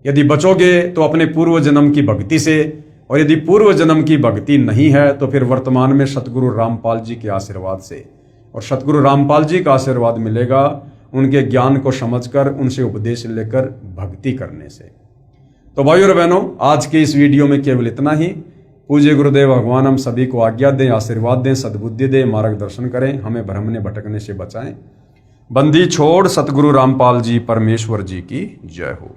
यदि बचोगे तो अपने पूर्व जन्म की भक्ति से, और यदि पूर्व जन्म की भक्ति नहीं है तो फिर वर्तमान में सतगुरु रामपाल जी के आशीर्वाद से। और सतगुरु रामपाल जी का आशीर्वाद मिलेगा उनके ज्ञान को समझकर, उनसे उपदेश लेकर भक्ति करने से। तो भाइयों और बहनों, आज के इस वीडियो में केवल इतना ही। पूज्य गुरुदेव भगवान हम सभी को आज्ञा दें, आशीर्वाद दें, सद्बुद्धि दें, मार्गदर्शन करें, हमें भ्रमने भटकने से बचाएं। बंदी छोड़ सतगुरु रामपाल जी परमेश्वर जी की जय हो।